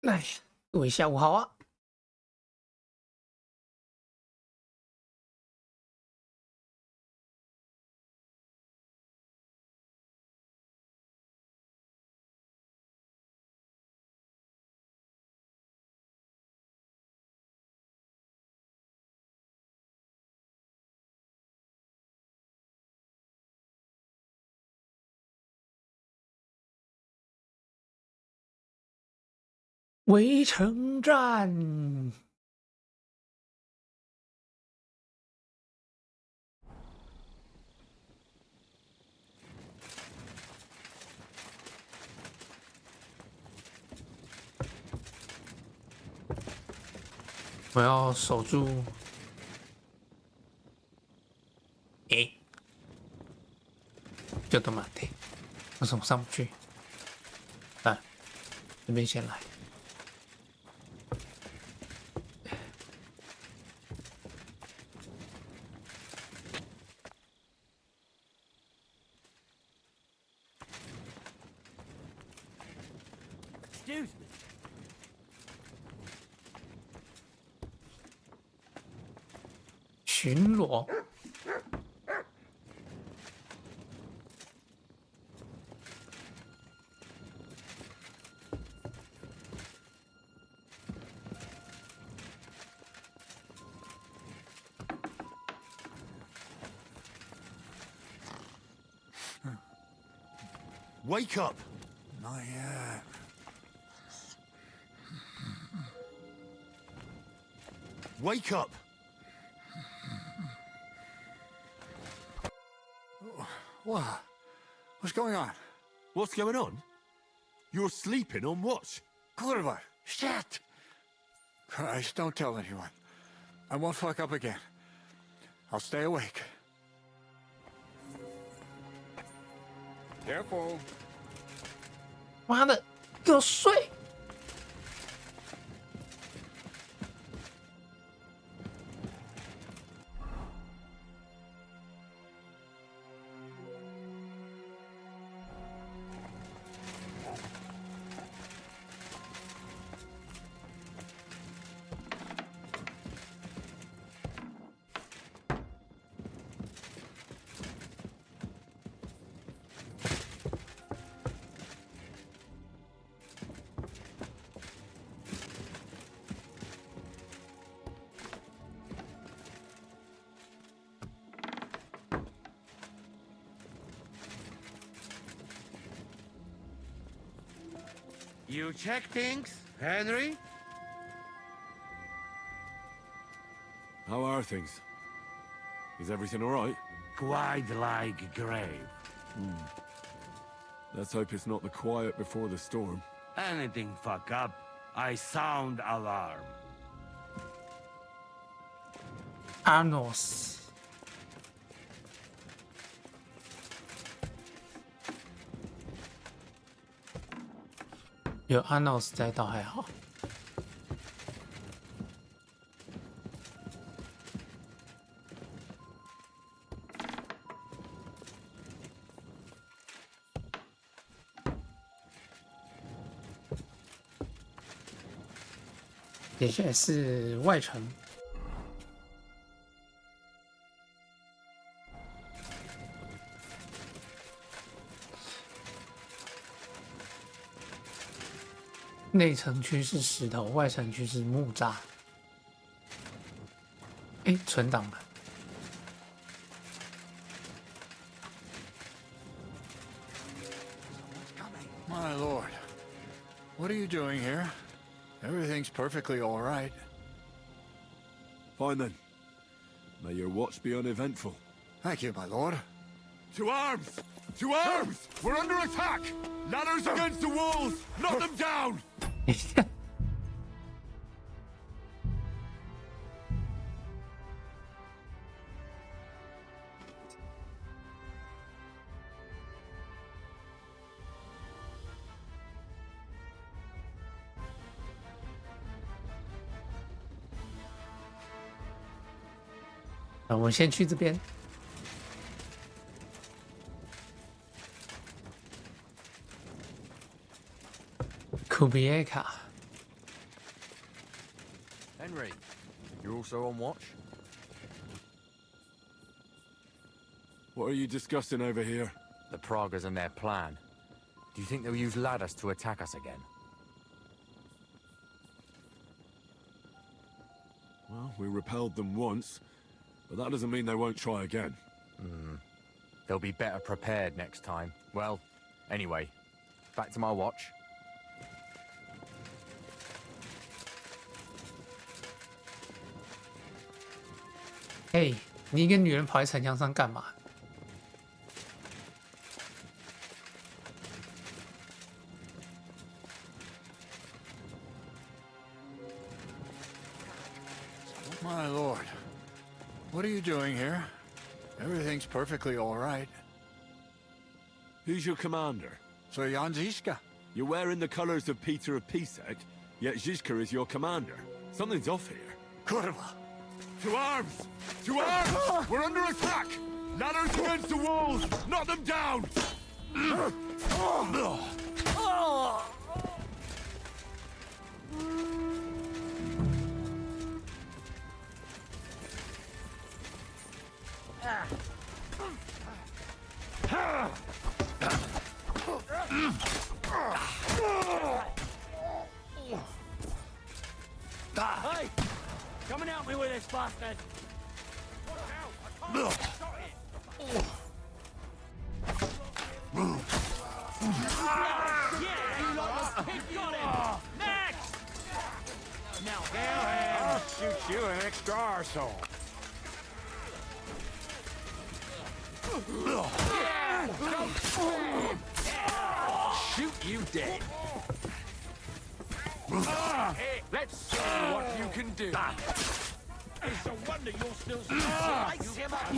哎，各位下午好啊！围城战，我要守住。就这么的，为什么上不去？啊，这边先来。巡逻。Wake up! Not yet. Wake up! What? What's going on? What's going on? You're sleeping on watch. Kurva! Shit! Christ, don't tell anyone. I won't fuck up again. I'll stay awake. Careful. 妈的，给我睡！You check things, Henry? How are things? Is everything all right? Quite like a grave. Let's hope it's not the quiet before the storm. Anything fuck up, I sound alarm. 阿诺斯。有阿诺斯在倒还好。接下来是外城。内城区是石头，外城区是木栅。哎，存档了。My lord. What are you doing here? Everything's perfectly all right. Fine then. May your watch be uneventful. Thank you, my lord. To arms! To arms! We're under attack! Ladders against the walls! Knock them down! 我先去这边。库比耶卡。Henry, you're also on watch? What are you discussing over here? The Pragas and their plan. Do you think they'll use ladders to attack us again? Well, we repelled them once, but that doesn't mean they won't try again. They'll be better prepared next time. Well, anyway, back to my watch.嘿，你一个女人跑在城墙上干嘛？ My lord. What are you doing here? Everything's perfectly all right. Who's your commander? So Jan Zizka. You're wearing the colors of Peter of Pisek, yet Zizka is your commander. Something's off here. Kurwa. To arms! To arms! We're under attack! Ladders against the walls! Knock them down! Hey! Come and help me with this bastard! Yeah! You like the pig got him! Next! Now go ahead! I'll shoot you an extra arsehole. Shoot you dead! Let's see what you can do! It's a wonder you're still slice him up!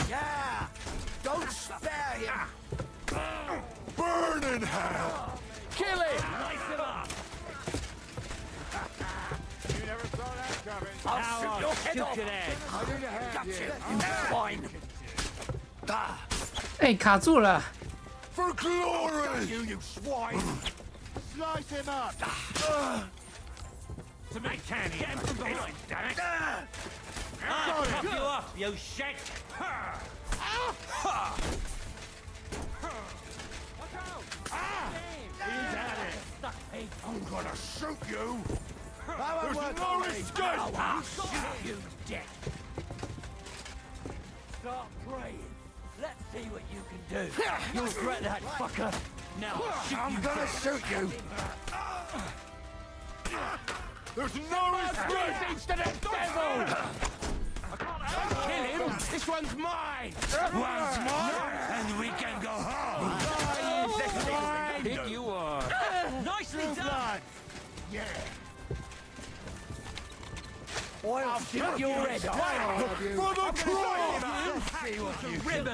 Yeah! Don't spare him! Burn in hell! Kill him! Slice him up! You never saw that coming. I'll shoot your head off! I need a hand Gotcha! here. Fine! 哎，卡住了！ For glory! You swine! Slice him up. To me, can he? Get him from behind, damn it! I'll chop you up, you shit! He's at it! Stuck pig! I'm gonna shoot you! That There's won't no work for me. escape! I'll shoot you dead! Start praying. Let's see what you can do. You'll regret that, fucker. Now, I'm gonna shoot you. There's no escape! to the devil! Kill him! This one's mine! One's mine! And we can go home! Here you are! Nicely done! Yeah. I'll shoot your head off! For the cross! See what you can do!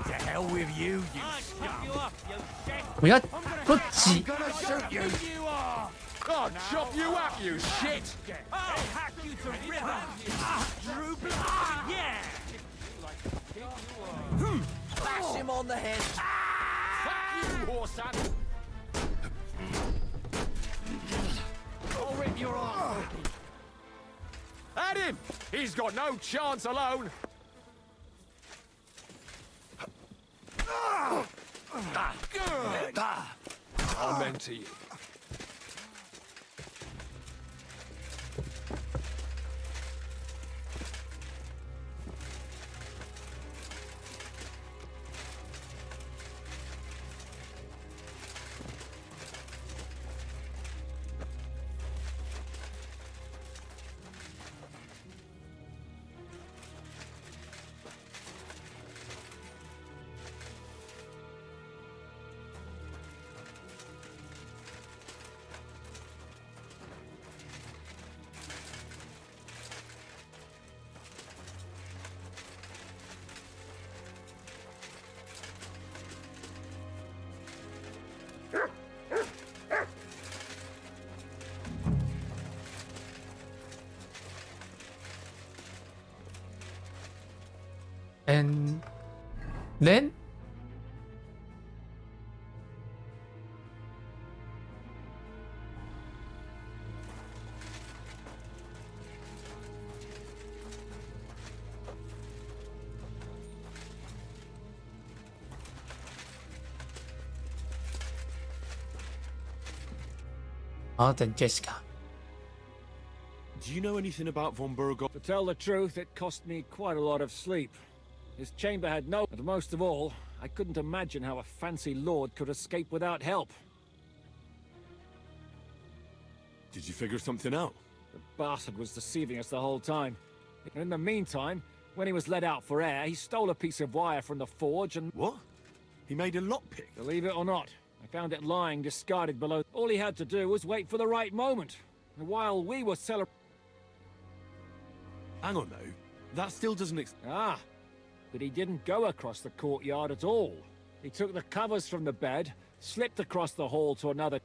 To hell with you, you snip you up, you shit! 我要多挤 Gonna shoot you. You are! I'll chop you up, you shit! I'll hack you to river! Droopy! Yeah! Bash him on the head! Fuck you, horse-son! I'll rip your arm! At him! He's got no chance alone! Good! I'm meant to you. And then 然后等 Jessica。 Do you know anything about von Burgos? To tell the truth, it cost me quite a lot of sleep. His chamber had no... And most of all, I couldn't imagine how a fancy lord could escape without help. Did you figure something out? The bastard was deceiving us the whole time. And in the meantime, when he was let out for air, he stole a piece of wire from the forge and... What? He made a lockpick? Believe it or not, I found it lying discarded below. All he had to do was wait for the right moment. And while we were celebrating... Hang on, though. That still doesn't Ah, but he didn't go across the courtyard at all. He took the covers from the bed, slipped across the hall to another...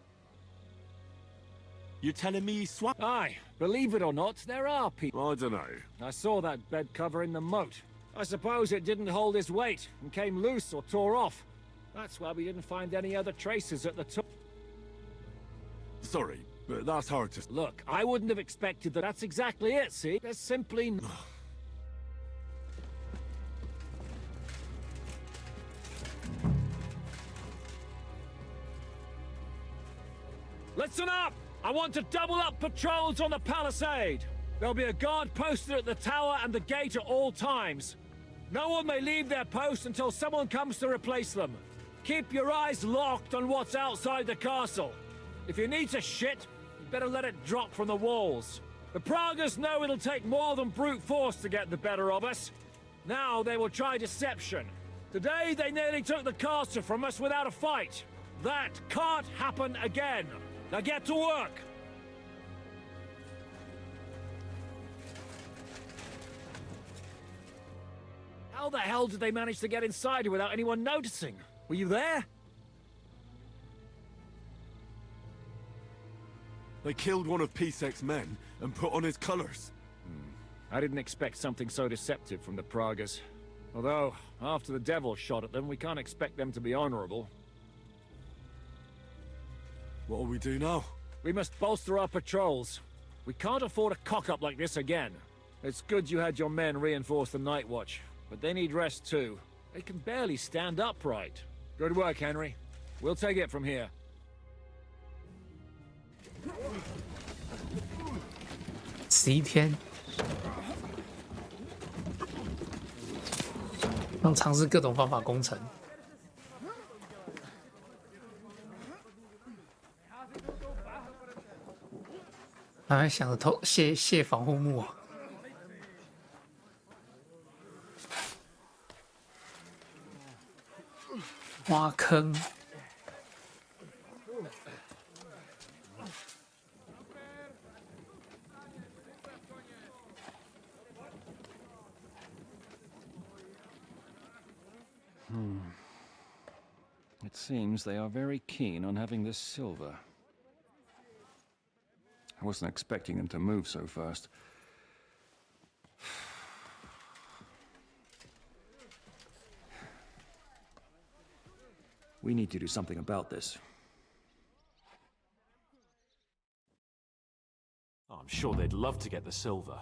You're telling me he swam? Aye, believe it or not, there are people... I don't know. I saw that bed cover in the moat. I suppose it didn't hold his weight and came loose or tore off. That's why we didn't find any other traces at the top. Sorry, but that's hard to... Look, I wouldn't have expected that. That's exactly it, see? There's simply... Listen up! I want to double up patrols on the palisade. There'll be a guard posted at the tower and the gate at all times. No one may leave their post until someone comes to replace them. Keep your eyes locked on what's outside the castle. If you need to shit, you better let it drop from the walls. The Pragas know it'll take more than brute force to get the better of us. Now they will try deception. Today they nearly took the castle from us without a fight. That can't happen again. Now get to work! How the hell did they manage to get inside here without anyone noticing? Were you there? They killed one of Pisek's men and put on his colors. I didn't expect something so deceptive from the Pragas. Although, after the devil shot at them, we can't expect them to be honorable. What'll we do now? We must bolster our patrols. We can't afford a cock-up like this again. It's good you had your men reinforce the night watch, but they need rest too. They can barely stand upright. Good work, Henry. We'll take it from here. 11天，让尝试各种方法攻城。还想着偷卸防护木、啊，挖坑。It seems they are very keen on having this silver. I wasn't expecting them to move so fast. We need to do something about this. I'm sure they'd love to get the silver.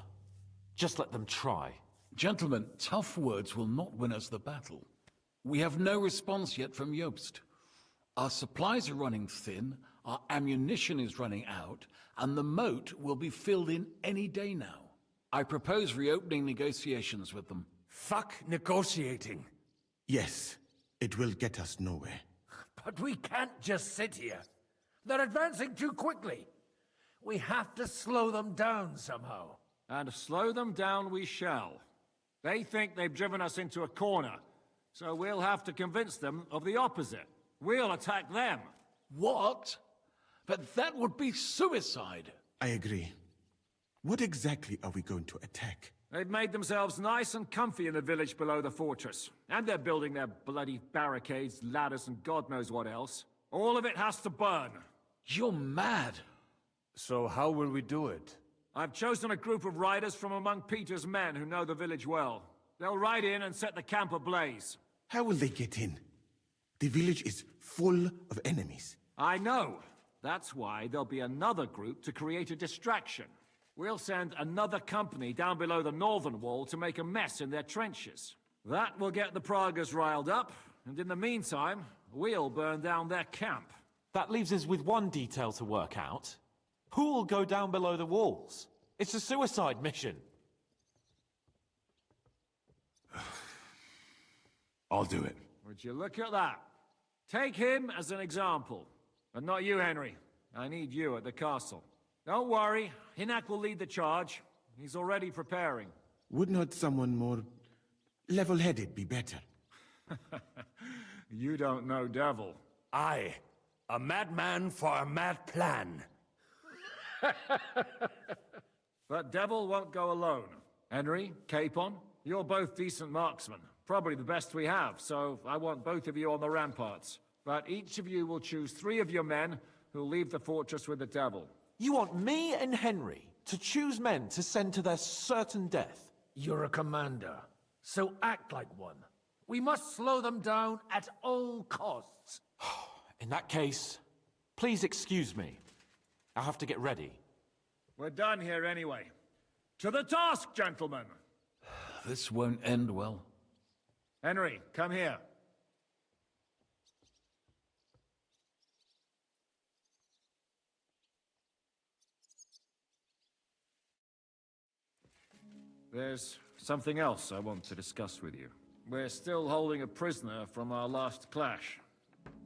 Just let them try. Gentlemen, tough words will not win us the battle. We have no response yet from Jobst. Our supplies are running thin, our ammunition is running out, and the moat will be filled in any day now. I propose reopening negotiations with them. Fuck negotiating. Yes, it will get us nowhere. But we can't just sit here. They're advancing too quickly. We have to slow them down somehow. And slow them down we shall. They think they've driven us into a corner, so we'll have to convince them of the opposite. We'll attack them. What? But that would be suicide. I agree. What exactly are we going to attack? They've made themselves nice and comfy in the village below the fortress. And they're building their bloody barricades, ladders, and God knows what else. All of it has to burn. You're mad. So how will we do it? I've chosen a group of riders from among Peter's men who know the village well. They'll ride in and set the camp ablaze. How will they get in? The village is full of enemies. I know. That's why there'll be another group to create a distraction. We'll send another company down below the northern wall to make a mess in their trenches. That will get the Pragas riled up, and in the meantime, we'll burn down their camp. That leaves us with one detail to work out. Who'll go down below the walls? It's a suicide mission. I'll do it. Would you look at that? Take him as an example. But not you, Henry. I need you at the castle. Don't worry, Hinak will lead the charge. He's already preparing. Would not someone more level-headed be better? You don't know Devil. Aye. A madman for a mad plan. But Devil won't go alone. Henry, Capon, you're both decent marksmen. Probably the best we have, so I want both of you on the ramparts. But each of you will choose 3 of your men who'll leave the fortress with the Devil. You want me and Henry to choose men to send to their certain death? You're a commander, so act like one. We must slow them down at all costs. In that case, please excuse me. I'll have to get ready. We're done here anyway. To the task, gentlemen! This won't end well. Henry, come here. There's something else I want to discuss with you. We're still holding a prisoner from our last clash.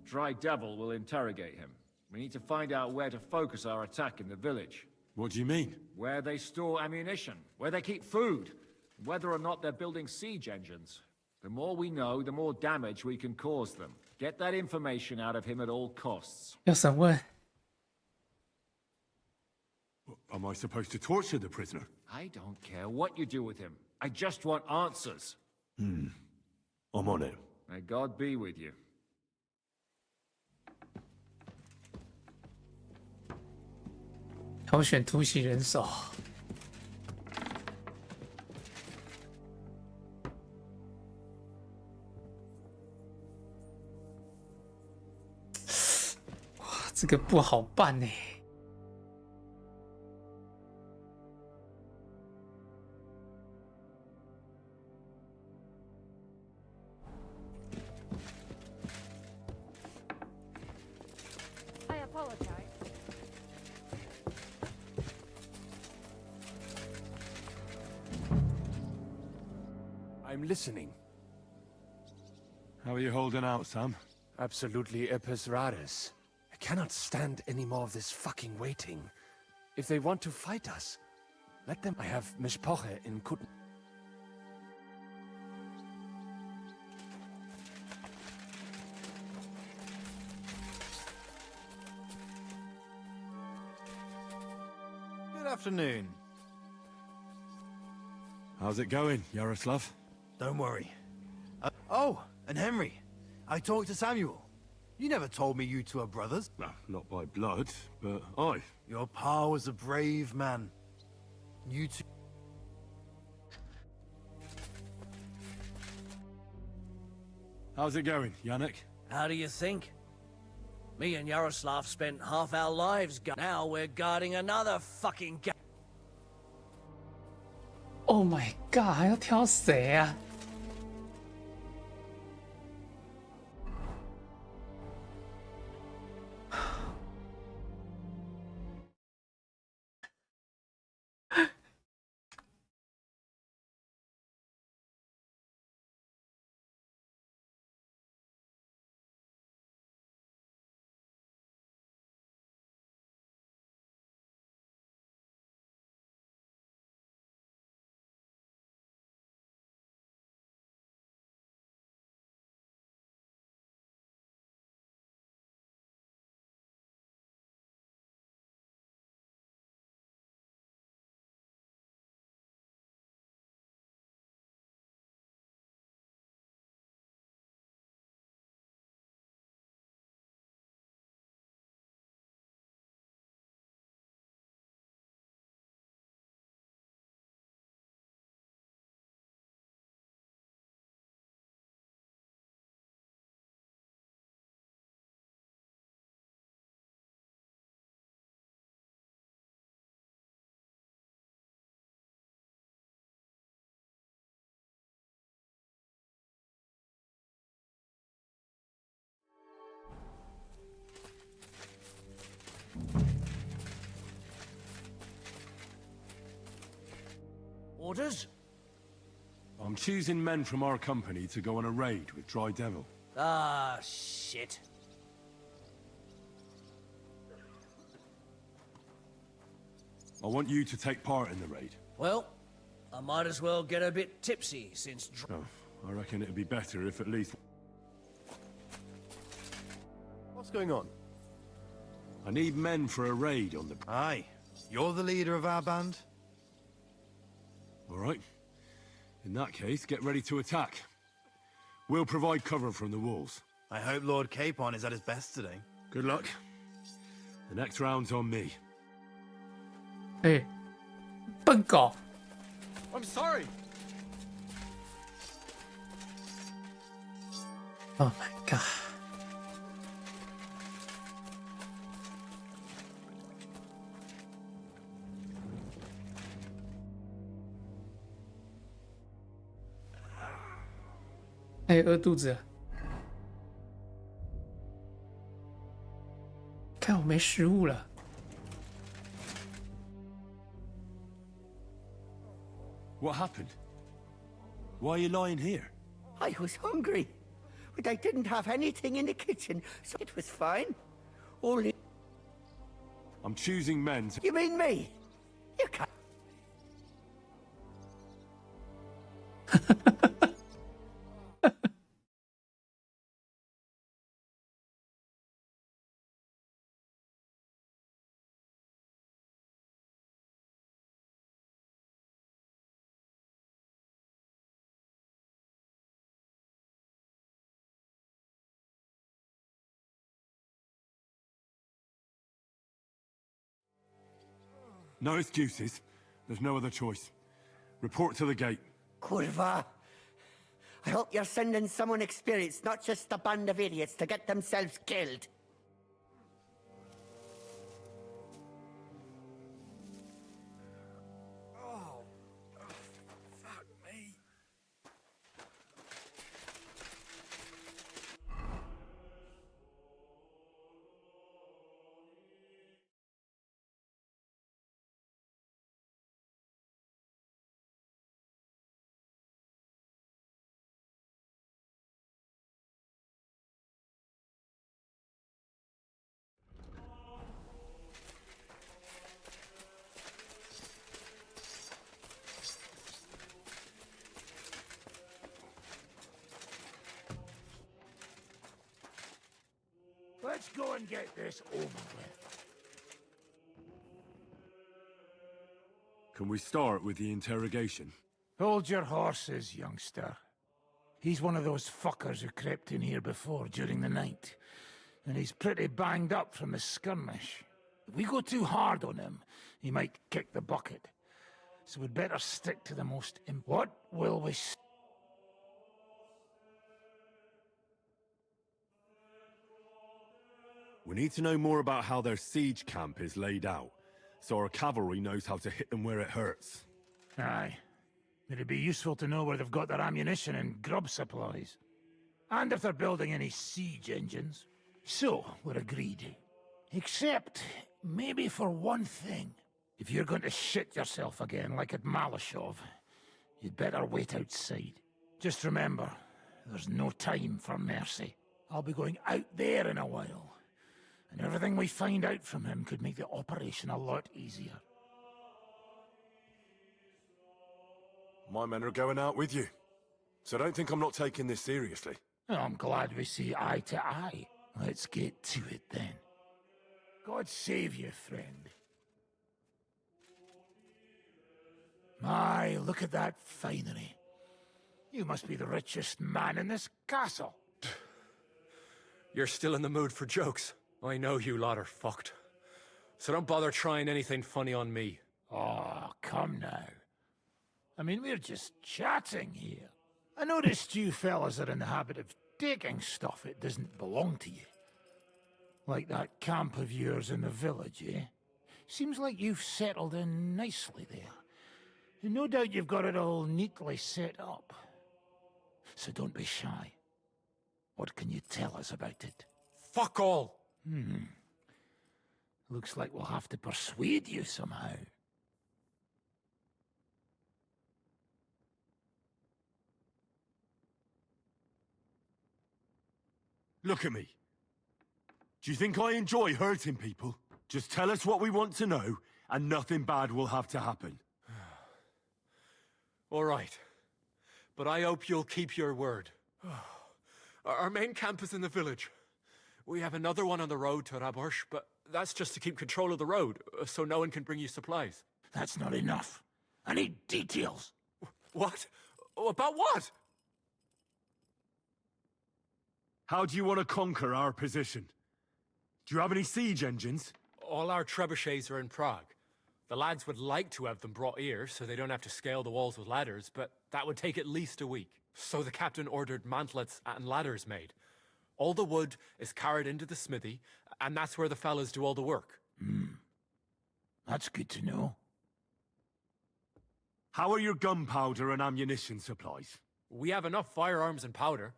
Dry Devil will interrogate him. We need to find out where to focus our attack in the village. What do you mean? Where they store ammunition, where they keep food, whether or not they're building siege engines. The more we know, the more damage we can cause them. Get that information out of him at all costs. 要审问， Am I supposed to torture the prisoner? I don't care what you do with him. I just want answers. I'm on it. May God be with you. 挑选突袭人手。哇，这个不好办呢。I apologize. I'm listening. How are you holding out, Sam? Absolutely epis raris. I cannot stand any more of this fucking waiting. If they want to fight us, let them. I have mishpoche in Kuten. Good afternoon. How's it going, Yaroslav? Don't worry. Oh, and Henry. I talked to Samuel. You never told me you two are brothers. No, not by blood, but aye. Your pa was a brave man. You two... How's it going, Yannick? How do you think? Me and Yaroslav spent half our lives now we're guarding another fucking Oh my god，还要挑谁啊？ Orders? I'm choosing men from our company to go on a raid with Dry Devil. Ah, shit. I want you to take part in the raid. Well, I might as well get a bit tipsy since... Oh, I reckon it'd be better if at least... What's going on? I need men for a raid on the... Aye. You're the leader of our band? All right. In that case, get ready to attack. We'll provide cover from the walls. I hope Lord Capon is at his best today. Good luck. The next round's on me. 哎，笨狗！ I'm sorry. Oh my god！ 哎，饿肚子了。看我没食物了。 What happened? Why are you lying here? I was hungry, but I didn't have anything in the kitchen, so it was fine. Only... I'm choosing men to... You mean me? You can't... No excuses. There's no other choice. Report to the gate. Kurva. I hope you're sending someone experienced, not just a band of idiots to get themselves killed. Oh, fuck me. Let's go and get this over with. Can we start with the interrogation? Hold your horses, youngster. He's one of those fuckers who crept in here before during the night. And he's pretty banged up from the skirmish. If we go too hard on him, he might kick the bucket. So we'd better stick to the most What will we... We need to know more about how their siege camp is laid out, so our cavalry knows how to hit them where it hurts. Aye. It'd be useful to know where they've got their ammunition and grub supplies. And if they're building any siege engines. So, we're agreed. Except, maybe for one thing. If you're going to shit yourself again, like at Malashov, you'd better wait outside. Just remember, there's no time for mercy. I'll be going out there in a while. And everything we find out from him could make the operation a lot easier. My men are going out with you. So don't think I'm not taking this seriously. Well, I'm glad we see eye to eye. Let's get to it then. God save you, friend. My, look at that finery. You must be the richest man in this castle. You're still in the mood for jokes. I know you lot are fucked. So don't bother trying anything funny on me. Oh, come now. I mean, we're just chatting here. I noticed you fellas are in the habit of taking stuff that doesn't belong to you. Like that camp of yours in the village, eh? Seems like you've settled in nicely there. And no doubt you've got it all neatly set up. So don't be shy. What can you tell us about it? Fuck all! Looks like we'll have to persuade you somehow. Look at me. Do you think I enjoy hurting people? Just tell us what we want to know, and nothing bad will have to happen. All right. But I hope you'll keep your word. Our main camp is in the village. We have another one on the road to Raborsh, but that's just to keep control of the road, so no one can bring you supplies. That's not enough. I need details. What? About what? How do you want to conquer our position? Do you have any siege engines? All our trebuchets are in Prague. The lads would like to have them brought here, so they don't have to scale the walls with ladders, but that would take at least a week. So the captain ordered mantlets and ladders made. All the wood is carried into the smithy, and that's where the fellas do all the work. That's good to know. How are your gunpowder and ammunition supplies? We have enough firearms and powder,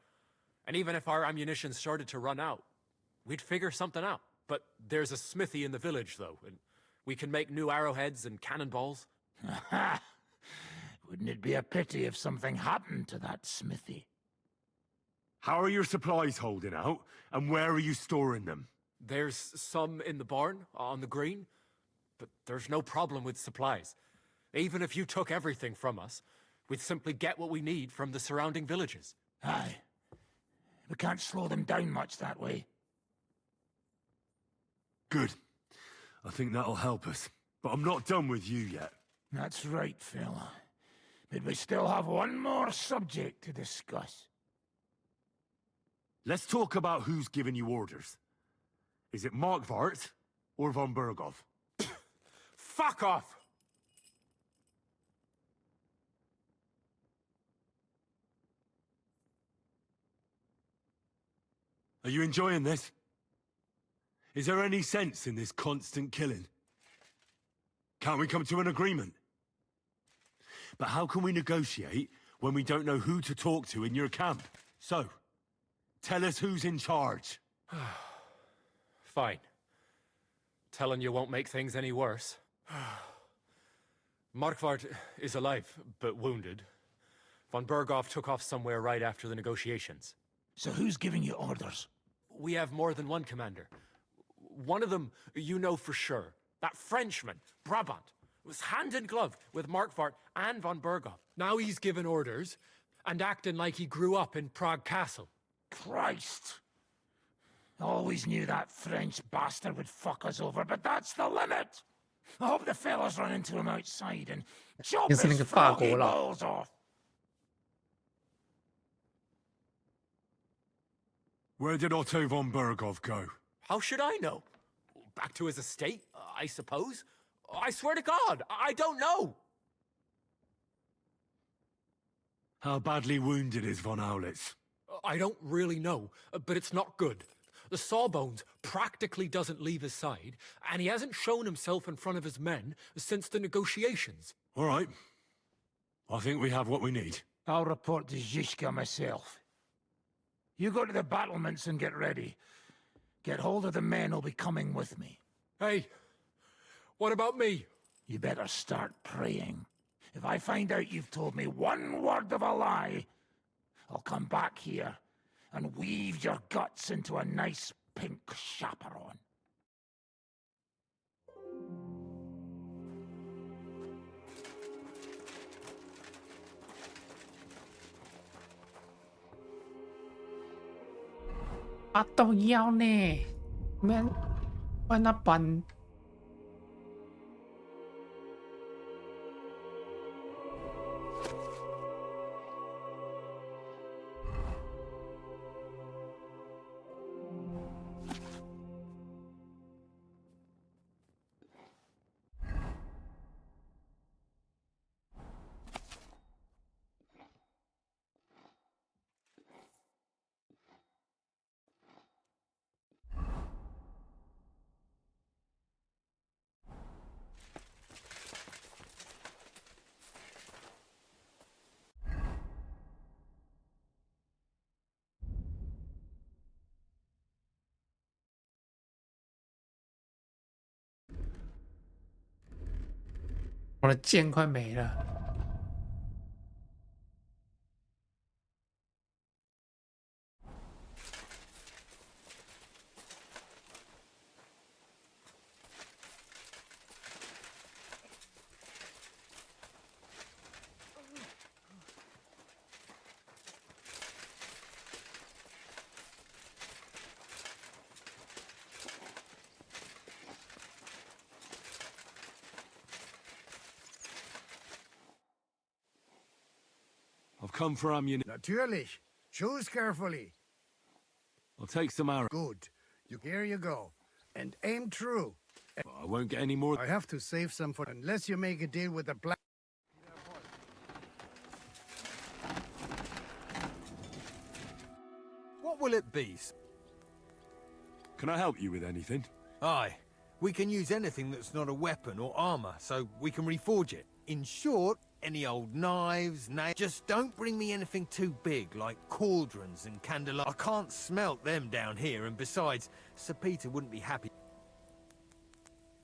and even if our ammunition started to run out, we'd figure something out. But there's a smithy in the village, though, and we can make new arrowheads and cannonballs. Wouldn't it be a pity if something happened to that smithy? How are your supplies holding out, and where are you storing them? There's some in the barn, on the green, but there's no problem with supplies. Even if you took everything from us, we'd simply get what we need from the surrounding villages. Aye. We can't slow them down much that way. Good. I think that'll help us. But I'm not done with you yet. That's right, fella. But we still have one more subject to discuss. Let's talk about who's giving you orders. Is it Markvart or von Bergov? Fuck off! Are you enjoying this? Is there any sense in this constant killing? Can't we come to an agreement? But how can we negotiate when we don't know who to talk to in your camp? So, tell us who's in charge. Fine. Telling you won't make things any worse. Markvart is alive, but wounded. Von Bergov took off somewhere right after the negotiations. So who's giving you orders? We have more than one commander. One of them you know for sure. That Frenchman, Brabant, was hand in glove with Markvart and von Bergov. Now he's given orders and acting like he grew up in Prague Castle. Christ! Always knew that French bastard would fuck us over, but that's the limit! I hope the fellas run into him outside and chop his froggy balls off! Where did Otto von Bergov go? How should I know? Back to his estate, I suppose? I swear to God, I don't know! How badly wounded is von Aulitz? I don't really know, but it's not good. The sawbones practically doesn't leave his side, and he hasn't shown himself in front of his men since the negotiations. All right. I think we have what we need. I'll report to Zizka myself. You go to the battlements and get ready. Get hold of the men who'll be coming with me. Hey, what about me? You better start praying. If I find out you've told me one word of a lie, I'll come back here and weave your guts into a nice pink chaperon. Atau yao nè. Man, panapan.我的剑快没了。come for ammunition. Natürlich. Choose carefully. I'll take some arrows. Good. Here you go. And aim true. I won't get any more. I have to save some for unless you make a deal with the black. What will it be? Can I help you with anything? Aye. We can use anything that's not a weapon or armor, so we can reforge it. In short, any old knives, just don't bring me anything too big, like cauldrons and candelabra. I can't smelt them down here, and besides, Sir Peter wouldn't be happy.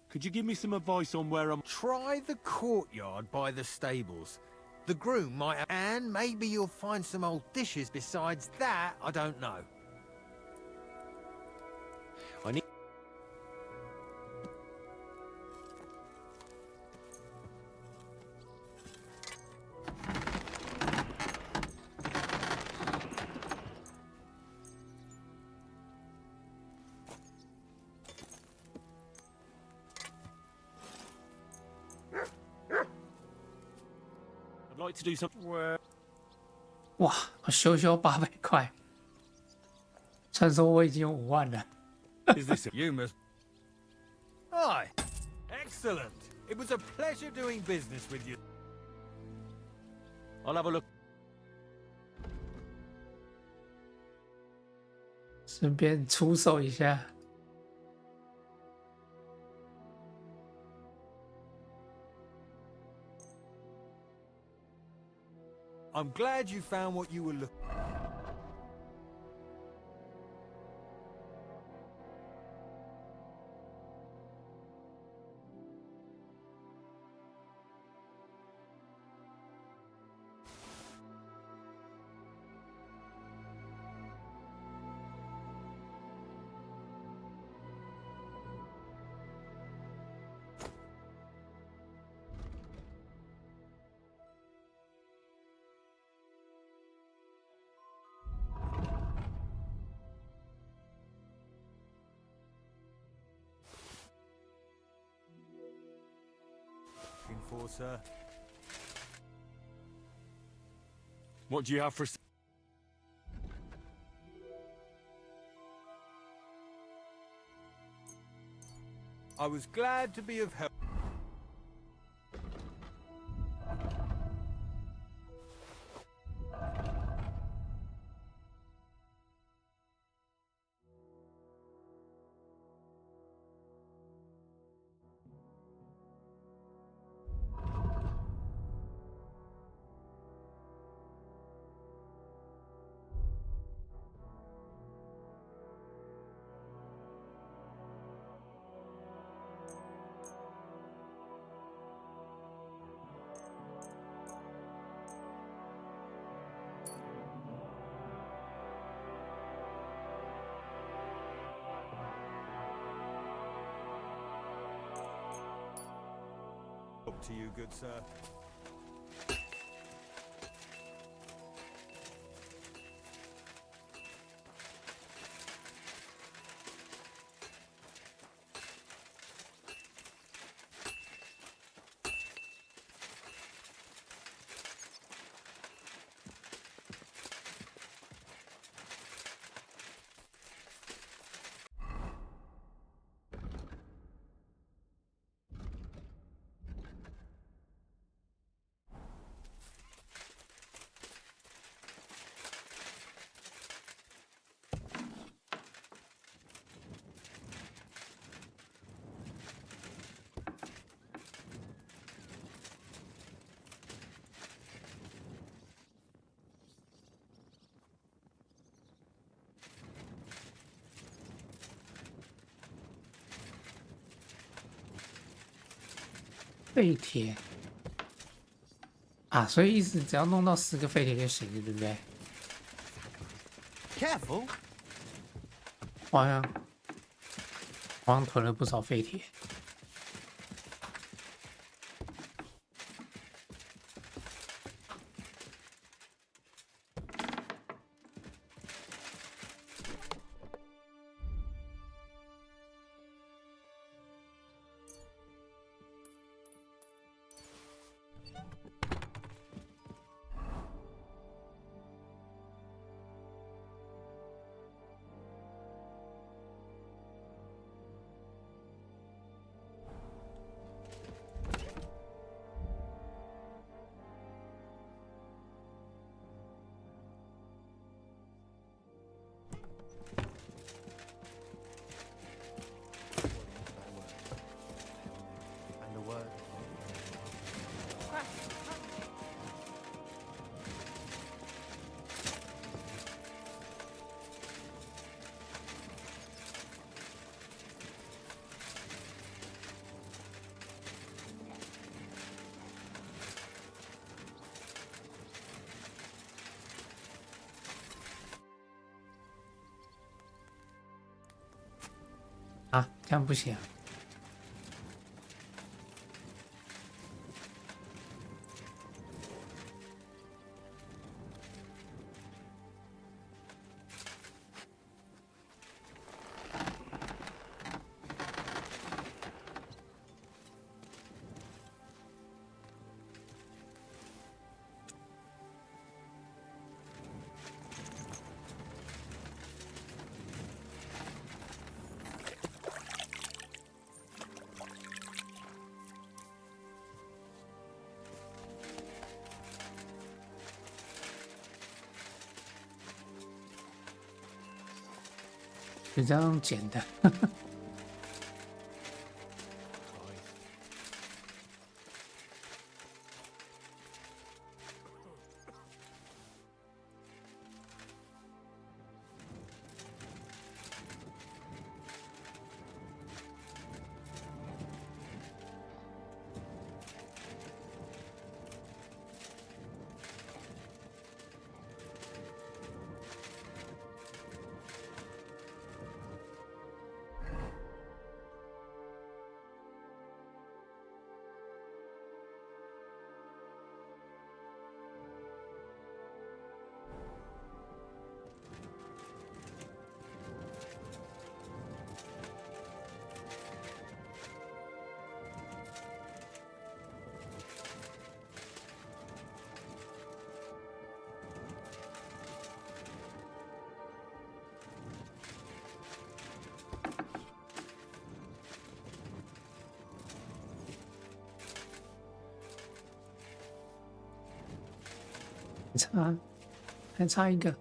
Could you give me some advice on where I'm... Try the courtyard by the stables. The groom might have... And maybe you'll find some old dishes. Besides that, I don't know. I need... I'd like to do something where... 哇，我修800块，传说我已经有5万了。 Is this You must... Aye. Excellent. It was a pleasure doing business with you. I'll have a look. 顺便出手一下。 I'm glad you found what you were looking for. For, sir. What do you have for... I was glad to be of help. Up to you, good sir.废铁啊，所以意思只要弄到10个废铁就行了，对不对？ Careful. 我好像囤了不少废铁。这样不行啊。就这样简单。还差一个。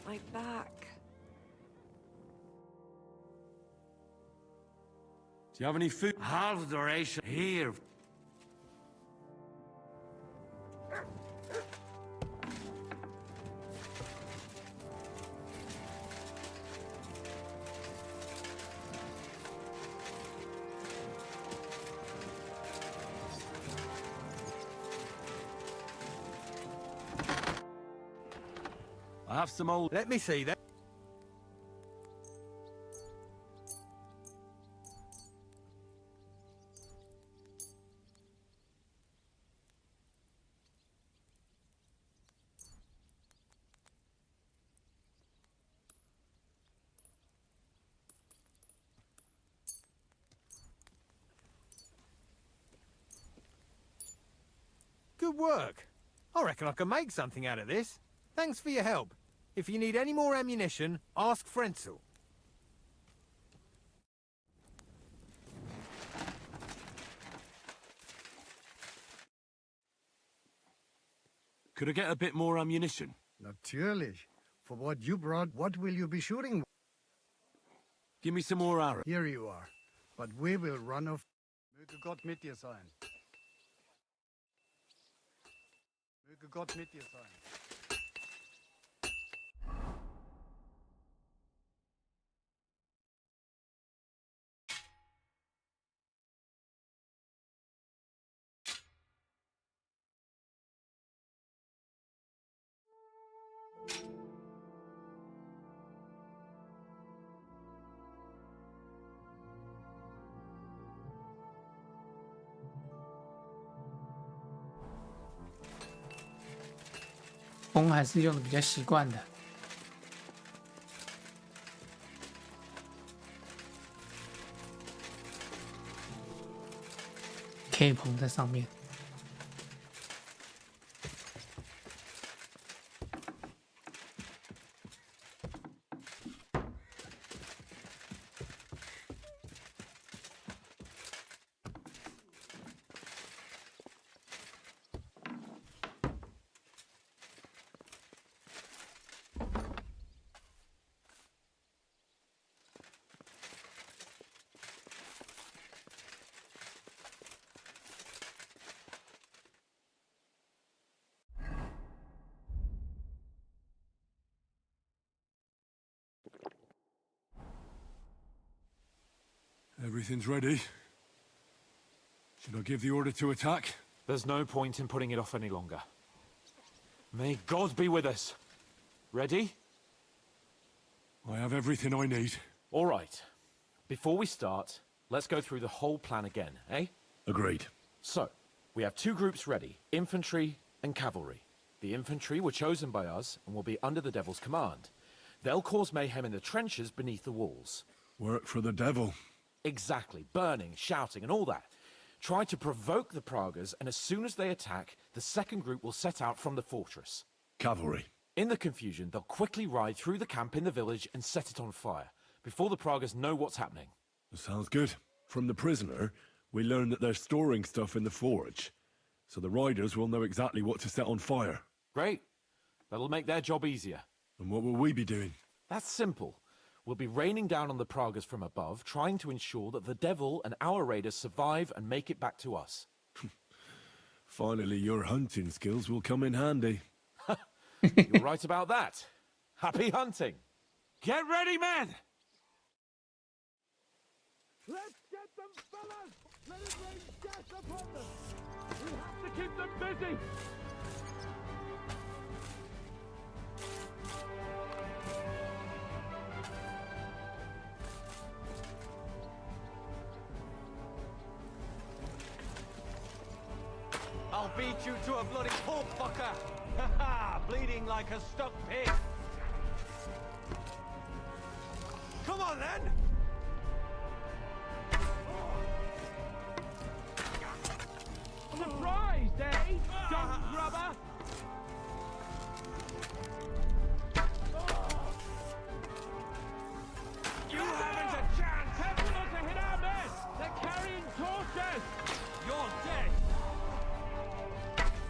My back. Do you have any food? Half the ration here. I have some old... Let me see that. Good work. I reckon I can make something out of this. Thanks for your help. If you need any more ammunition, ask Frenzel. Could I get a bit more ammunition? Natürlich. For what you brought, what will you be shooting? Give me some more arrows. Here you are. But we will run off. Möge Gott mit dir sein. Möge Gott mit dir sein.弓还是用的比较习惯的。K 棚在上面。Everything's ready. Should I give the order to attack? There's no point in putting it off any longer. May God be with us. Ready? I have everything I need. All right. Before we start, let's go through the whole plan again, eh? Agreed. So, we have two groups ready, infantry and cavalry. The infantry were chosen by us and will be under the Devil's command. They'll cause mayhem in the trenches beneath the walls. Work for the devil. Exactly. Burning, shouting, and all that. Try to provoke the Pragas, and as soon as they attack, the second group will set out from the fortress. Cavalry. In the confusion, they'll quickly ride through the camp in the village and set it on fire, before the Pragas know what's happening. Sounds good. From the prisoner, we learned that they're storing stuff in the forge, so the riders will know exactly what to set on fire. Great. That'll make their job easier. And what will we be doing? That's simple. We'll be raining down on the Pragas from above, trying to ensure that the Devil and our raiders survive and make it back to us. Finally, your hunting skills will come in handy. You're right about that. Happy hunting. Get ready, men! Let's get them, fellas! Let it rain death upon them! We have to keep them busy! I'll beat you to a bloody pulp, fucker! Ha ha! Bleeding like a stuck pig! Come on, then! Surprised, eh? Dung grubber! You haven't a chance! Careful not to hit our men! They're carrying torches! You're dead!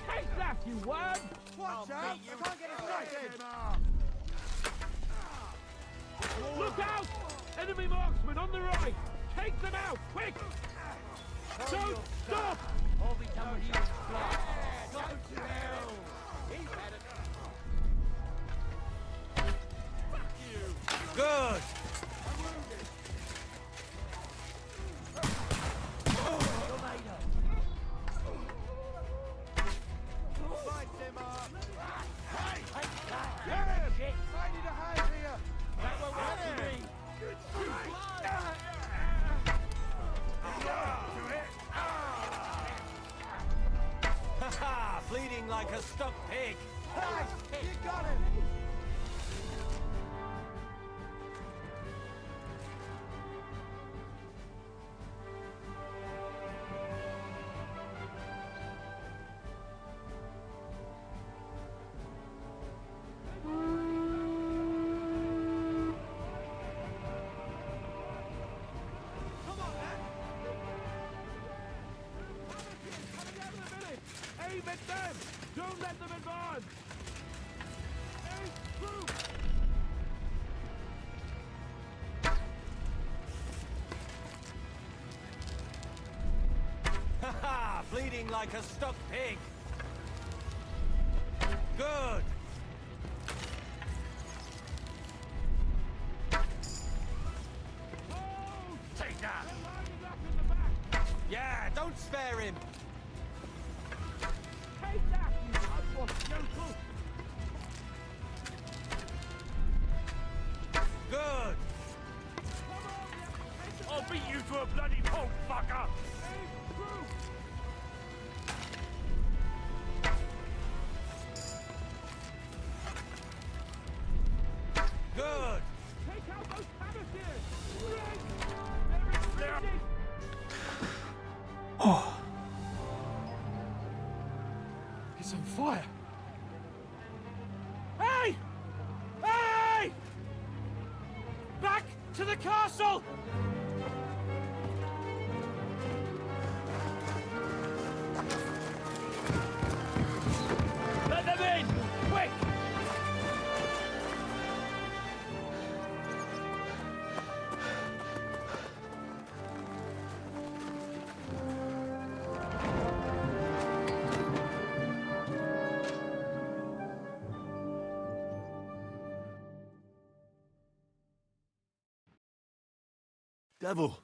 Take that, you worm! Watch out! You can't get distracted! Look out! Enemy marksman on the right! Take them out, quick! Don't stop! All we done with you is fly. Go to hell! He's had it. Fuck you! Good! I'm wounded. Fight him up! Hey! Yes! I need a hand here! That won't work for me! Ha-ha! Bleeding like a stuck pig! Nice! You got him! Aim at them! Don't let them advance! Aim through! Ha-ha! Bleeding like a stuck pig! Good! Take that! Yeah, don't spare him! Take that, you unwashed yokel! Good! I'll beat you to a bloody pulp, fucker! Aim through! Good! Take out those canisters! They're exploding! Oh. It's on fire. Hey! Hey! Back to the castle! Let them in! Quick! Devil,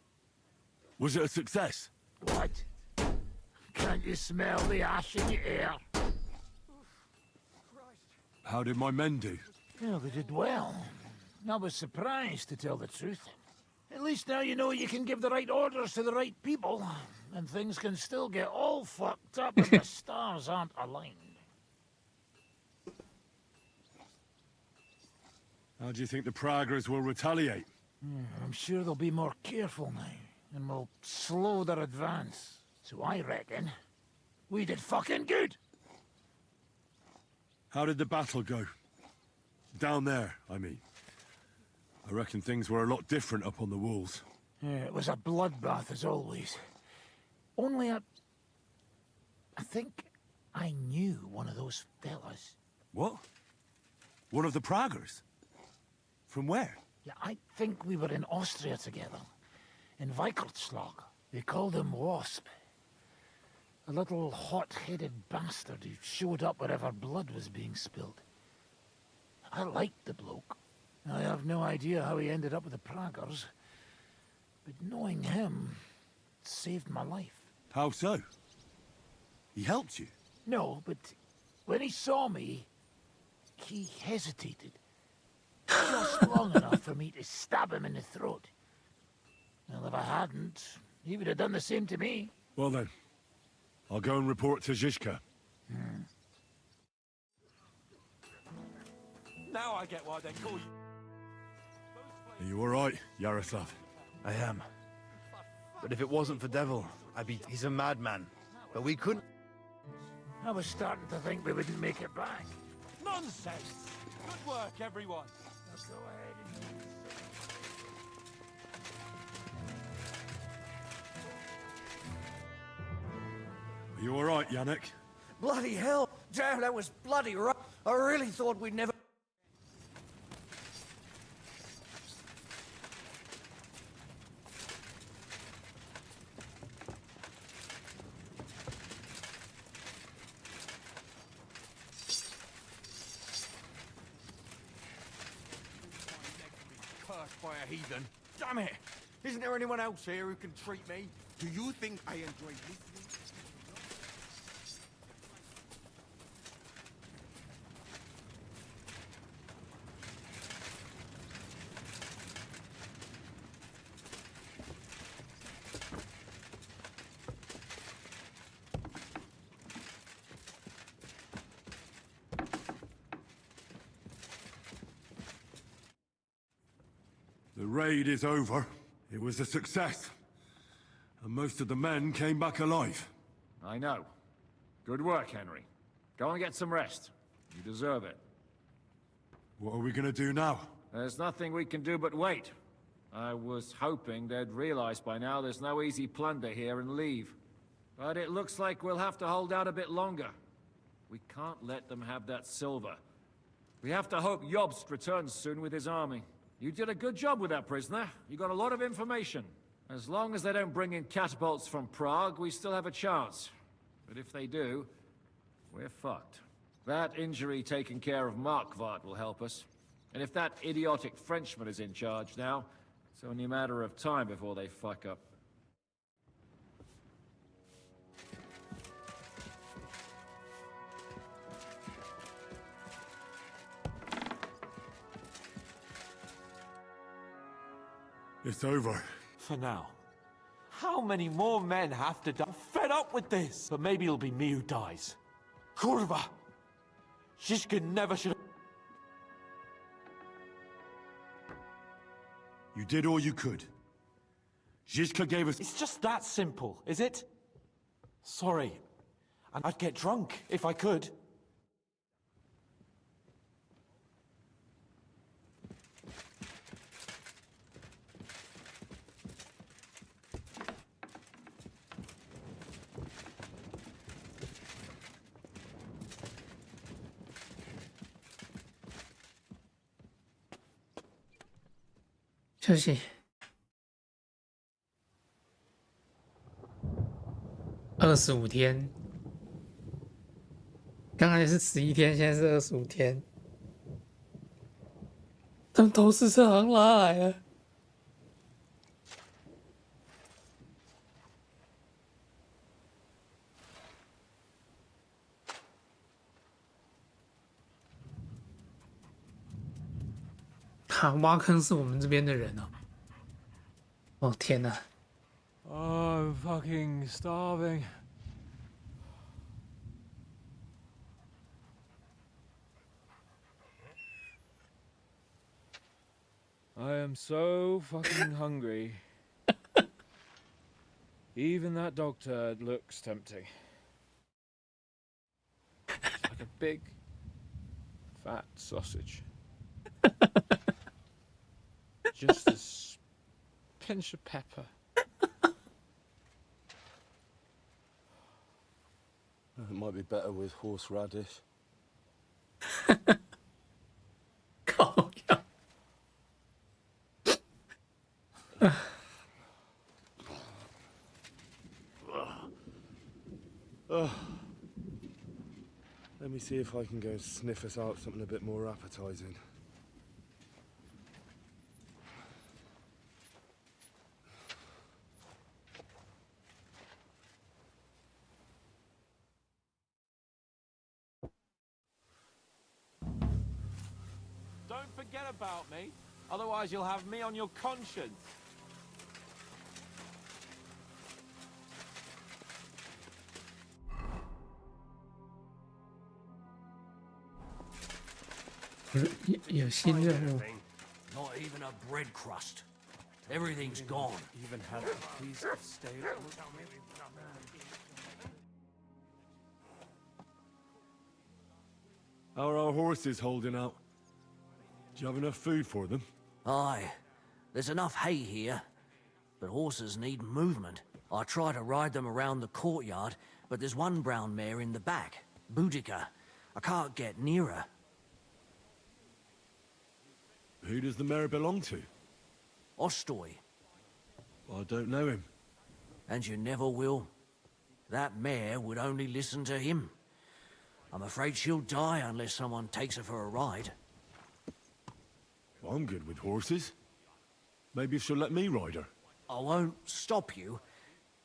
Was it a success? What? Can't you smell the ash in the air? How did my men do? Well, they did well. I was surprised, to tell the truth. At least now you know you can give the right orders to the right people, and things can still get all fucked up if the stars aren't aligned. How do you think the Praggers will retaliate? I'm sure they'll be more careful now, and will slow their advance. So I reckon we did fucking good. How did the battle go? Down there, I mean. I reckon things were a lot different up on the walls. Yeah, it was a bloodbath as always. Only I think I knew one of those fellas. What? One of the Praggers? From where? Yeah, I think we were in Austria together. In Weikertslag. They called him Wasp. A little hot-headed bastard who showed up wherever blood was being spilled. I liked the bloke. I have no idea how he ended up with the Praggers. But knowing him saved my life. How so? He helped you? No, but when he saw me, he hesitated. Just long enough for me to stab him in the throat. Well, if I hadn't, he would have done the same to me. Well then, I'll go and report to Zizka. Now I get why they call you. Are you alright, Yaroslav? I am. But if it wasn't for Devil, he's a madman. But we couldn't... I was starting to think we wouldn't make it back. Nonsense! Good work, everyone. Let's go ahead and... Are you alright, Yannick? Bloody hell! Damn, that was bloody rough. I really thought we'd never... Cursed by a heathen. Damn it! Isn't there anyone else here who can treat me? Do you think I enjoy listening? The raid is over. It was a success. And most of the men came back alive. I know. Good work, Henry. Go and get some rest. You deserve it. What are we gonna do now? There's nothing we can do but wait. I was hoping they'd realize by now there's no easy plunder here and leave. But it looks like we'll have to hold out a bit longer. We can't let them have that silver. We have to hope Jobst returns soon with his army. You did a good job with that prisoner. You got a lot of information. As long as they don't bring in catapults from Prague, we still have a chance. But if they do, we're fucked. That injury taken care of Markvart will help us. And if that idiotic Frenchman is in charge now, it's only a matter of time before they fuck up. It's over. For now. How many more men have to die? I'm fed up with this! But maybe it'll be me who dies. Kurva! Zizka never should have... You did all you could. Zizka gave us... It's just that simple, is it? Sorry. And I'd get drunk if I could.休息。25天，刚才是11天，现在是25天。他们投石车好像拉来了。哈，挖坑是我们这边的人哦。哦天哪！ Oh, I'm fucking starving. I am so fucking hungry. Even that dog turd looks tempting. It's like a big, fat sausage. Just a pinch of pepper. It might be better with horseradish. Let me see if I can go sniff us out something a bit more appetizing. Don't forget about me, otherwise you'll have me on your conscience. Not even a bread crust. Everything's gone. Even have a piece of stale. How are our horses holding out? Do you have enough food for them? Aye. There's enough hay here. But horses need movement. I try to ride them around the courtyard, but there's one brown mare in the back. Boudica. I can't get near her. Who does the mare belong to? Ostoy. I don't know him. And you never will. That mare would only listen to him. I'm afraid she'll die unless someone takes her for a ride. I'm good with horses. Maybe she'll let me ride her. I won't stop you,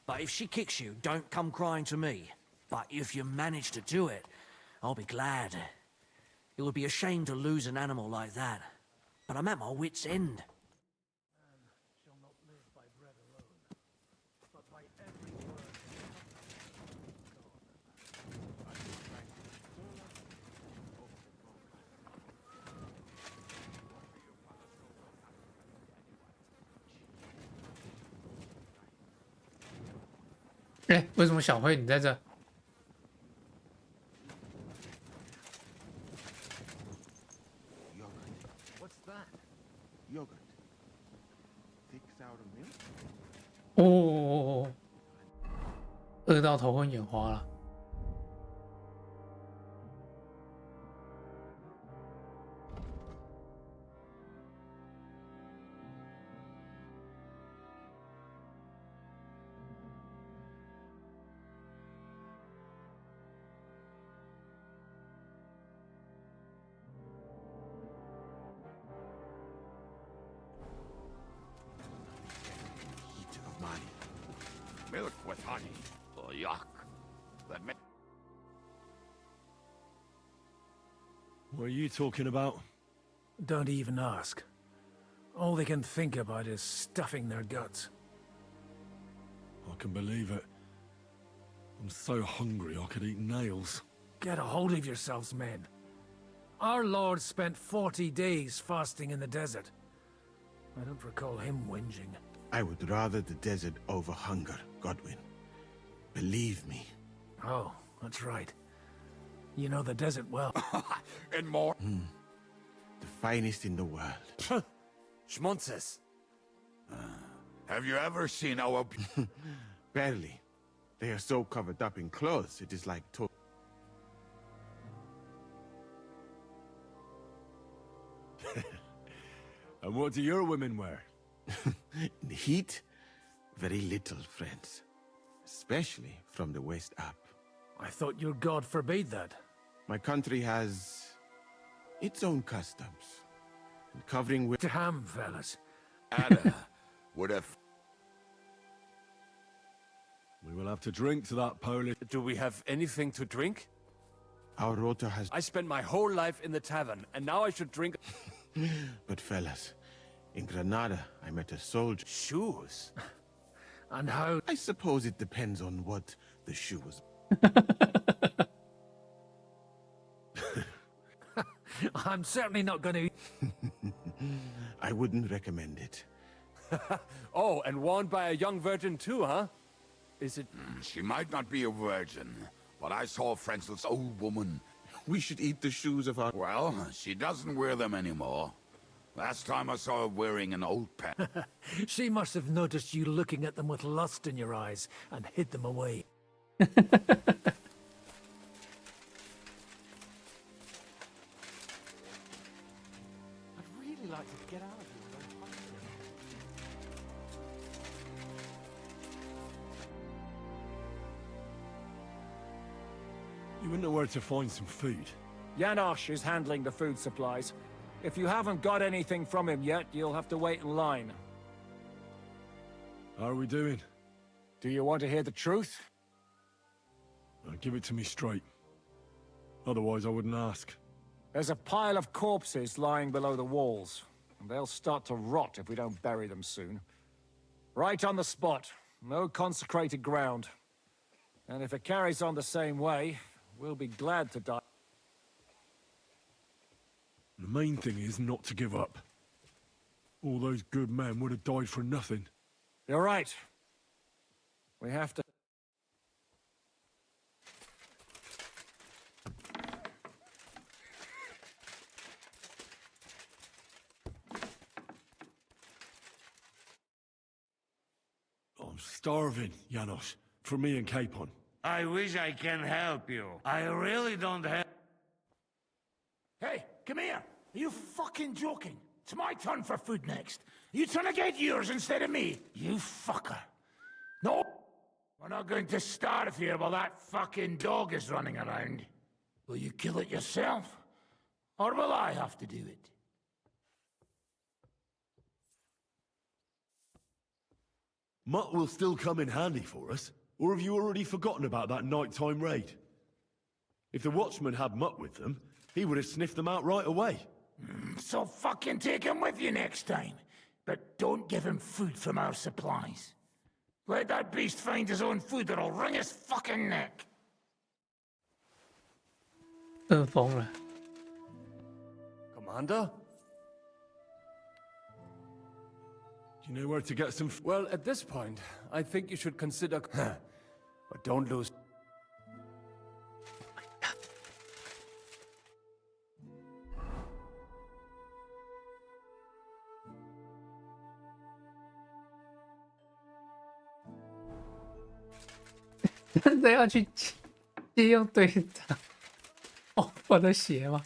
but if she kicks you, don't come crying to me. But if you manage to do it, I'll be glad. It would be a shame to lose an animal like that. But I'm at my wit's end. Eh, 为什么小慧你在这？ What's that? Yogurt. Takes out a milk? 哦，饿到头昏眼花了。Milk with honey. Oh, yuck. What are you talking about? Don't even ask. All they can think about is stuffing their guts. I can believe it. I'm so hungry I could eat nails. Get a hold of yourselves, men. Our Lord spent 40 days fasting in the desert. I don't recall him whinging. I would rather the desert over hunger, Godwin. Believe me. Oh, that's right. You know the desert well. And more. The finest in the world. Schmonzes. Have you ever seen our... Barely. They are so covered up in clothes, it is like And what do your women wear? In the heat, very little, friends. Especially from the west up. I thought your god forbade that. My country has its own customs. And covering with... Damn, fellas. Anna would have... We will have to drink to that Polish... Do we have anything to drink? Our rota has... I spent my whole life in the tavern, and now I should drink... But fellas, in Granada, I met a soldier. Shoes? And how? I suppose it depends on what the shoe was. I'm certainly not going to... I wouldn't recommend it. Oh, and worn by a young virgin too, huh? Is it... She might not be a virgin, but I saw Frenzel's old woman. We should eat the shoes of our... Well, she doesn't wear them anymore. Last time I saw her wearing an old pair. She must have noticed you looking at them with lust in your eyes and hid them away. I'd really like to get out of here without hustling. You wouldn't know where to find some food. Janosch is handling the food supplies. If you haven't got anything from him yet, you'll have to wait in line. How are we doing? Do you want to hear the truth? Give it to me straight. Otherwise, I wouldn't ask. There's a pile of corpses lying below the walls, and they'll start to rot if we don't bury them soon. Right on the spot. No consecrated ground. And if it carries on the same way, we'll be glad to die. The main thing is not to give up. All those good men would have died for nothing. You're right. We have to... I'm starving, Janosch. For me and Capon. I wish I can help you. I really don't have... Hey, come here. Are you fucking joking? It's my turn for food next. You trying to get yours instead of me? You fucker. No, we're not going to starve here while that fucking dog is running around. Will you kill it yourself? Or will I have to do it? Mutt will still come in handy for us. Or have you already forgotten about that nighttime raid? If the watchmen had Mutt with them, he would have sniffed them out right away. So fucking take him with you next time. But don't give him food from our supplies. Let that beast find his own food or I'll wring his fucking neck. 饿疯了。 Commander? Do you know where to get some... Well, at this point, I think you should consider... but don't lose...真的要去借用队长？哦，我的鞋吗？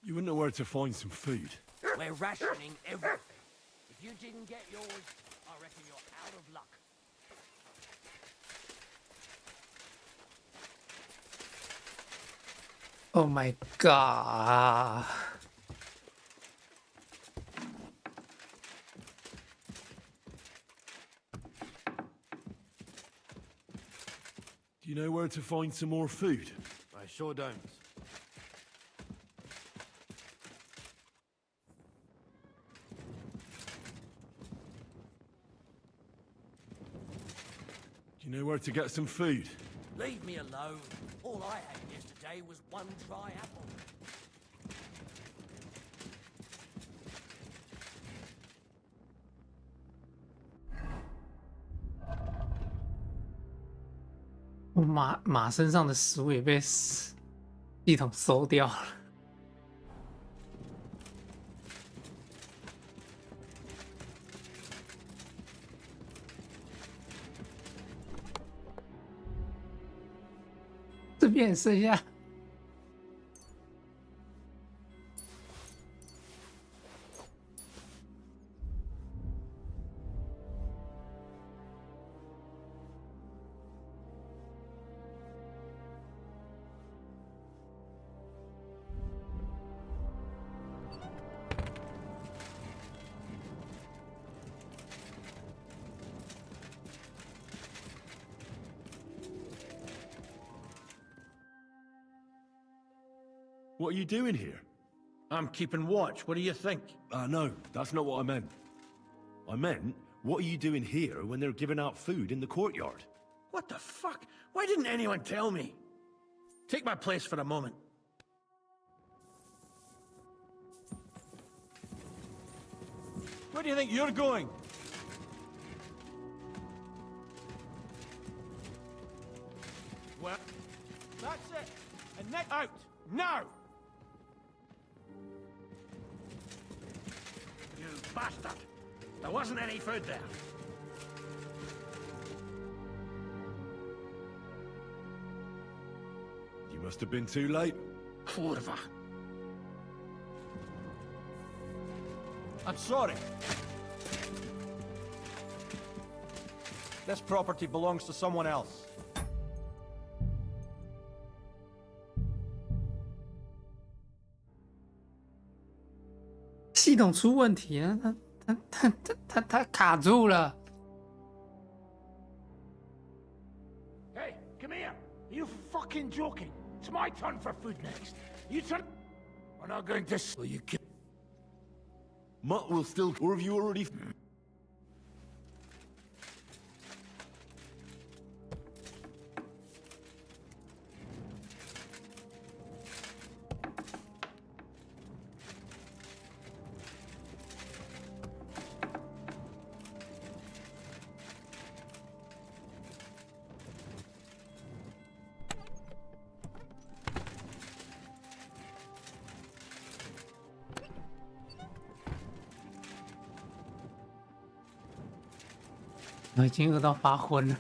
You wouldn't know where to find some food. We're rationing everything. If you didn't get yours, I reckon you're out of luck. Oh my god. Do you know where to find some more food? I sure don't. Do you know where to get some food? Leave me alone. All I had yesterday was one dry apple.我马身上的食物也被系统收掉了。这边剩下。What are you doing here? I'm keeping watch. What do you think? No, that's not what I meant. I meant, what are you doing here when they're giving out food in the courtyard? What the fuck? Why didn't anyone tell me? Take my place for a moment. Where do you think you're going? Well, that's it. And neck out. Now! You bastard! There wasn't any food there. You must have been too late. Kurwa. I'm sorry. This property belongs to someone else. 系统出问题了，他卡住了。 Hey, come here. Are you fucking joking? It's my turn for food next. You turn. We're not going to. Will you kill? Mutt will still... Or have you already...我已经饿到发昏了。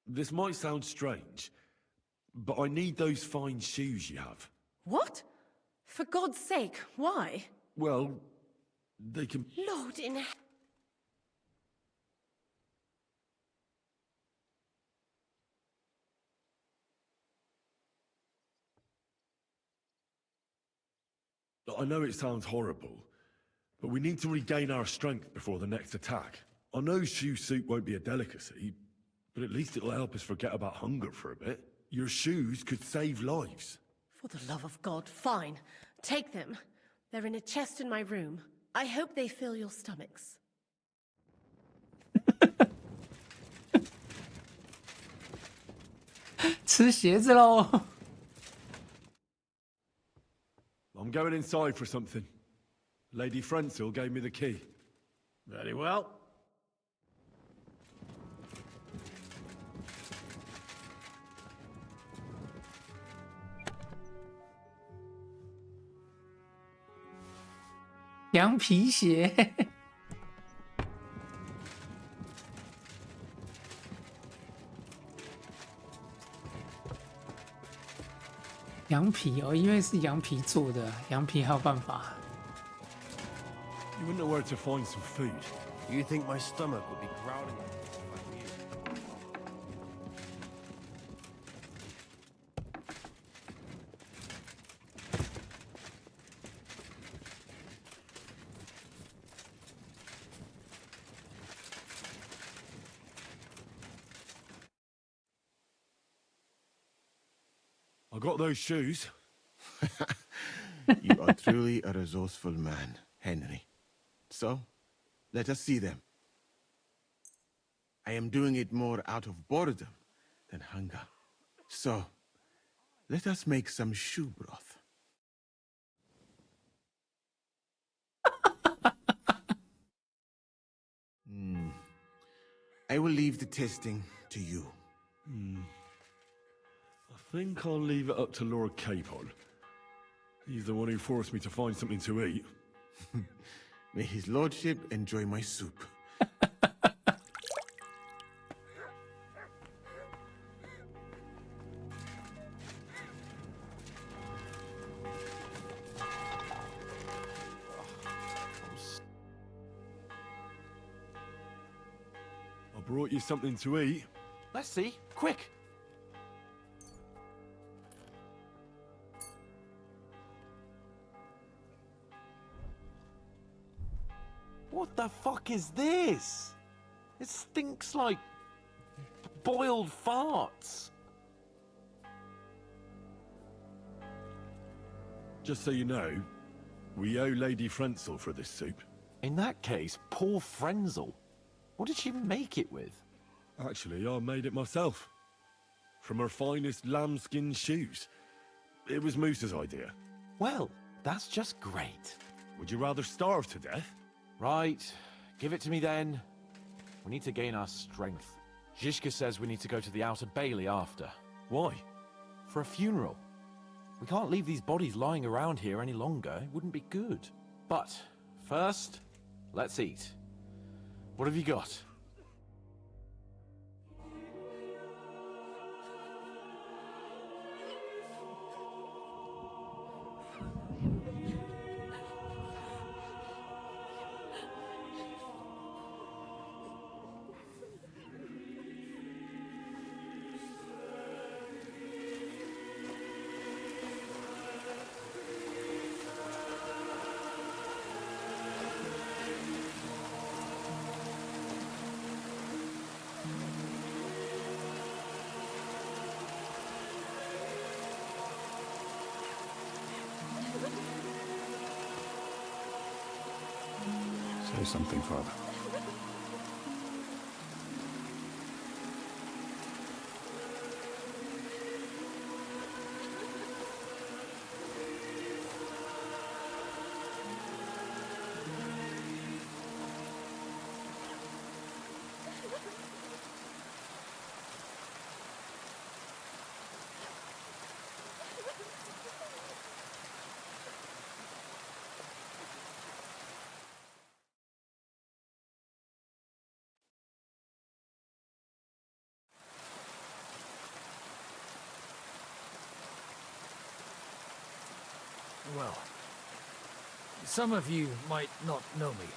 This might sound strange, but I need those fine shoes you have. What? For God's sake, why? Well, they can... Lord in... I know it sounds horrible, but we need to regain our strength before the next attack. I know shoe soup won't be a delicacy, but at least it'll help us forget about hunger for a bit. Your shoes could save lives. For the love of God, fine. Take them. They're in a chest in my room. I hope they fill your stomachs. I'm going inside for something. Lady Frenzel gave me the key. Very well. "羊皮鞋羊皮哦，因为是羊皮做的，羊皮还有办法。 You wouldn't know where to find some food. You think my stomach would be growling at me if I got those shoes. You are truly a resourceful man, Henry. So, let us see them. I am doing it more out of boredom than hunger. So, let us make some shoe broth. I will leave the testing to you. I think I'll leave it up to Lord Capon. He's the one who forced me to find something to eat. May his lordship enjoy my soup. brought you something to eat. Let's see. Quick! What the fuck is this? It stinks like boiled farts. Just so you know, we owe Lady Frenzel for this soup. In that case, poor Frenzel. What did she make it with? Actually, I made it myself. From her finest lambskin shoes. It was Moose's idea. Well, that's just great. Would you rather starve to death? Right. Give it to me then. We need to gain our strength. Zizka says we need to go to the Outer Bailey after. Why? For a funeral. We can't leave these bodies lying around here any longer. It wouldn't be good. But, first, let's eat. What have you got? Say something, Father. Well, some of you might not know me.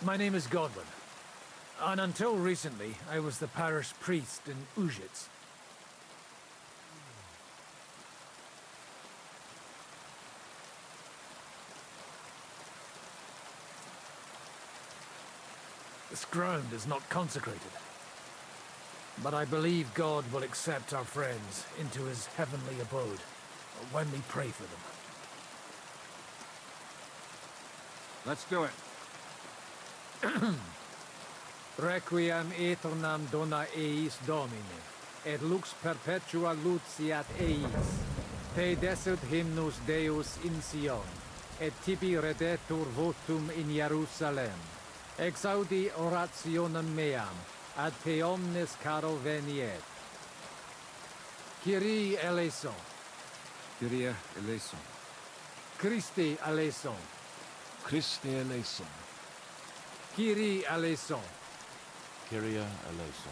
My name is Godwin, and until recently, I was the parish priest in Ujitz. This ground is not consecrated, but I believe God will accept our friends into his heavenly abode when we pray for them. Let's do it. Requiem aeternam dona eis Domine, et lux perpetua luciat eis. Te desut hymnus Deus in Sion, et tibi redetur votum in Jerusalem. Exaudi orationem meam, ad te omnes caro veniet. Kyrie eleison. Kyrie eleison. Christi eleison. Christe eleison. Kyrie eleison. Kyrie eleison.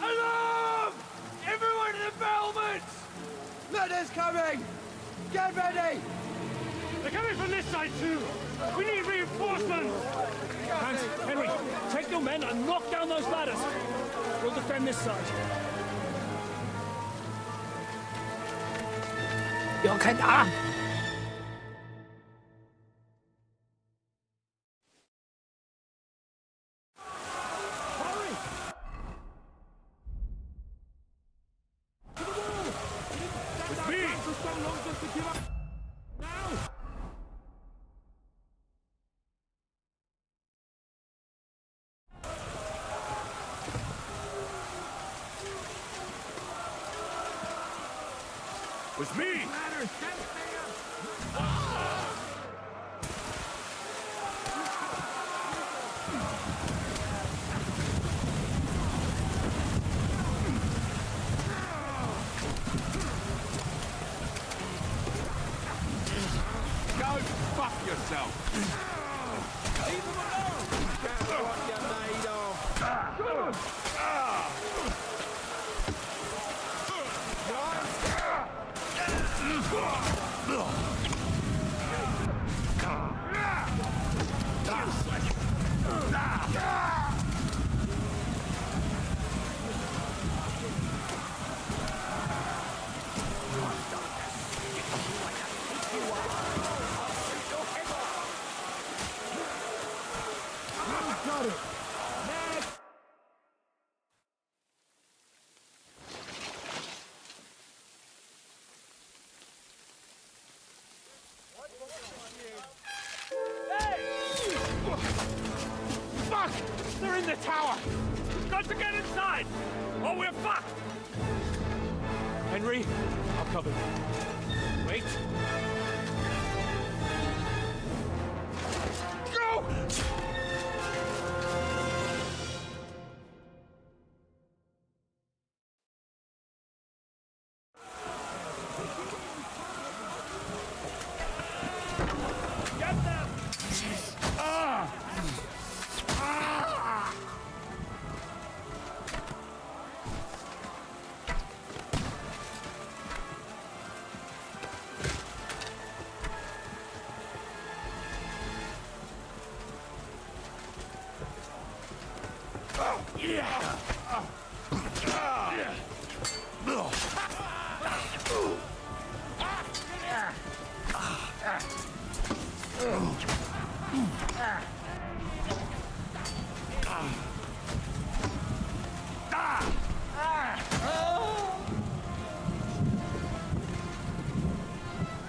Alarm! Everyone to the battlements! Murder's coming! Get ready! They're coming from this side too! We need reinforcements! Hans, Henry, take your men and knock down those ladders! We'll defend this side. 要开打！ With me! Go fuck yourself! Leave them alone! That's what you're made of! Got it! Fuck! They're in the tower! We've got to get inside! Or we're fucked! Henry, I'll cover you. Wait! Go! Get them!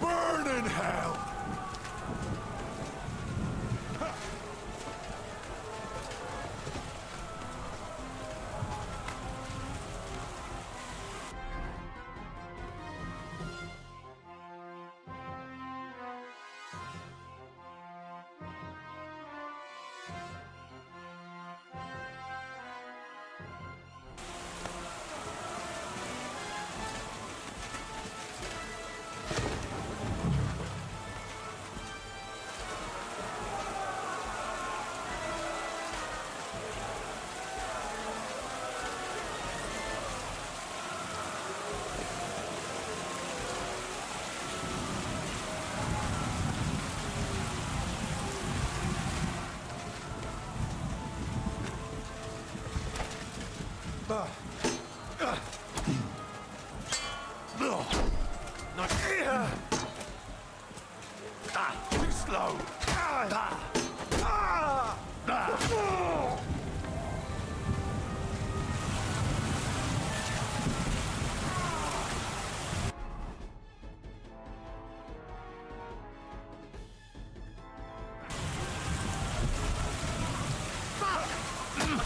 Burn in hell! Too slow! I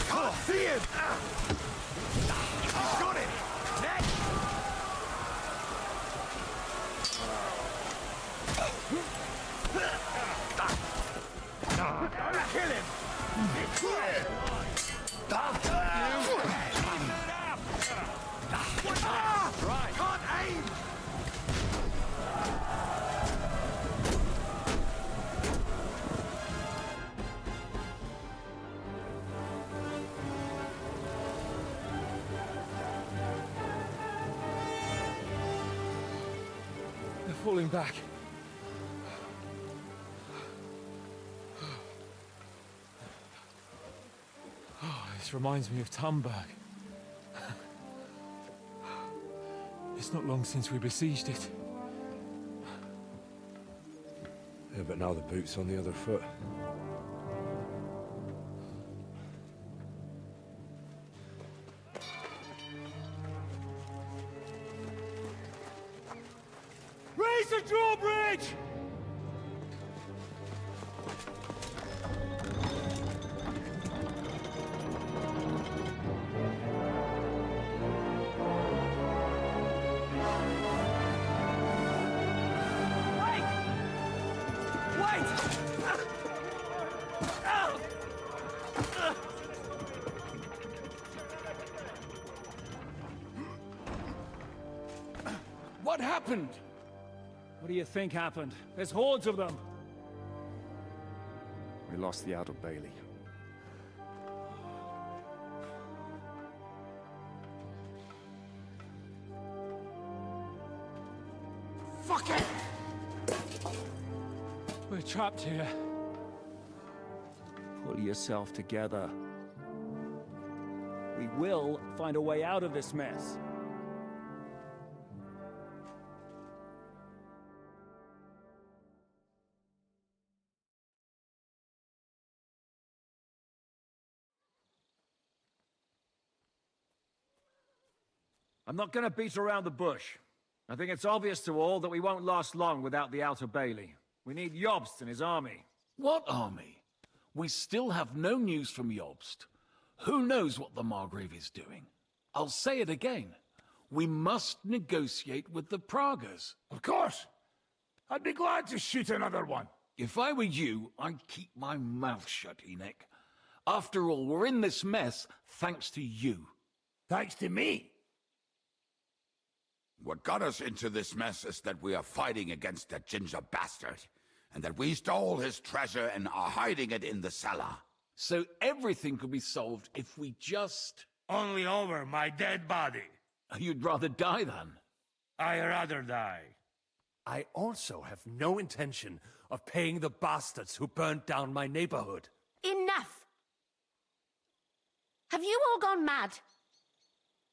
can't see him! Got it! Next! Kill him! Right! Can't aim! They're falling back. Oh, this reminds me of Tumberg. It's not long since we besieged it. Yeah, but now the boot's on the other foot. Raise the drawbridge! What happened? What do you think happened? There's hordes of them. We lost the Outer Bailey. Fuck it! We're trapped here. Pull yourself together. We will find a way out of this mess. I'm not gonna beat around the bush. I think it's obvious to all that we won't last long without the Outer Bailey. We need Jobst and his army. What army? We still have no news from Jobst. Who knows what the Margrave is doing? I'll say it again. We must negotiate with the Pragas. Of course. I'd be glad to shoot another one. If I were you, I'd keep my mouth shut, Enoch. After all, we're in this mess thanks to you. Thanks to me? What got us into this mess is that we are fighting against that ginger bastard, and that we stole his treasure and are hiding it in the cellar. So everything could be solved if we just... Only over my dead body. You'd rather die then? I'd rather die. I also have no intention of paying the bastards who burnt down my neighborhood. Enough! Have you all gone mad?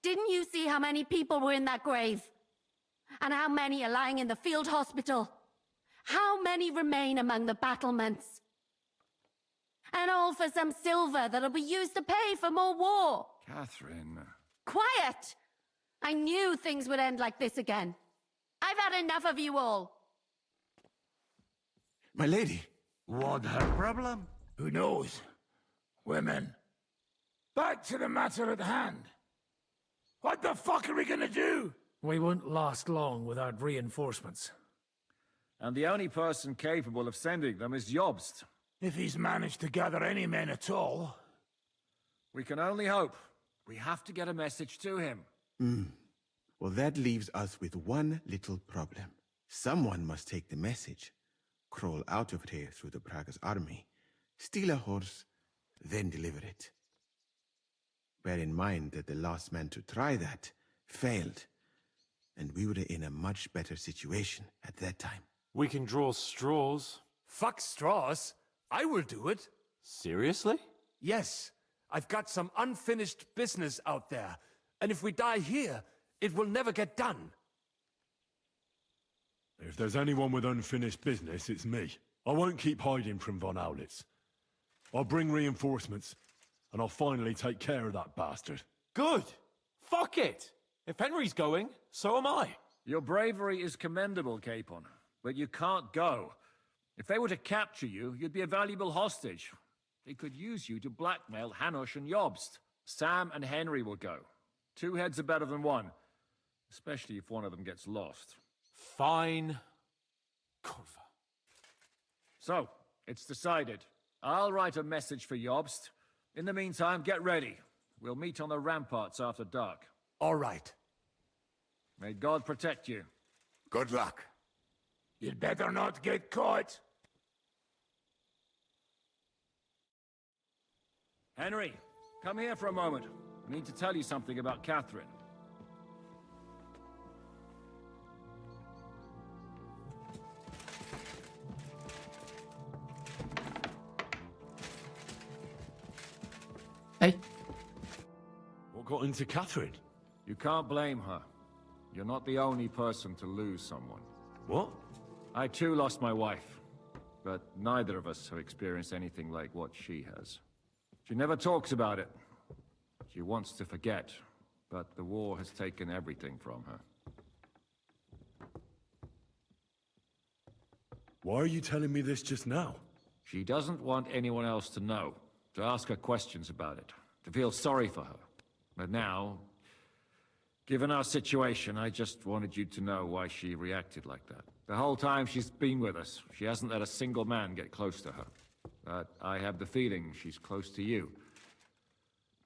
Didn't you see how many people were in that grave? And how many are lying in the field hospital? How many remain among the battlements? And all for some silver that'll be used to pay for more war. Catherine... Quiet! I knew things would end like this again. I've had enough of you all. My lady. What her problem? Who knows? Women. Back to the matter at hand. What the fuck are we gonna do? We won't last long without reinforcements. And the only person capable of sending them is Jobst. If he's managed to gather any men at all. We can only hope. We have to get a message to him. Well, that leaves us with one little problem. Someone must take the message, crawl out of here through the Pragas army, steal a horse, then deliver it. Bear in mind that the last man to try that failed, and we were in a much better situation at that time. We can draw straws. Fuck straws. I will do it. Seriously? Yes. I've got some unfinished business out there, and if we die here, it will never get done. If there's anyone with unfinished business, it's me. I won't keep hiding from von Aulitz. I'll bring reinforcements, and I'll finally take care of that bastard. Good! Fuck it! If Henry's going, so am I. Your bravery is commendable, Capon, but you can't go. If they were to capture you, you'd be a valuable hostage. They could use you to blackmail Hanush and Jobst. Sam and Henry will go. 2 heads are better than 1, especially if one of them gets lost. Fine. Kurva. So, it's decided. I'll write a message for Jobst. In the meantime, get ready. We'll meet on the ramparts after dark. All right. May God protect you. Good luck. You'd better not get caught. Henry, come here for a moment. I need to tell you something about Catherine. Hey. What got into Catherine? You can't blame her. You're not the only person to lose someone. What? I too lost my wife, but neither of us have experienced anything like what she has. She never talks about it. She wants to forget, but the war has taken everything from her. Why are you telling me this just now? She doesn't want anyone else to know, to ask her questions about it, to feel sorry for her. But now, given our situation, I just wanted you to know why she reacted like that. The whole time she's been with us, she hasn't let a single man get close to her. But I have the feeling she's close to you.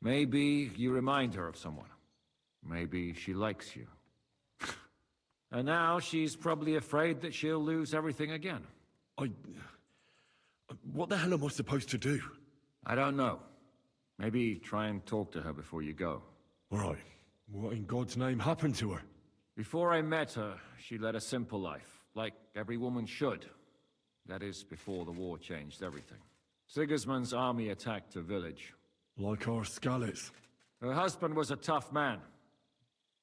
Maybe you remind her of someone. Maybe she likes you. And now she's probably afraid that she'll lose everything again. What the hell am I supposed to do? I don't know. Maybe try and talk to her before you go. All right. What in God's name happened to her? Before I met her, she led a simple life, like every woman should. That is, before the war changed everything. Sigismund's army attacked her village. Like our Skalitz. Her husband was a tough man.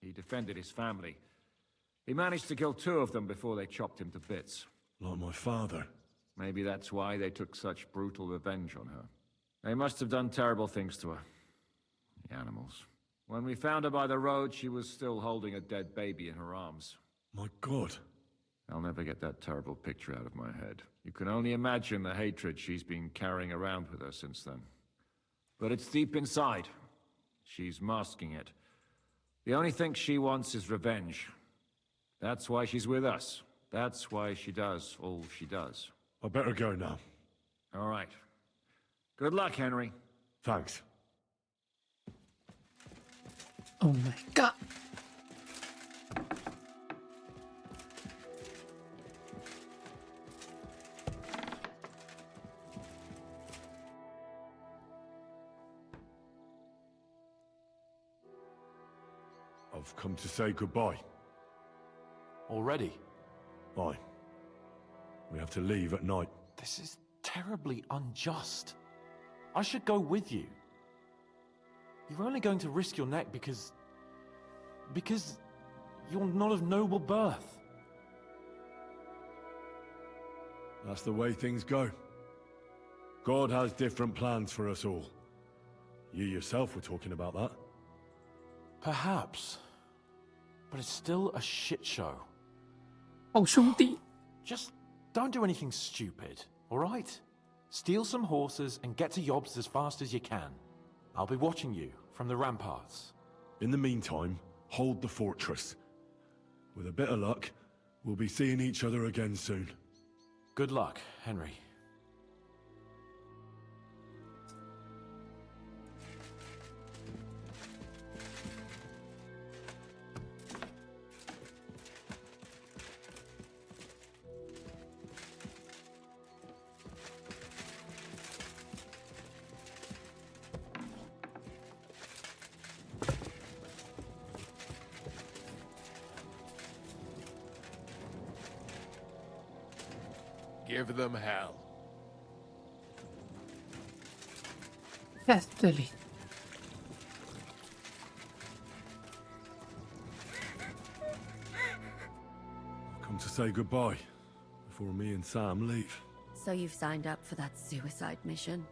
He defended his family. He managed to kill 2 of them before they chopped him to bits. Like my father. Maybe that's why they took such brutal revenge on her. They must have done terrible things to her. The animals. When we found her by the road, she was still holding a dead baby in her arms. My God. I'll never get that terrible picture out of my head. You can only imagine the hatred she's been carrying around with her since then. But it's deep inside. She's masking it. The only thing she wants is revenge. That's why she's with us. That's why she does all she does. I better go now. All right. Good luck, Henry. Thanks. Oh my god. I've come to say goodbye. Already? Aye. We have to leave at night. This is terribly unjust. I should go with you. You're only going to risk your neck because you're not of noble birth. That's the way things go. God has different plans for us all. You yourself were talking about that. Perhaps. But it's still a shit show. Oh, 兄弟. Just don't do anything stupid, alright? Steal some horses and get to Yobs as fast as you can. I'll be watching you from the ramparts. In the meantime, hold the fortress. With a bit of luck, we'll be seeing each other again soon. Good luck, Henry. Give them hell. Testily. I've come to say goodbye before me and Sam leave. So you've signed up for that suicide mission?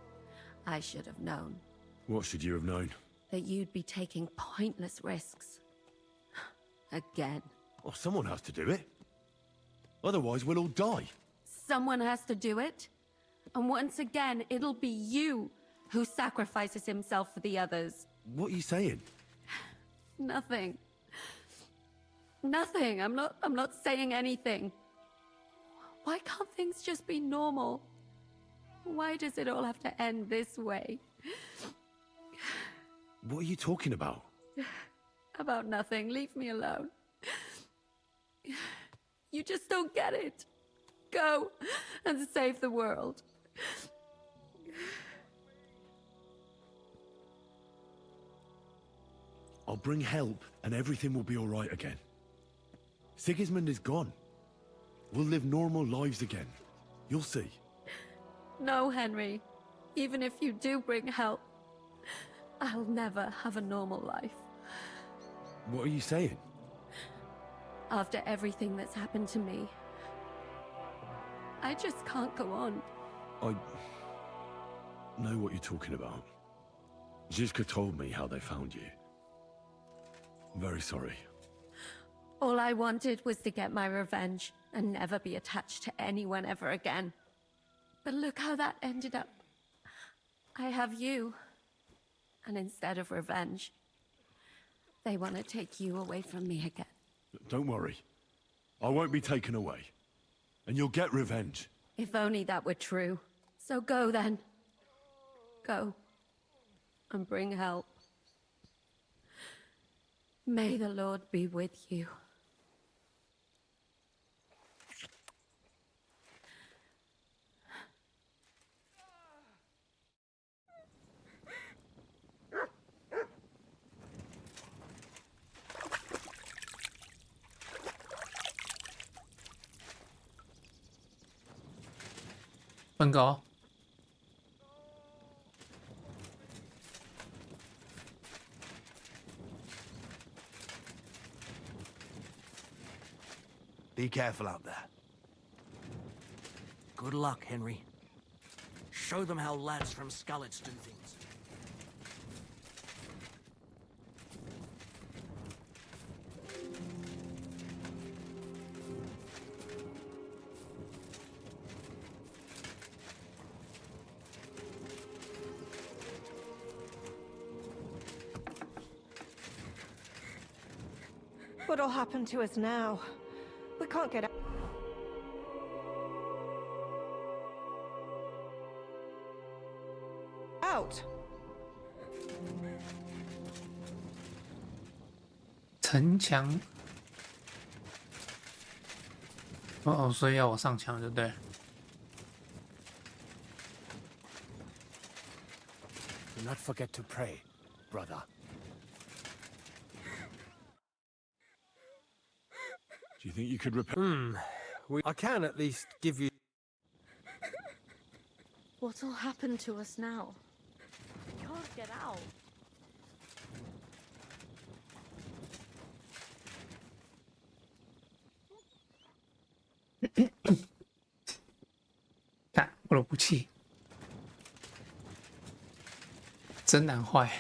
I should have known. What should you have known? That you'd be taking pointless risks. Again. Well, someone has to do it. Otherwise, we'll all die. Someone has to do it. And once again, it'll be you who sacrifices himself for the others. What are you saying? Nothing. Nothing. I'm not saying anything. Why can't things just be normal? Why does it all have to end this way? What are you talking about? About nothing. Leave me alone. You just don't get it. Go and save the world. I'll bring help and everything will be all right again. Sigismund is gone. We'll live normal lives again. You'll see. No, Henry. Even if you do bring help, I'll never have a normal life. What are you saying? After everything that's happened to me, I just can't go on. I know what you're talking about. Zizka told me how they found you. I'm very sorry. All I wanted was to get my revenge and never be attached to anyone ever again. But look how that ended up. I have you. And instead of revenge, they want to take you away from me again. Don't worry. I won't be taken away. And you'll get revenge. If only that were true. So go then. Go. And bring help. May the Lord be with you. 分狗。Be careful out there. Good luck, Henry. Show them how lads from Skullets do things. What'll happen to us now? We can't get out. Out. 城墙。哦，所以要我上墙，对不对？ Do not forget to pray, brother. Do you think you could repair? I can at least give you. What'll happen to us now? We can't get out. 看我的武器，真难坏。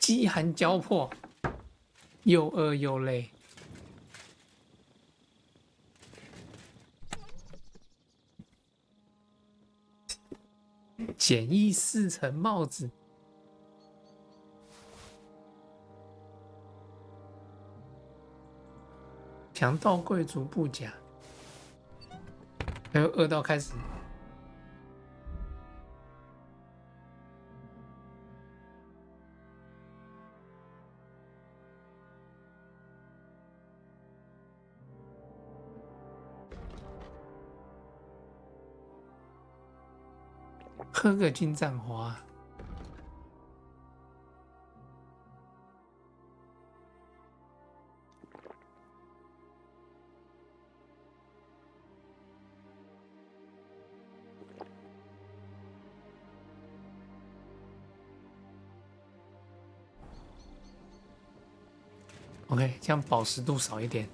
饥寒交迫，又饿又累。简易4层帽子，强盗贵族布甲，还有饿到开始。 喝个金盏花。OK， 这样饱食度少一点。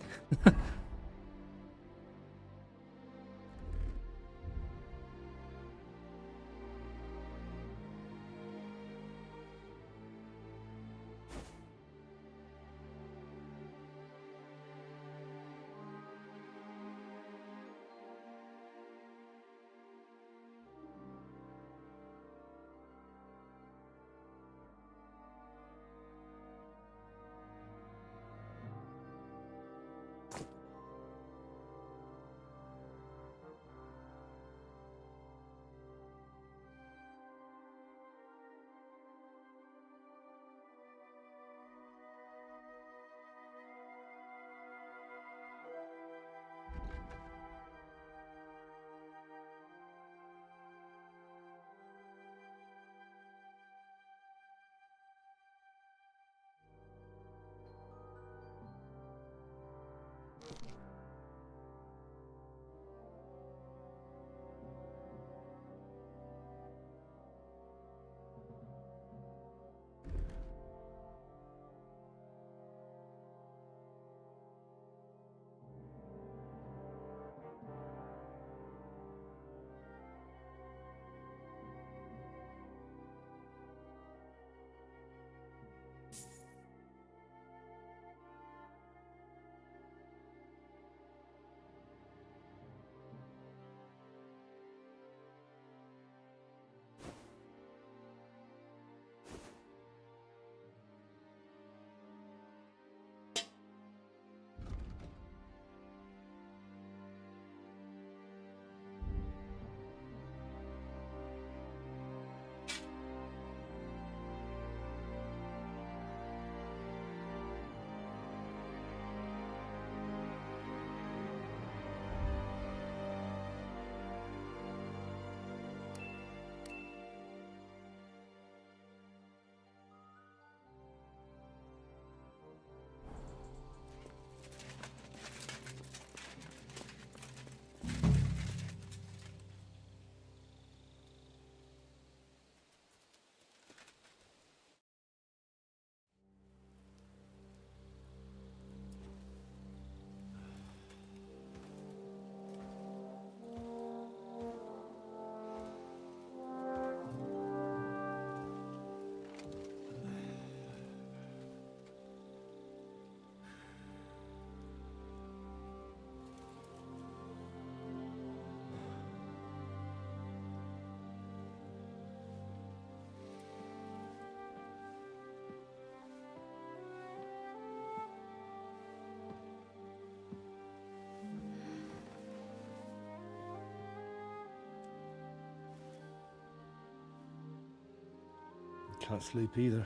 Can't sleep either.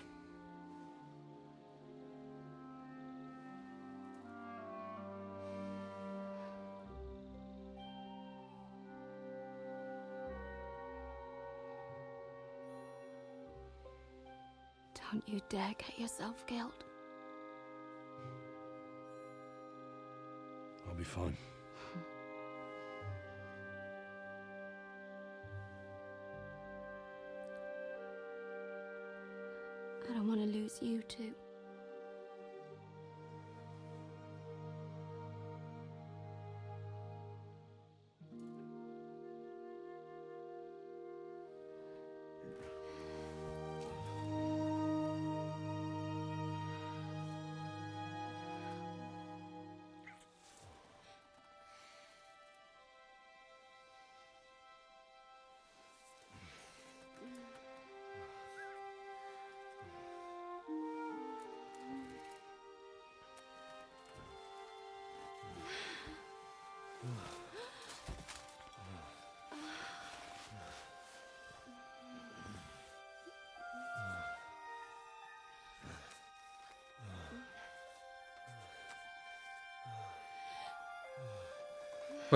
Don't you dare get yourself killed. I'll be fine. I don't want to lose you too.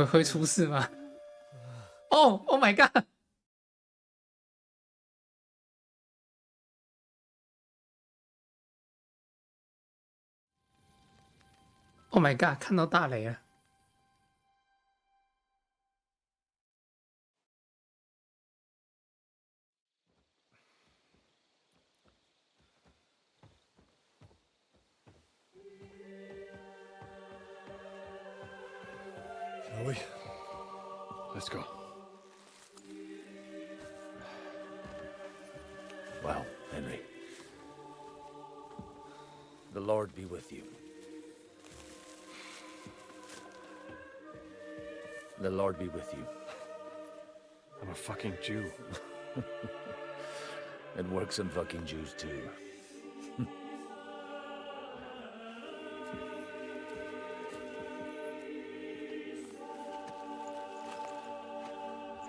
会出事吗？哦 ，Oh my god！ Oh my god！ 看到大雷了。Shall we? Let's go. Well, Henry. The Lord be with you. The Lord be with you. I'm a fucking Jew. It works on fucking Jews too.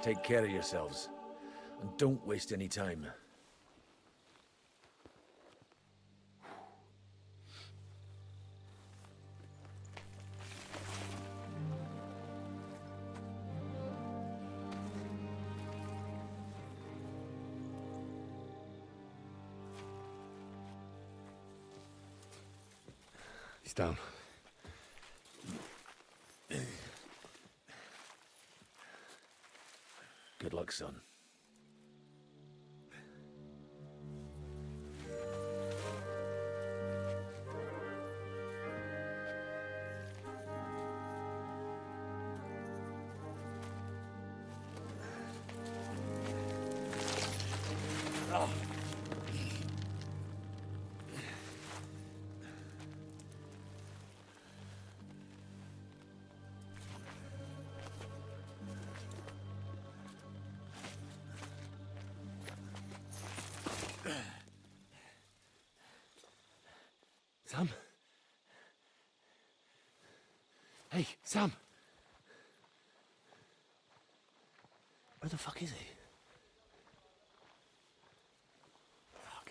Take care of yourselves, and don't waste any time. He's down. Good luck, son. Sam? Hey, Sam! Where the fuck is he? Fuck.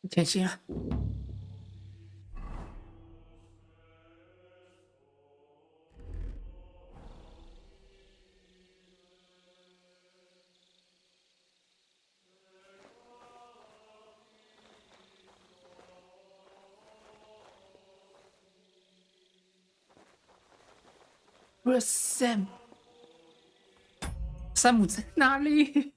前行啊！ Where's Sam？ 山姆在哪里？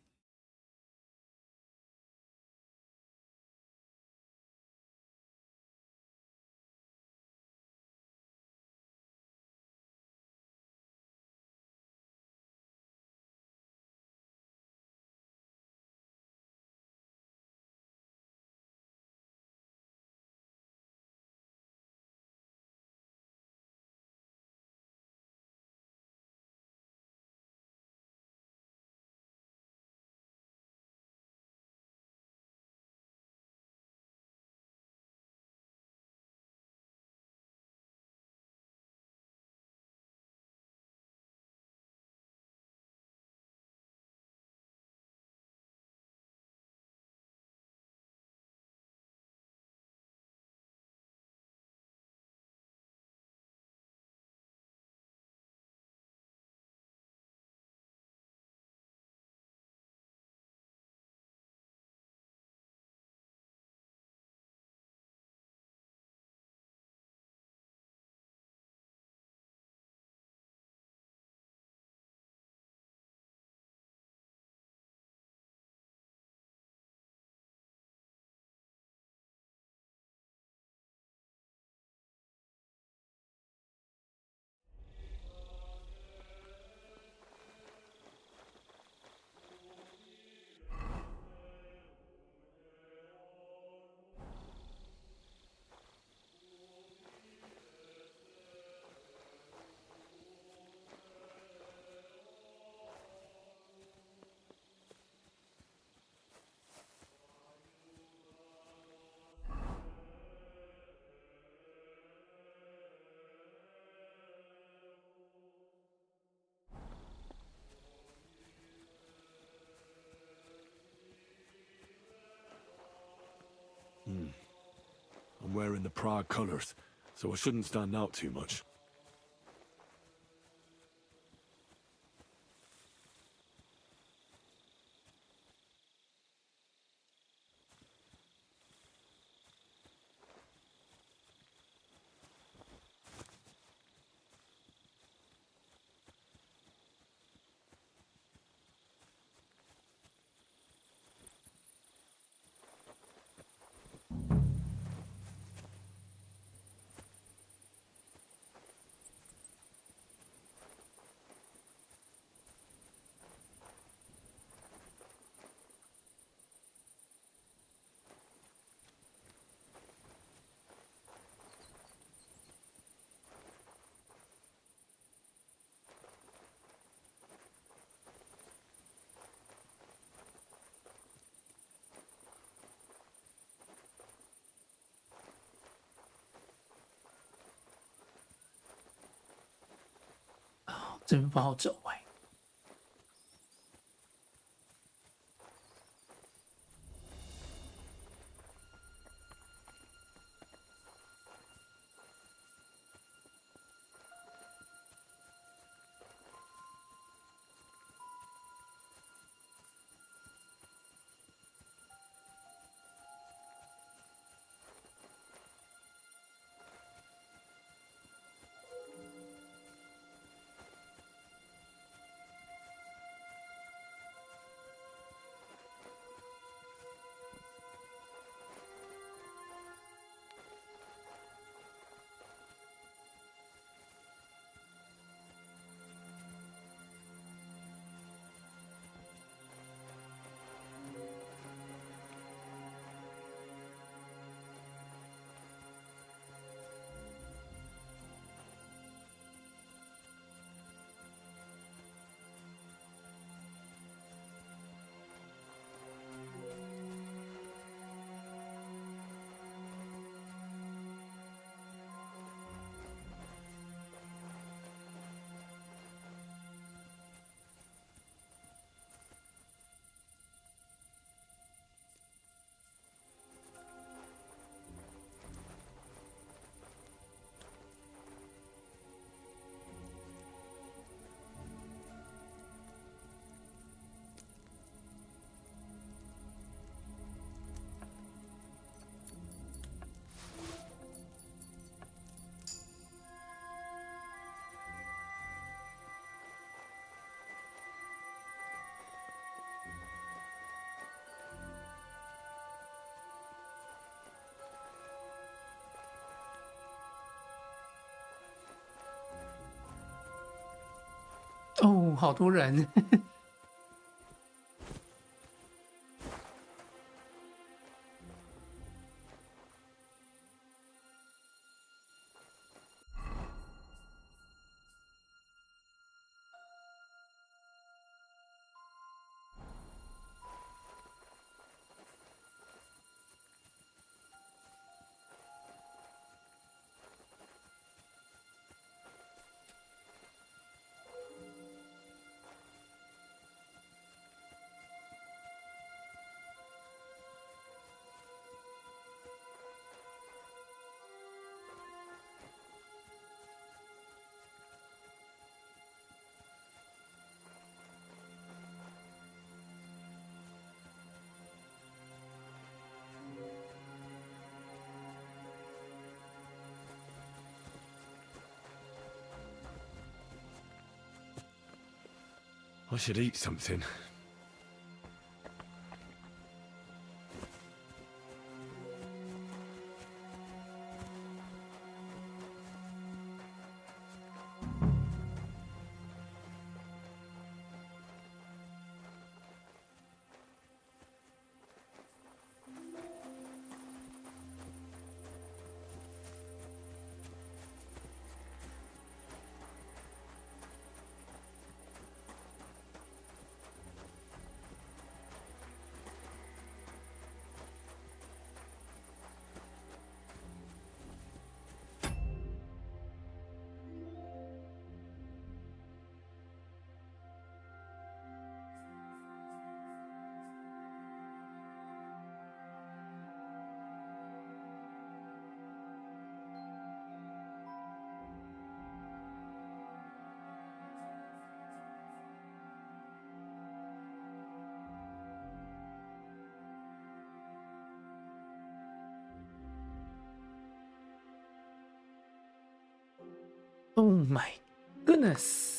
wearing the Prague colours, so I shouldn't stand out too much.这边不好走哎。哦，好多人。I should eat something. Oh my goodness.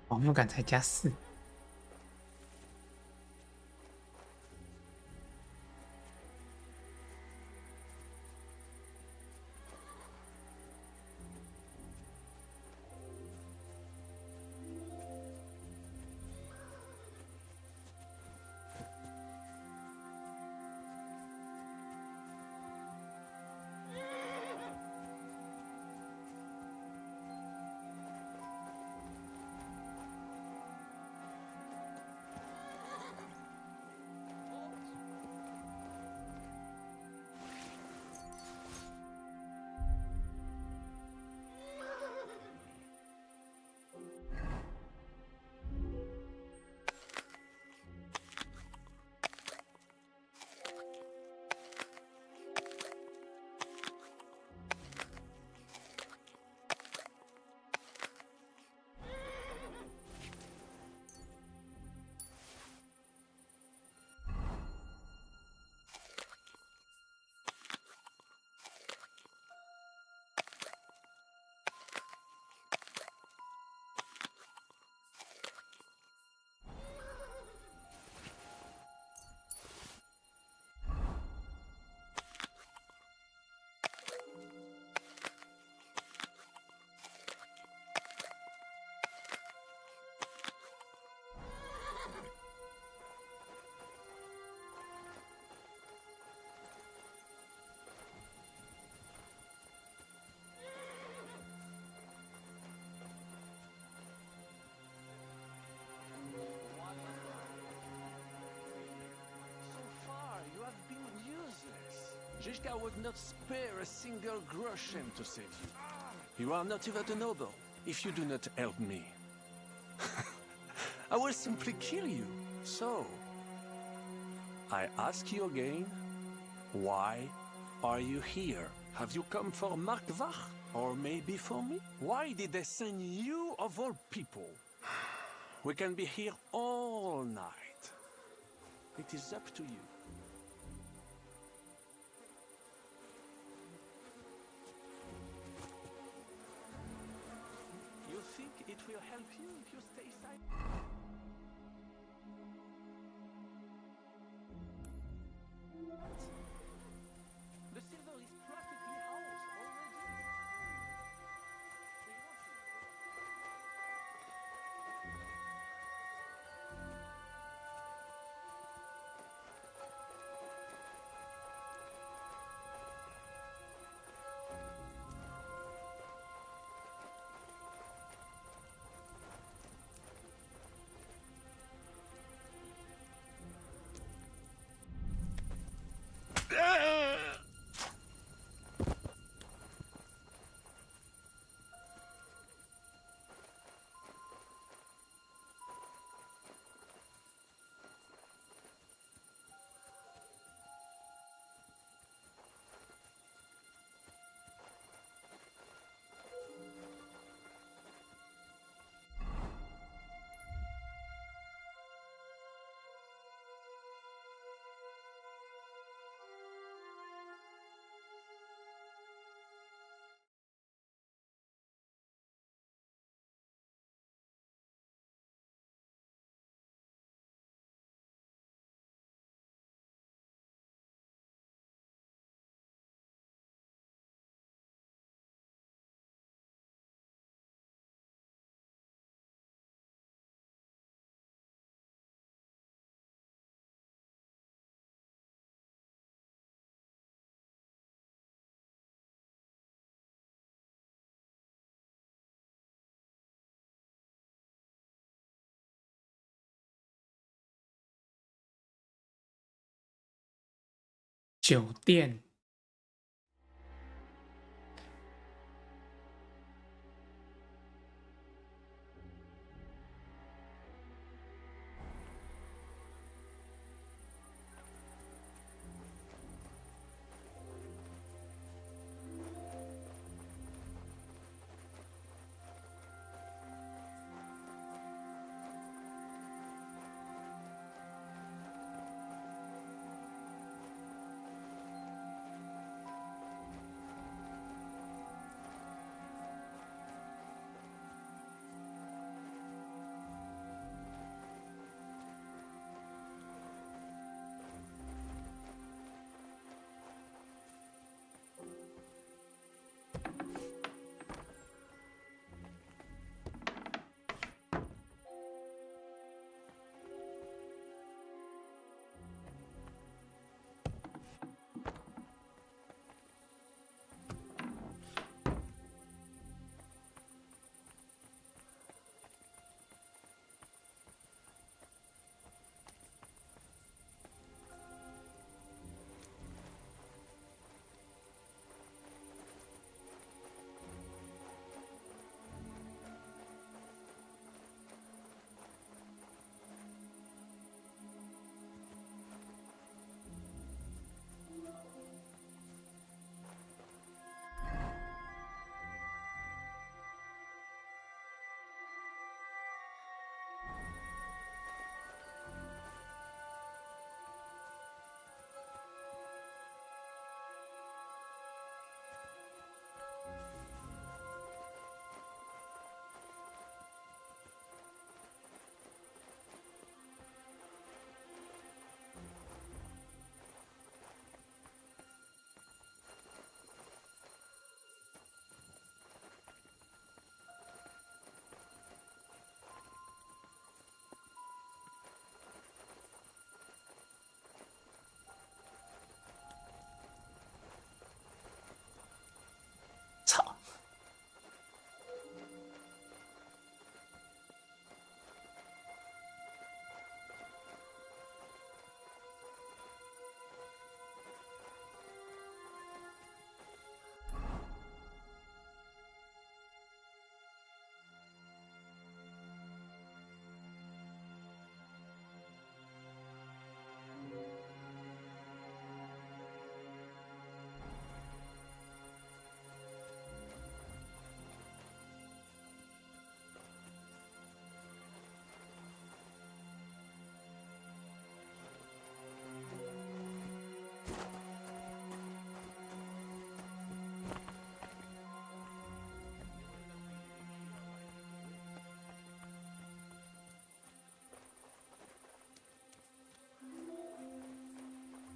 网络感才加4。Zizka would not spare a single groschen to save you. You are not even a noble if you do not help me. I will simply kill you. So, I ask you again, why are you here? Have you come for Markvach? Or maybe for me? Why did they send you of all people? We can be here all night. It is up to you. You think it will help you if you stay silent? The silver is practically ours already. 酒店。操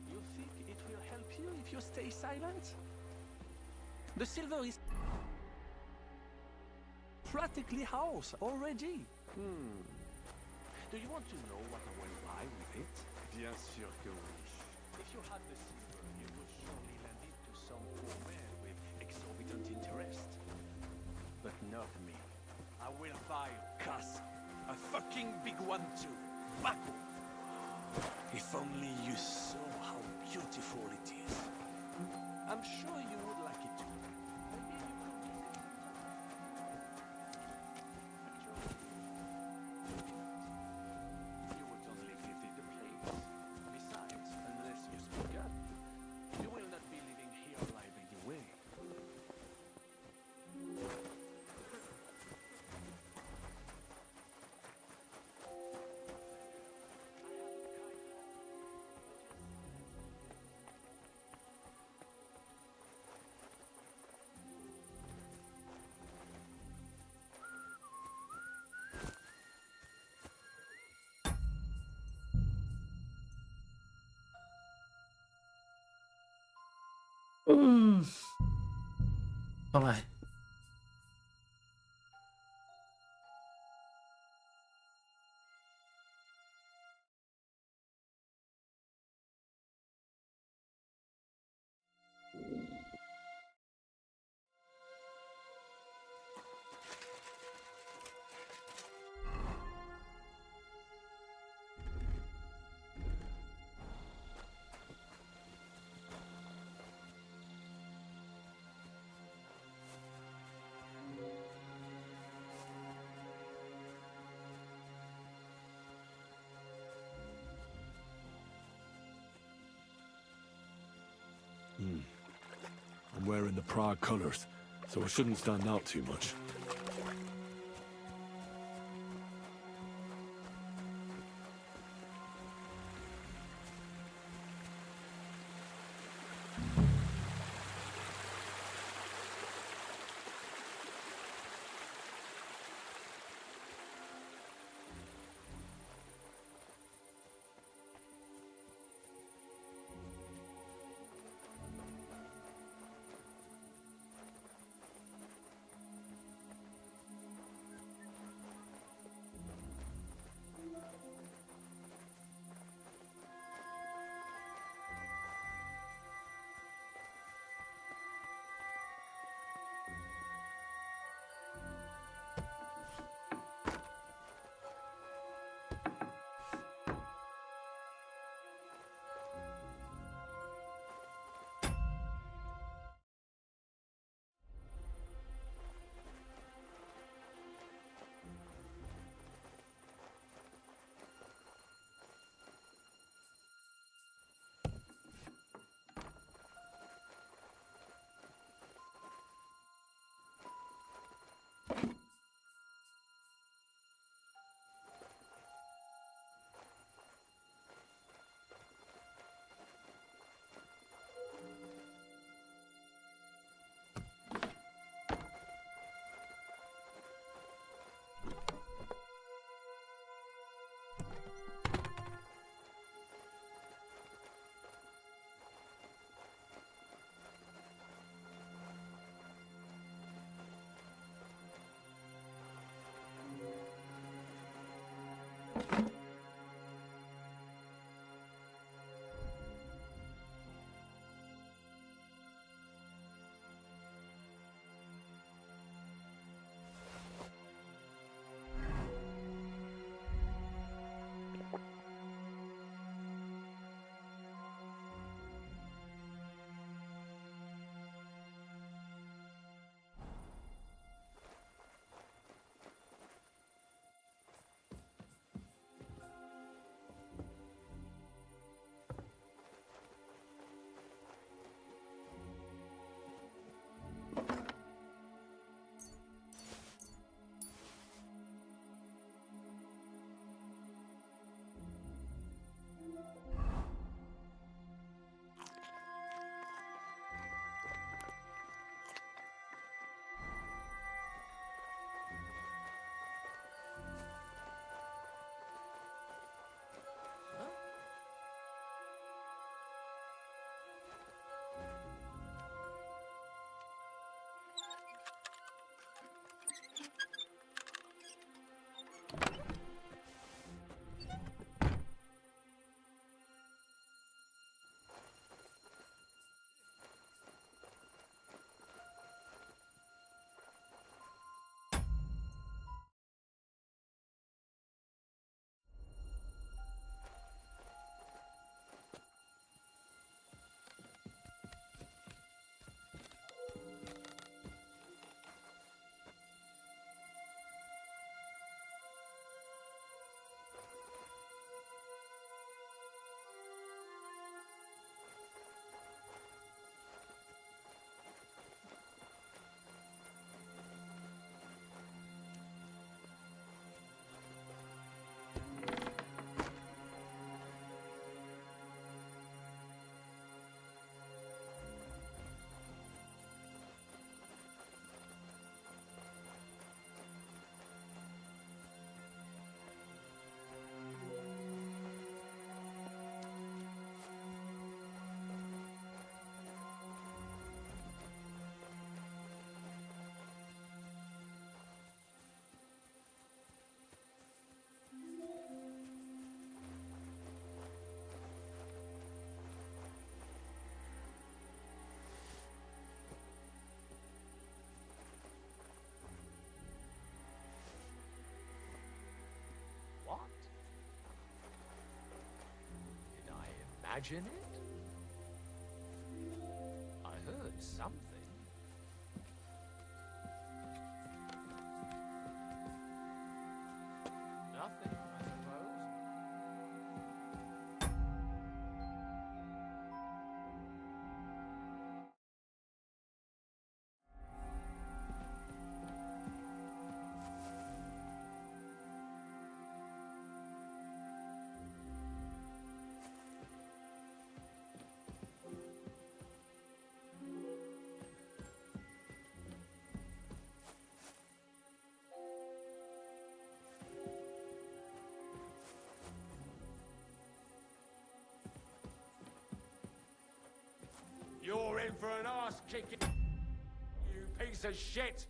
！You think it will help you if you stay silent? The silver is practically ours already. Do you want to know what I will buy with it? Bien sûr que oui. If you had the silver, you would surely lend it to some poor man with exorbitant interest. But not me. I will buy a castle. A fucking big one too. Baku. If only you saw how beautiful it is. I'm sure you would like it too. Maybe you could visit it. You would only visit the place. Besides, unless you speak up, you will not be living here alive anyway. Không lại. I'm wearing the Prague colors, so I shouldn't stand out too much. Imagine it? I heard something. Nothing, I suppose. ass kicking. You piece of shit.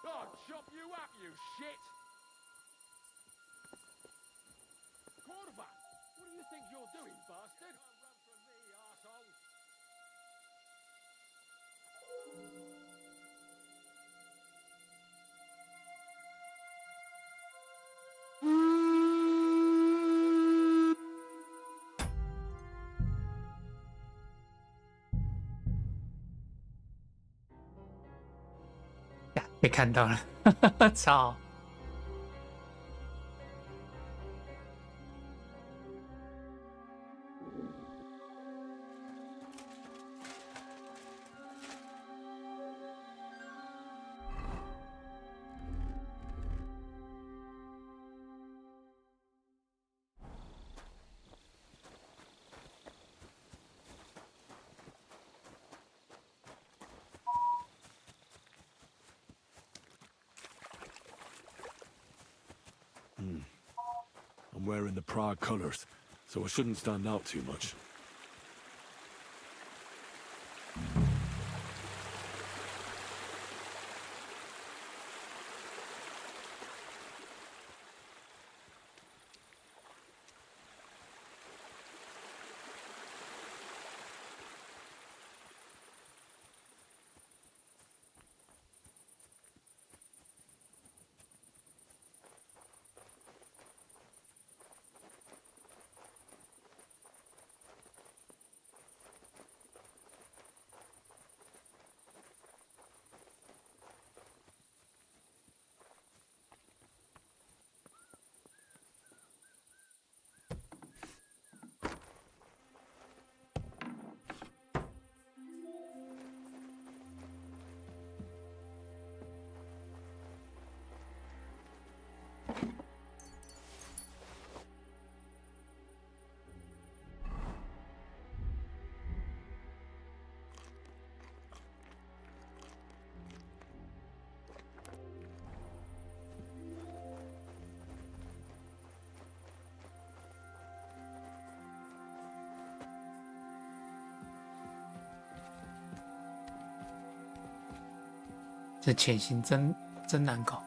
I'll chop you up, you shit. Cordova, what do you think you're doing, bastard? Run from me, arsehole.呀，被看到了，操！I'm wearing the Prague colors, so I shouldn't stand out too much.这潜行真难搞。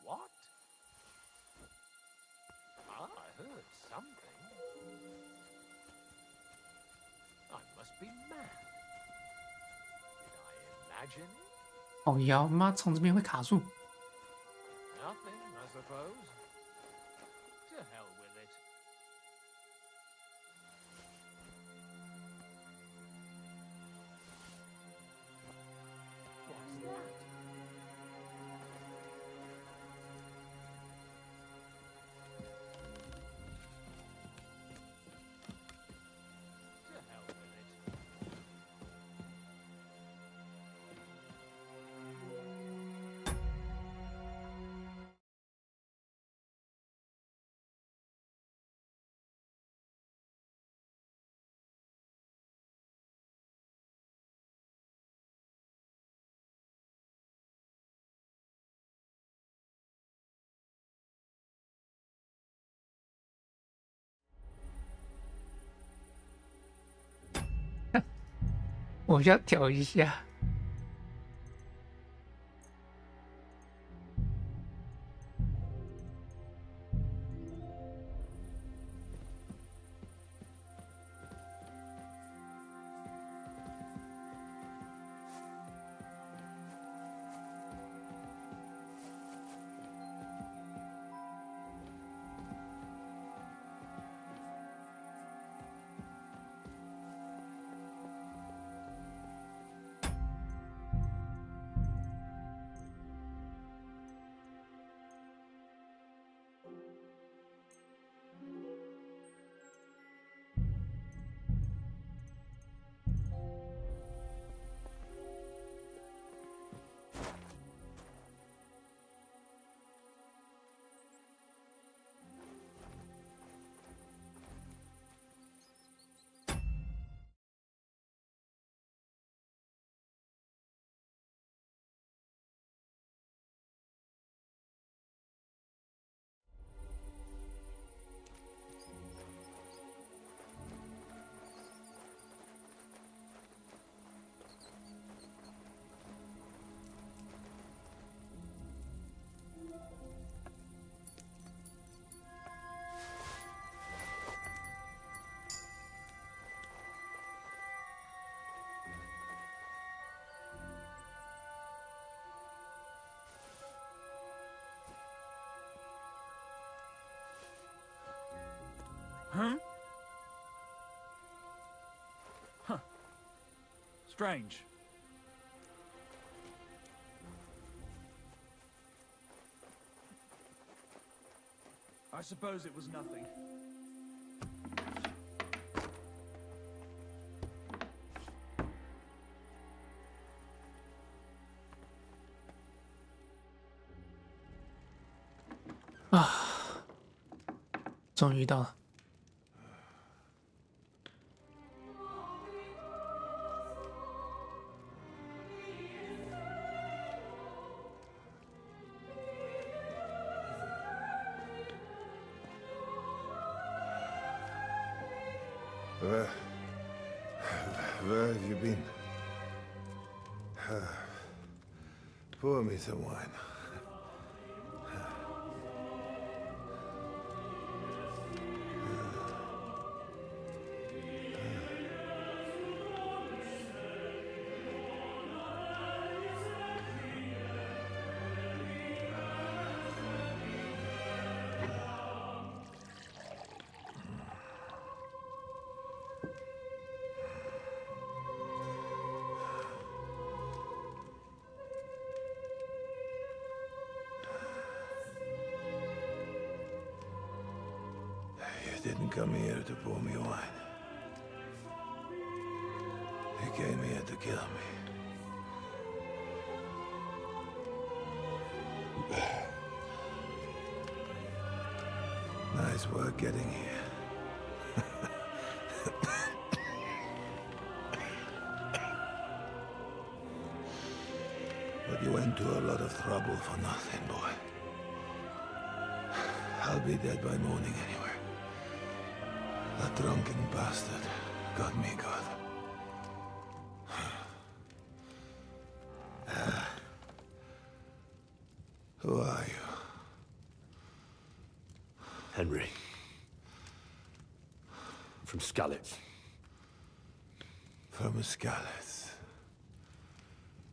What? Ah, I heard something. I must be mad. Did I imagine it? 哦妖，妈从这边会卡住。 Nothing, I suppose. To hell with it. What's that? To hell with it. 我要调一下。Huh? Huh. Strange. I suppose it was nothing. Ah. 终于到了。Where have you been? Pour me some wine. You didn't come here to pour me wine. You came here to kill me. Nice work getting here. But you went to a lot of trouble for nothing, boy. I'll be dead by morning anyway. That drunken bastard got me good. Who are you? Henry. From Skalitz. From Skalitz.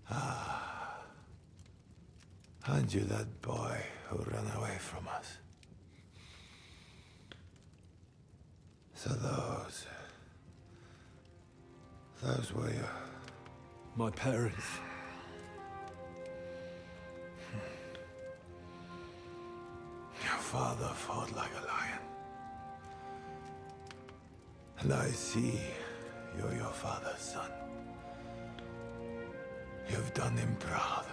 Ah. Aren't you that boy who ran away from us? So those were my parents. Your father fought like a lion. And I see you're your father's son. You've done him proud.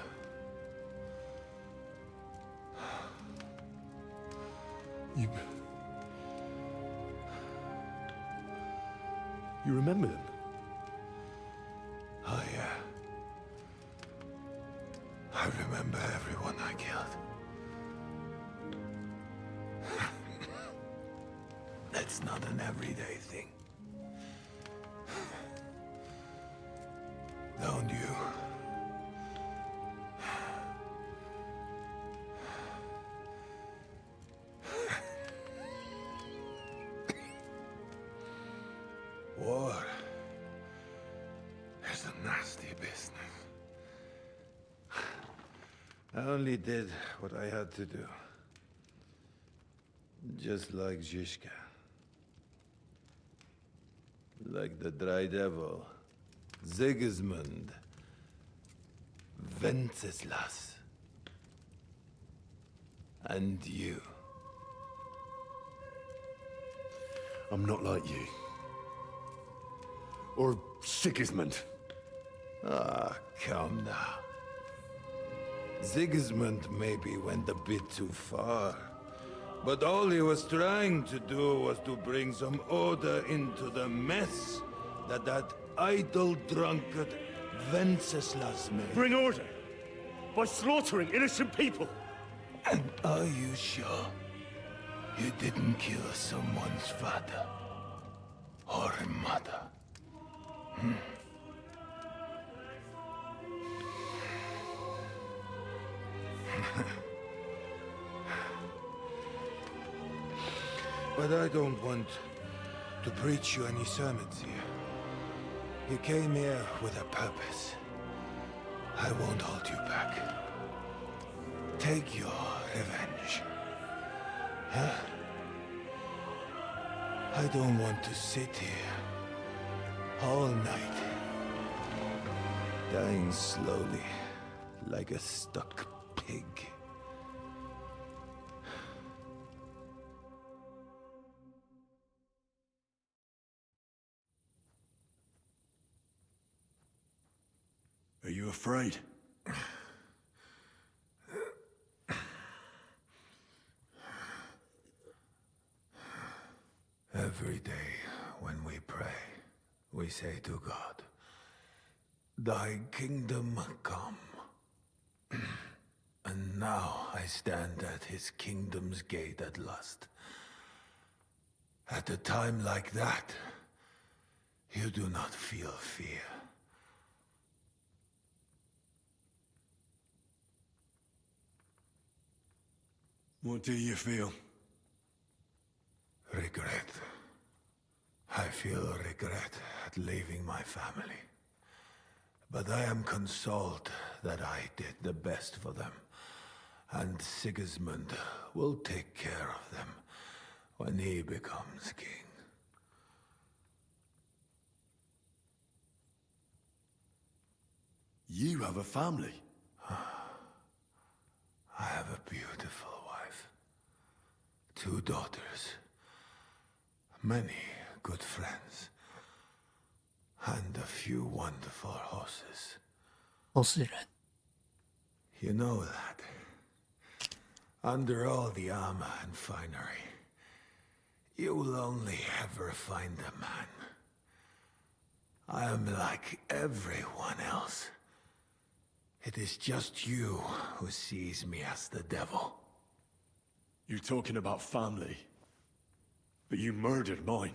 You remember them? Oh, yeah. I remember everyone I killed. That's not an everyday thing. Don't you? War is a nasty business. I only did what I had to do. Just like Zizka. Like the Dry Devil, Sigismund, Wenceslas, and you. I'm not like you. Or Sigismund. Ah, come now. Sigismund maybe went a bit too far. But all he was trying to do was to bring some order into the mess that idle drunkard Wenceslas made. Bring order? By slaughtering innocent people? And are you sure you didn't kill someone's father or mother? But I don't want to preach you any sermons here. You came here with a purpose. I won't hold you back. Take your revenge. Huh? I don't want to sit here all night, dying slowly like a stuck pig. Are you afraid? Every day when we pray, we say to God, Thy kingdom come. And now I stand at his kingdom's gate at last. At a time like that, you do not feel fear. What do you feel? Regret. I feel regret at leaving my family. But I am consoled that I did the best for them. And Sigismund will take care of them when he becomes king. You have a family. I have a beautiful wife. 2 daughters. Many good friends. And a few wonderful horses. 都是人。 You know that. Under all the armor and finery, you will only ever find a man. I am like everyone else. It is just you who sees me as the devil. You're talking about family. But you murdered mine.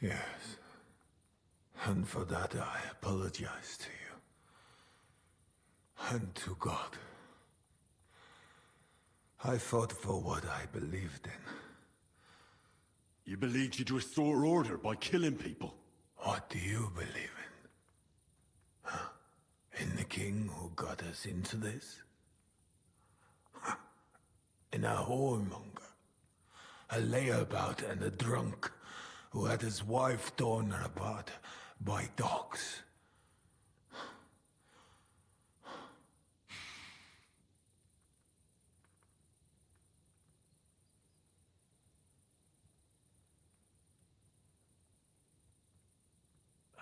Yes. And for that I apologize to you. And to God. I fought for what I believed in. You believed you'd restore order by killing people? What do you believe in? Huh? In the king who got us into this? Huh? In a whoremonger? A layabout and a drunk who had his wife torn apart by dogs?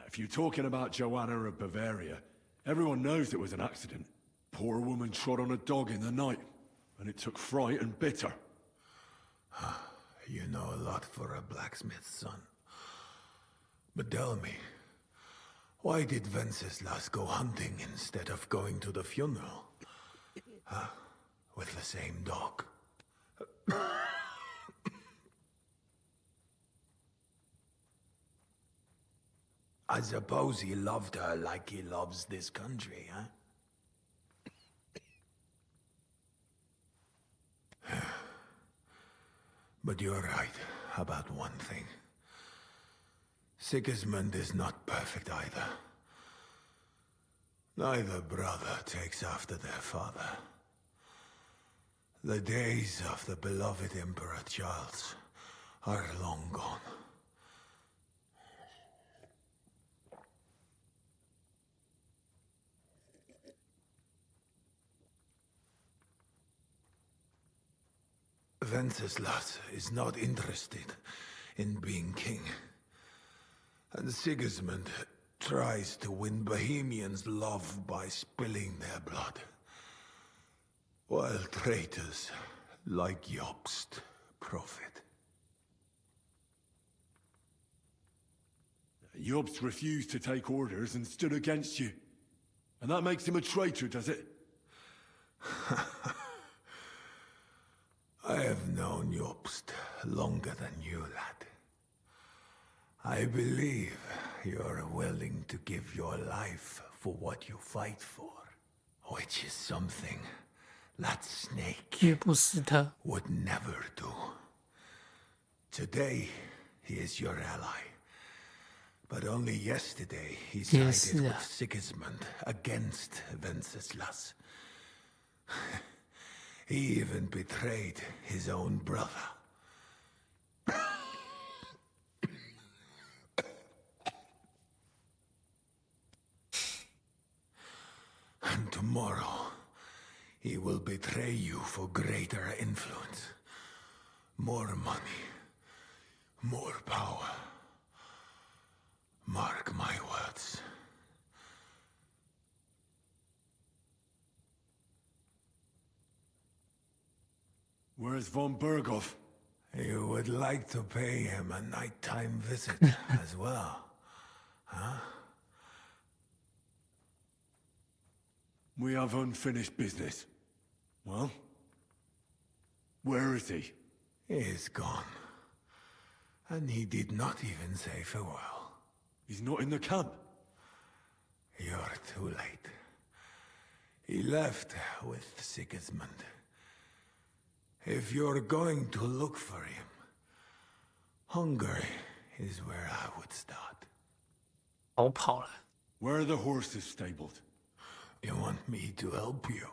If you're talking about Joanna of Bavaria, everyone knows it was an accident. Poor woman trod on a dog in the night, and it took fright and bitter. You know a lot for a blacksmith's son. But tell me, why did Wenceslas go hunting instead of going to the funeral? Huh? With the same dog? I suppose he loved her like he loves this country, huh? But you're right about one thing. Sigismund is not perfect either. Neither brother takes after their father. The days of the beloved Emperor Charles are long gone. Wenceslas is not interested in being king. And Sigismund tries to win Bohemians' love by spilling their blood. While traitors like Jobst profit. Jobst refused to take orders and stood against you. And that makes him a traitor, does it? I have known Jobst longer than you, lad. I believe you're willing to give your life for what you fight for, which is something that snake 约布斯特 would never do. Today, he is your ally. But only yesterday, he sided with Sigismund against Wenceslas. He even betrayed his own brother. tomorrow, he will betray you for greater influence. More money. More power. Mark my words. Where's von Berghoff? You would like to pay him a nighttime visit as well, huh? We have unfinished business. Well? Where is he? He is gone. And he did not even say farewell. He's not in the camp. You're too late. He left with Sigismund. If you're going to look for him, Hungary is where I would start. 逃跑了。 Where are the horses stabled? You want me to help you?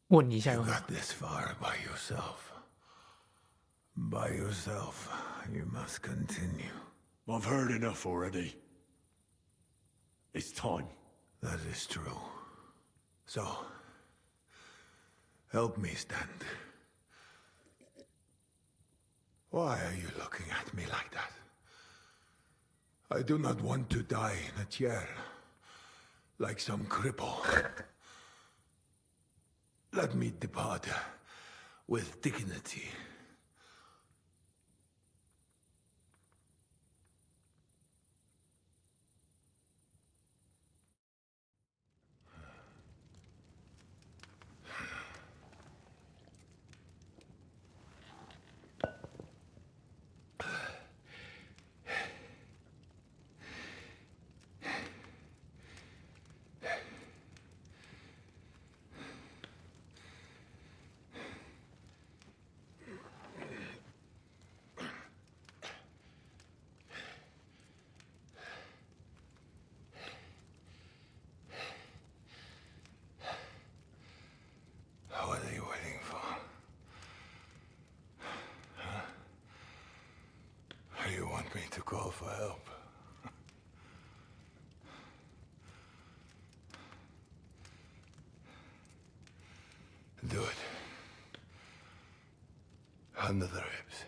问一下 You 有 got this far by yourself. By yourself, you must continue. I've heard enough already. It's time. That is true. So, help me stand. Why are you looking at me like that? I do not want to die in a chair, like some cripple. Let me depart with dignity. What are you waiting for? Huh? Or you want me to call for help? Do it. Under the ribs.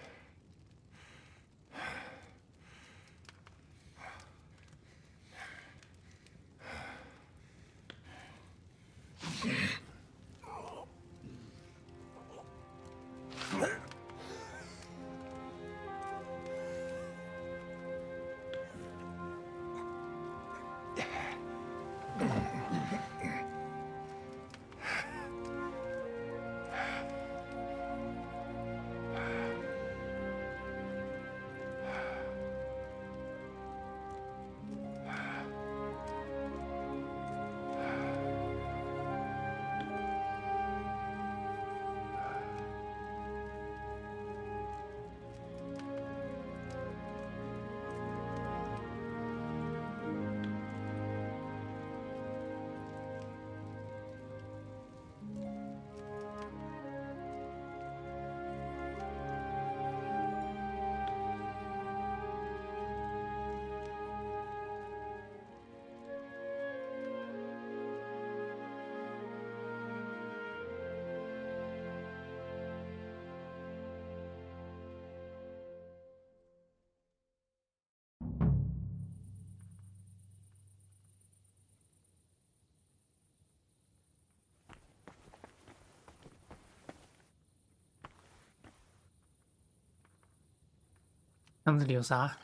箱子里有啥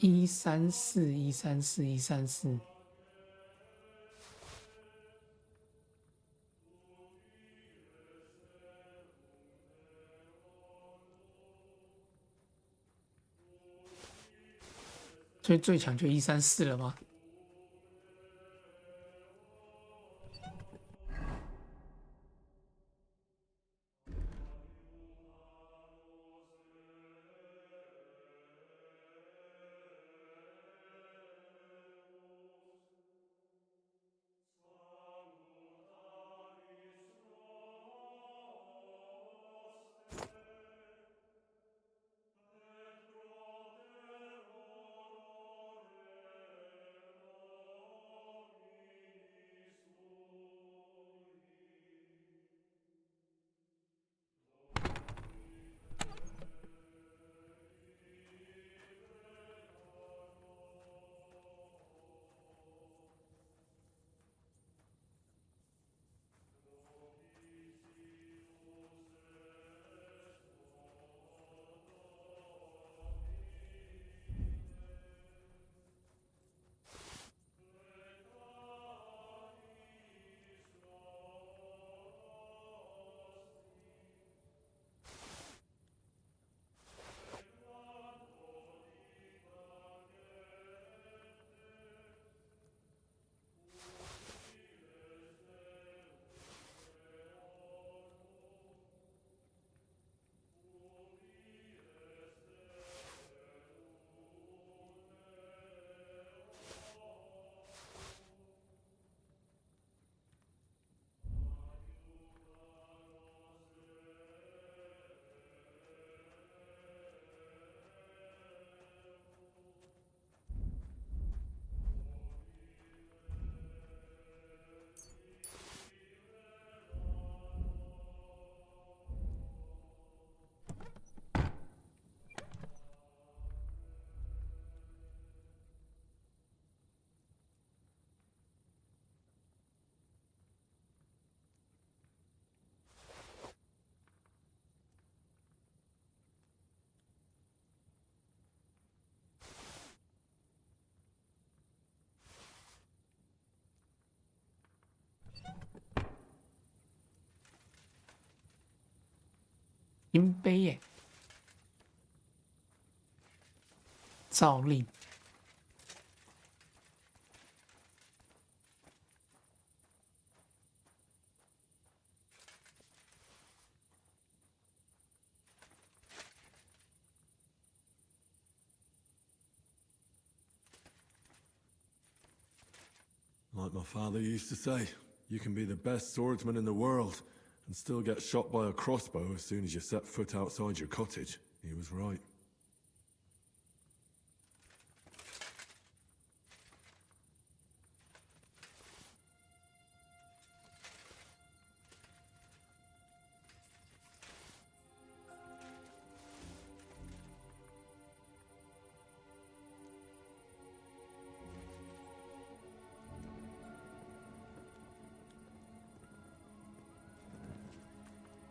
？134，134，134。所以最强就134了吗？金杯耶，诏令。Like my father used to say, you can be the best swordsman in the world and still get shot by a crossbow as soon as you set foot outside your cottage. He was right.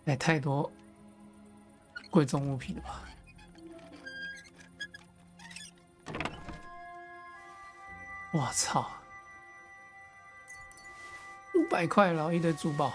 也太多贵重物品了吧！我操，500块，然后一堆珠宝。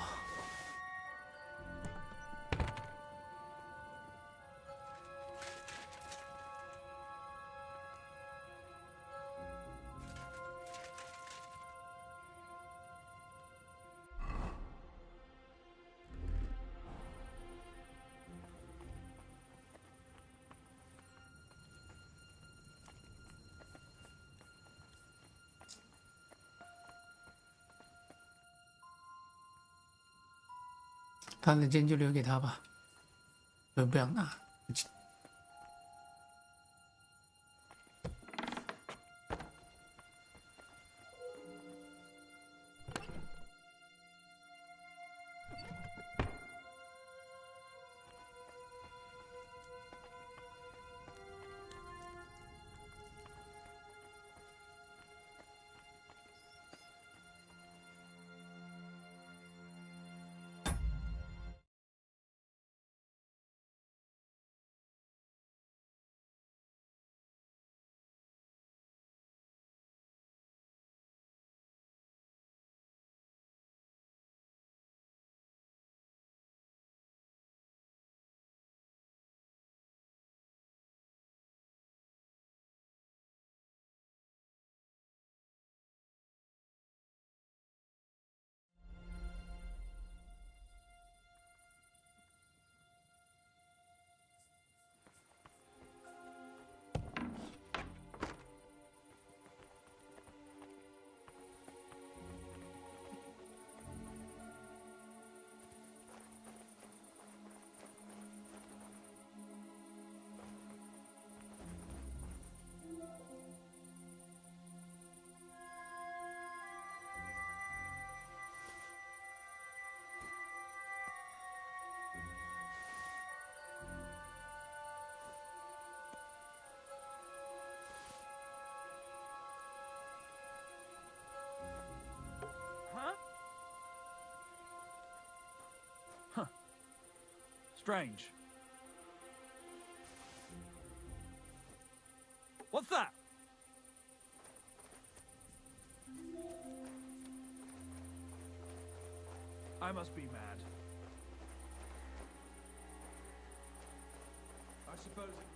他的剑就留给他吧，我不想拿。Strange. What's that? I must be mad. I suppose it was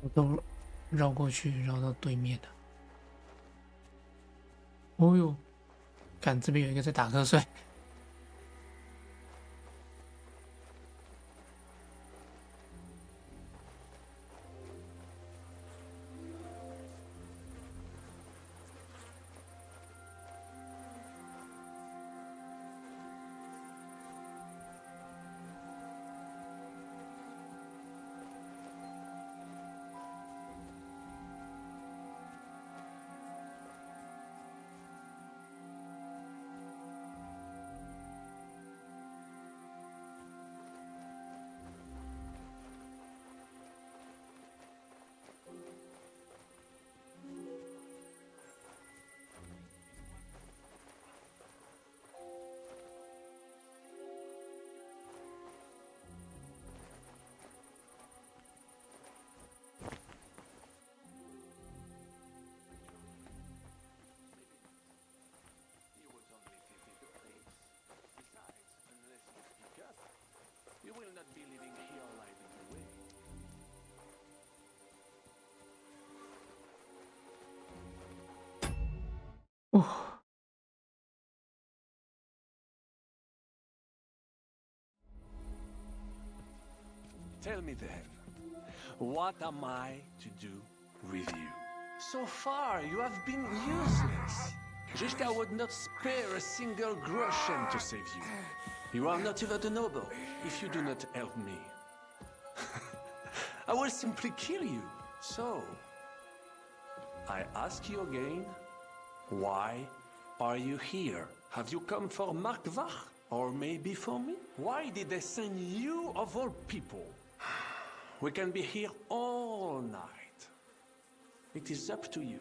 我都绕过去，绕到对面的。哦呦，看这边有一个在打瞌睡。You will not be living here alive anyway. 哦， Tell me then, what am I to do with you? So far, you have been useless. Zhishka would not spare a single groschen to save you. You are not even a noble if you do not help me. I will simply kill you. So, I ask you again, why are you here? Have you come for Markvach? Or maybe for me? Why did they send you of all people? We can be here all night. It is up to you.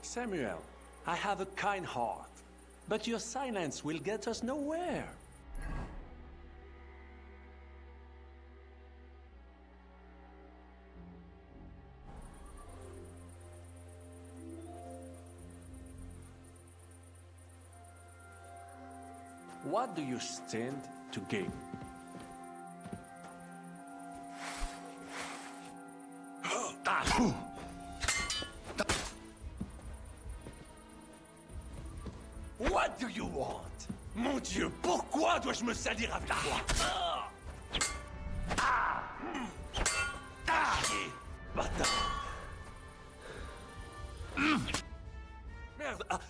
Samuel, I have a kind heart, but your silence will get us nowhere. What do you stand to gain? What do you want? Mon Dieu, pourquoi dois-je me salir avec toi? Bâtard! Merde!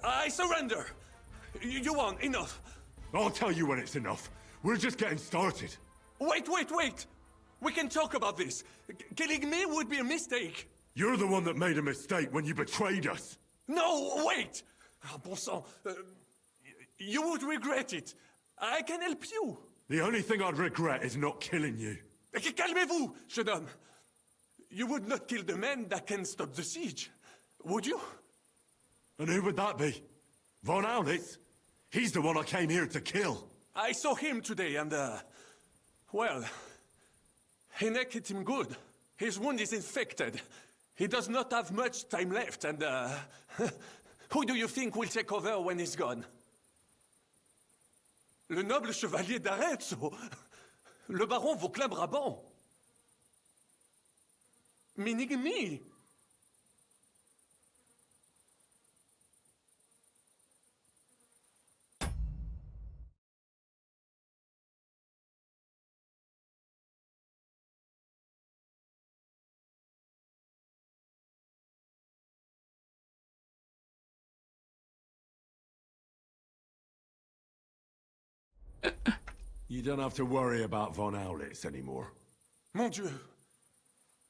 I surrender! You won, enough! I'll tell you when it's enough. We're just getting started. Wait! We can talk about this. Killing me would be a mistake. You're the one that made a mistake when you betrayed us. No, wait! Ah, bon sang, you would regret it. I can help you. The only thing I'd regret is not killing you. Calmez-vous, jeune homme. You would not kill the man that can stop the siege, would you? And who would that be? Von Aulitz? He's the one I came here to kill. I saw him today and, well, Hinek hit him good. His wound is infected. He does not have much time left and, who do you think will take over when he's gone? Le noble chevalier d'Arezzo. Le baron Vauclin-Brabant. Meaning me. You don't have to worry about Von Aulitz anymore. Mon Dieu.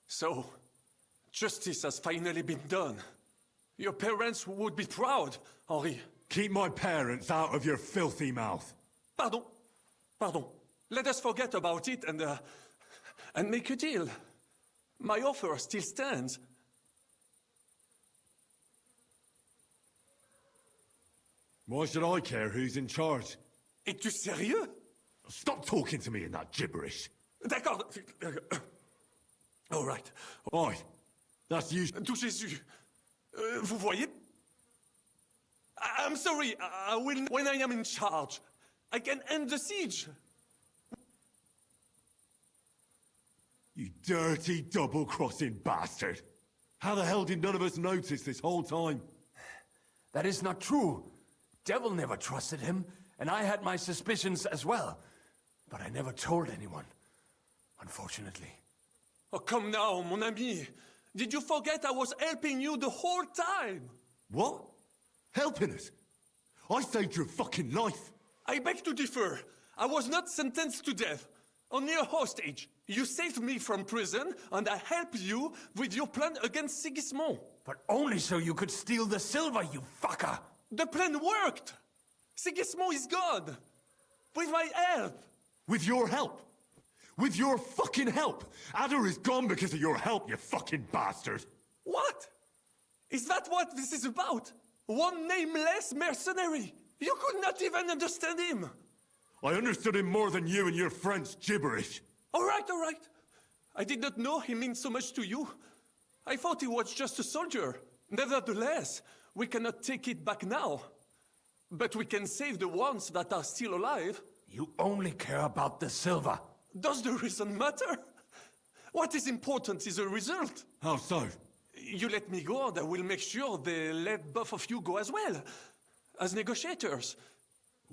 So, justice has finally been done. Your parents would be proud, Henri. Keep my parents out of your filthy mouth. Pardon. Let us forget about it and make a deal. My offer still stands. Why should I care who's in charge? Es-tu sérieux? Stop talking to me in that gibberish. D'accord. All right. Oi, that's you. Tout Jésus. Vous voyez? I'm sorry. I will when I am in charge. I can end the siege. You dirty, double-crossing bastard! How the hell did none of us notice this whole time? That is not true. Devil never trusted him, and I had my suspicions as well. But I never told anyone, unfortunately. Oh, come now, mon ami. Did you forget I was helping you the whole time? What? Helping us? I saved your fucking life. I beg to differ. I was not sentenced to death. Only a hostage. You saved me from prison, and I helped you with your plan against Sigismund. But only so you could steal the silver, you fucker! The plan worked! Sigismund is gone! With my help! With your help? With your fucking help! Adder is gone because of your help, you fucking bastard! What? Is that what this is about? One nameless mercenary? You could not even understand him! I understood him more than you and your French gibberish. All right. I did not know he meant so much to you. I thought he was just a soldier. Nevertheless, we cannot take it back now. But we can save the ones that are still alive. You only care about the silver. Does the reason matter? What is important is the result. How so? You let me go, and I will make sure they let both of you go as well. As negotiators.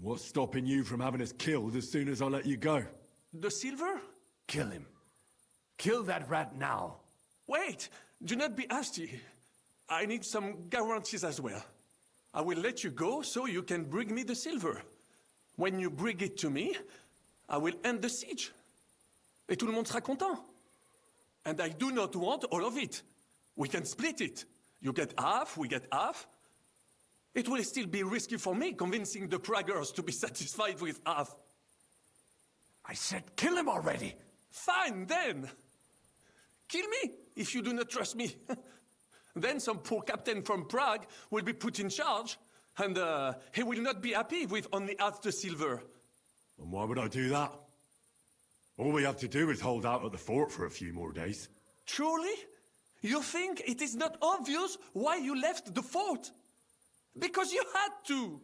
What's stopping you from having us killed as soon as I let you go? The silver? Kill him. Kill that rat now. Wait! Do not be hasty. I need some guarantees as well. I will let you go so you can bring me the silver. When you bring it to me, I will end the siege. Et tout le monde sera content. And I do not want all of it. We can split it. You get half, we get half. It will still be risky for me convincing the Praggers to be satisfied with half. I said kill him already! Fine, then! Kill me, if you do not trust me. Then some poor captain from Prague will be put in charge, and he will not be happy with only half the silver. And why would I do that? All we have to do is hold out at the fort for a few more days. Truly? You think it is not obvious why you left the fort? Because you had to!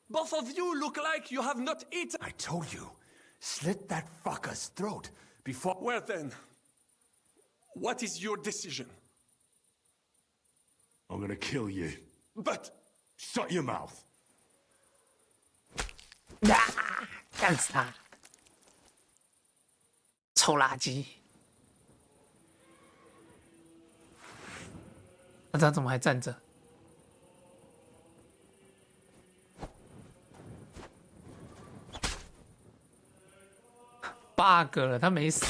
Both of you look like you have not eaten. I told you, slit that fucker's throat before... Well then, what is your decision? I'm gonna kill you. But... Shut your mouth!干死他！臭垃圾！那他怎么还站着？bug 了，他没死。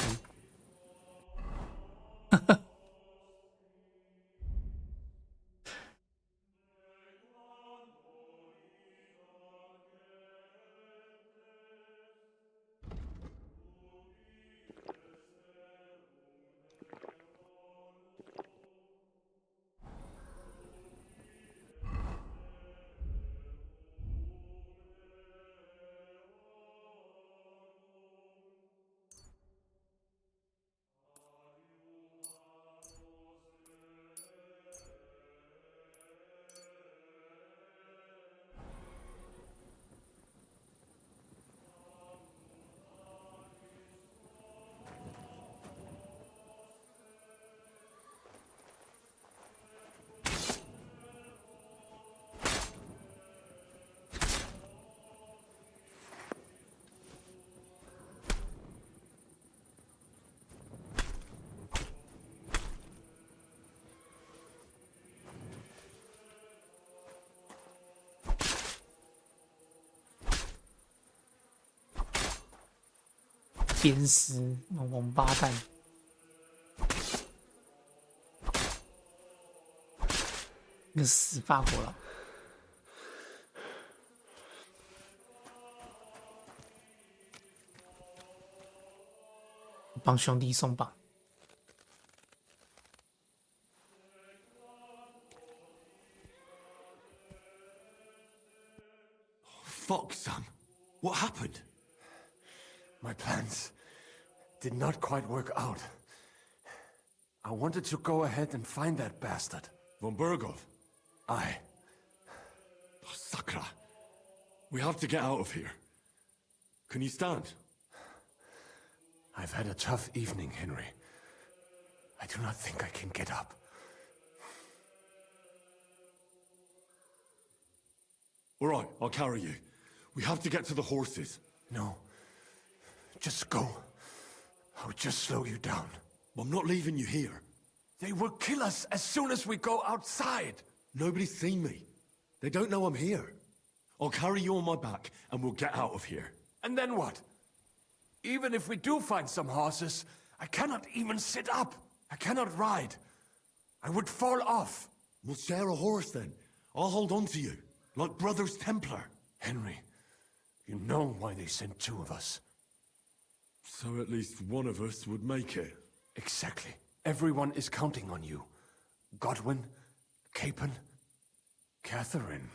鞭尸，王八蛋！那个死法国佬，帮兄弟送榜。Fuck, son. What happened? My plans did not quite work out. I wanted to go ahead and find that bastard. Von Burgov? Aye. Oh, Sakra. We have to get out of here. Can you stand? I've had a tough evening, Henry. I do not think I can get up. All right, I'll carry you. We have to get to the horses. No. Just go. I'll just slow you down. I'm not leaving you here. They will kill us as soon as we go outside. Nobody's seen me. They don't know I'm here. I'll carry you on my back, and we'll get out of here. And then what? Even if we do find some horses, I cannot even sit up. I cannot ride. I would fall off. We'll share a horse then. I'll hold on to you, like Brothers Templar. Henry, you know why they sent 2 of us. So at least one of us would make it. Exactly. Everyone is counting on you. Godwin, Capon, Catherine.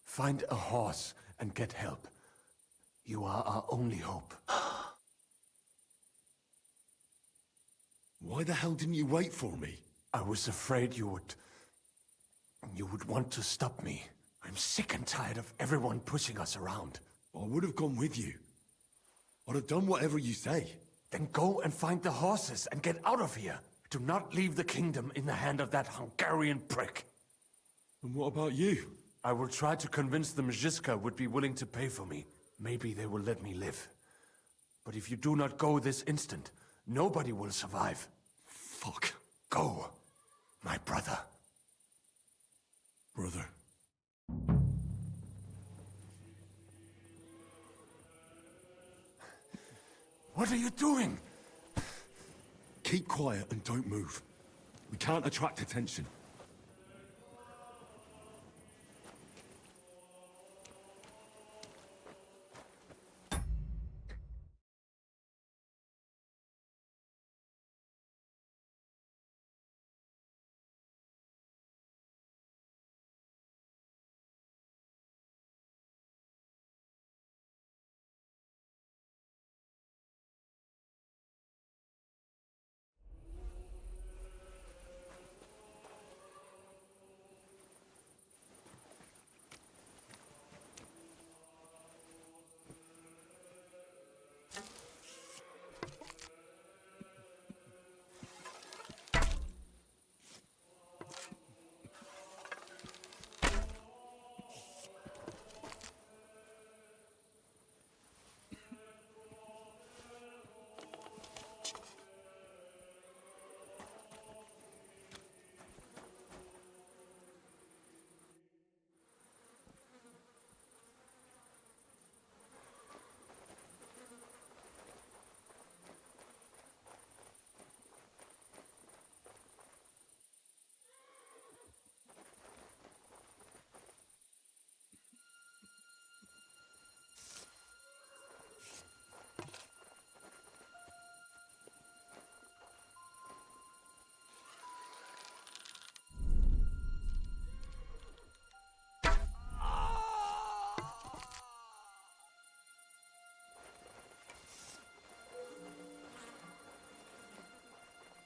Find a horse and get help. You are our only hope. Why the hell didn't you wait for me? I was afraid you would want to stop me. I'm sick and tired of everyone pushing us around. I would have gone with you. I'd have done whatever you say. Then go and find the horses and get out of here. Do not leave the kingdom in the hand of that Hungarian prick. And what about you? I will try to convince the Mjiska would be willing to pay for me. Maybe they will let me live. But if you do not go this instant, nobody will survive. Fuck. Go, my brother. Brother. What are you doing? Keep quiet and don't move. We can't attract attention.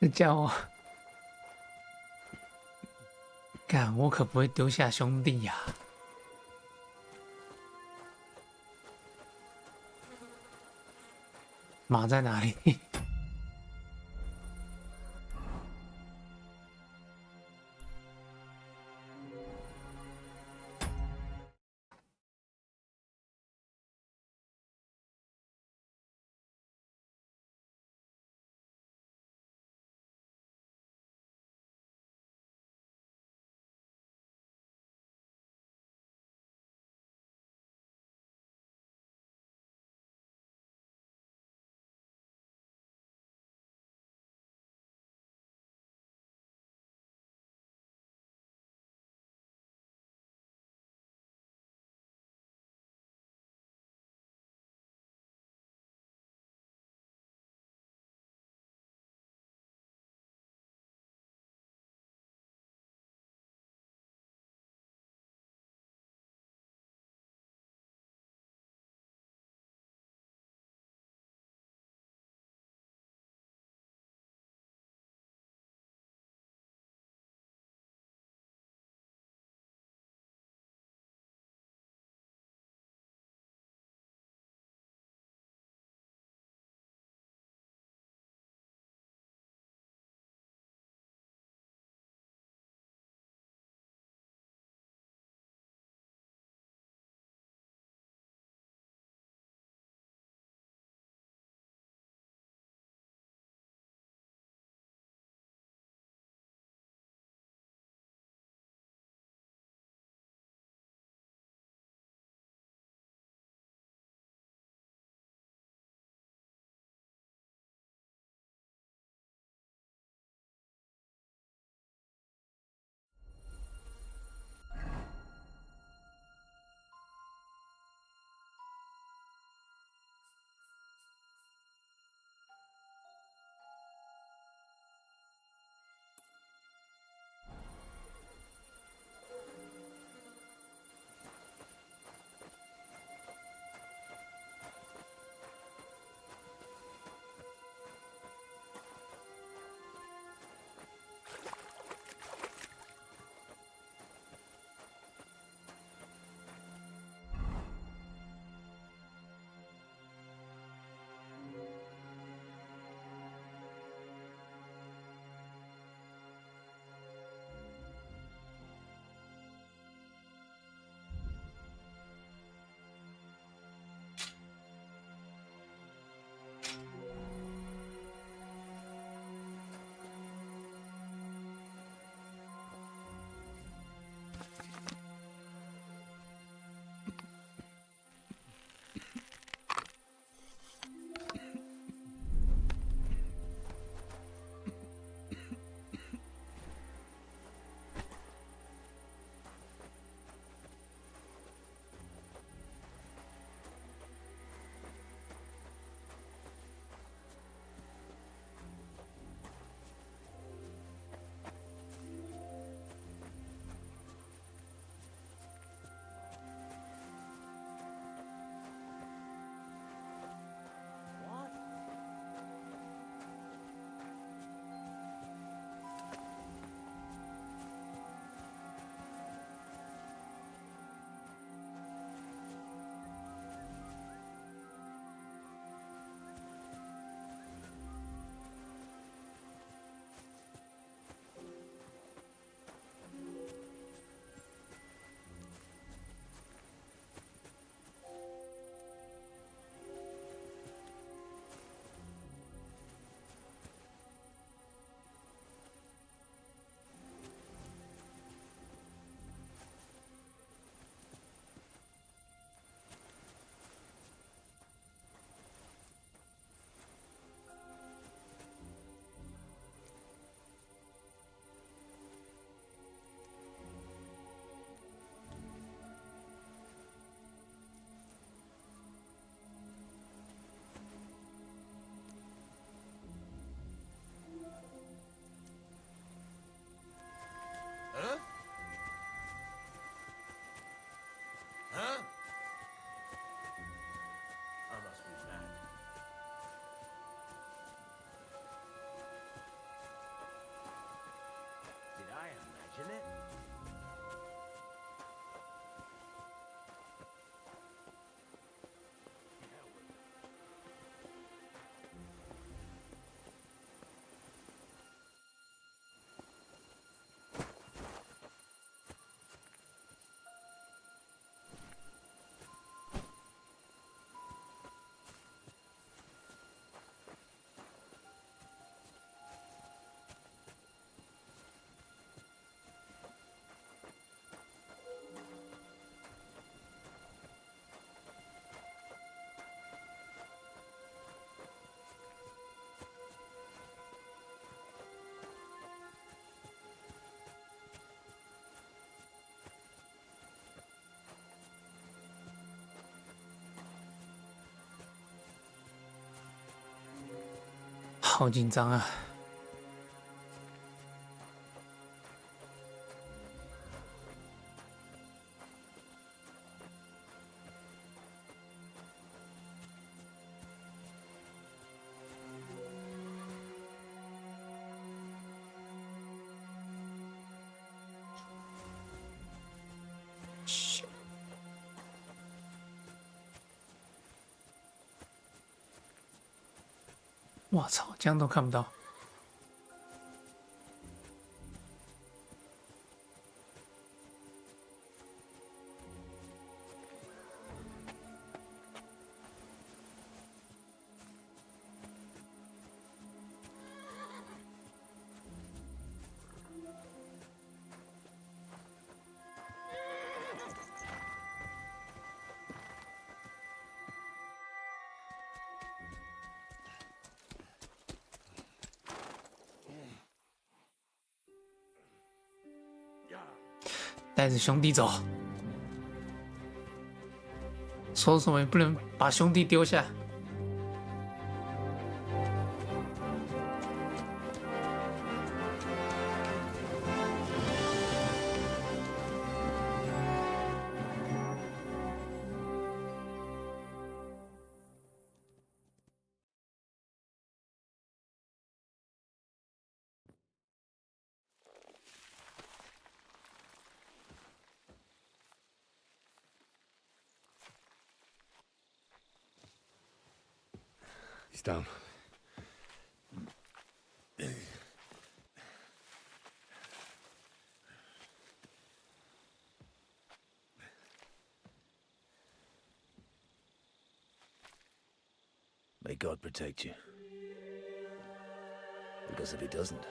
这家伙，干我可不会丢下兄弟呀！马在哪里？ isn't it? "好紧张啊！我操，这样都看不到。带着兄弟走，说什么也不能把兄弟丢下。He's down. May God protect you. Because if he doesn't,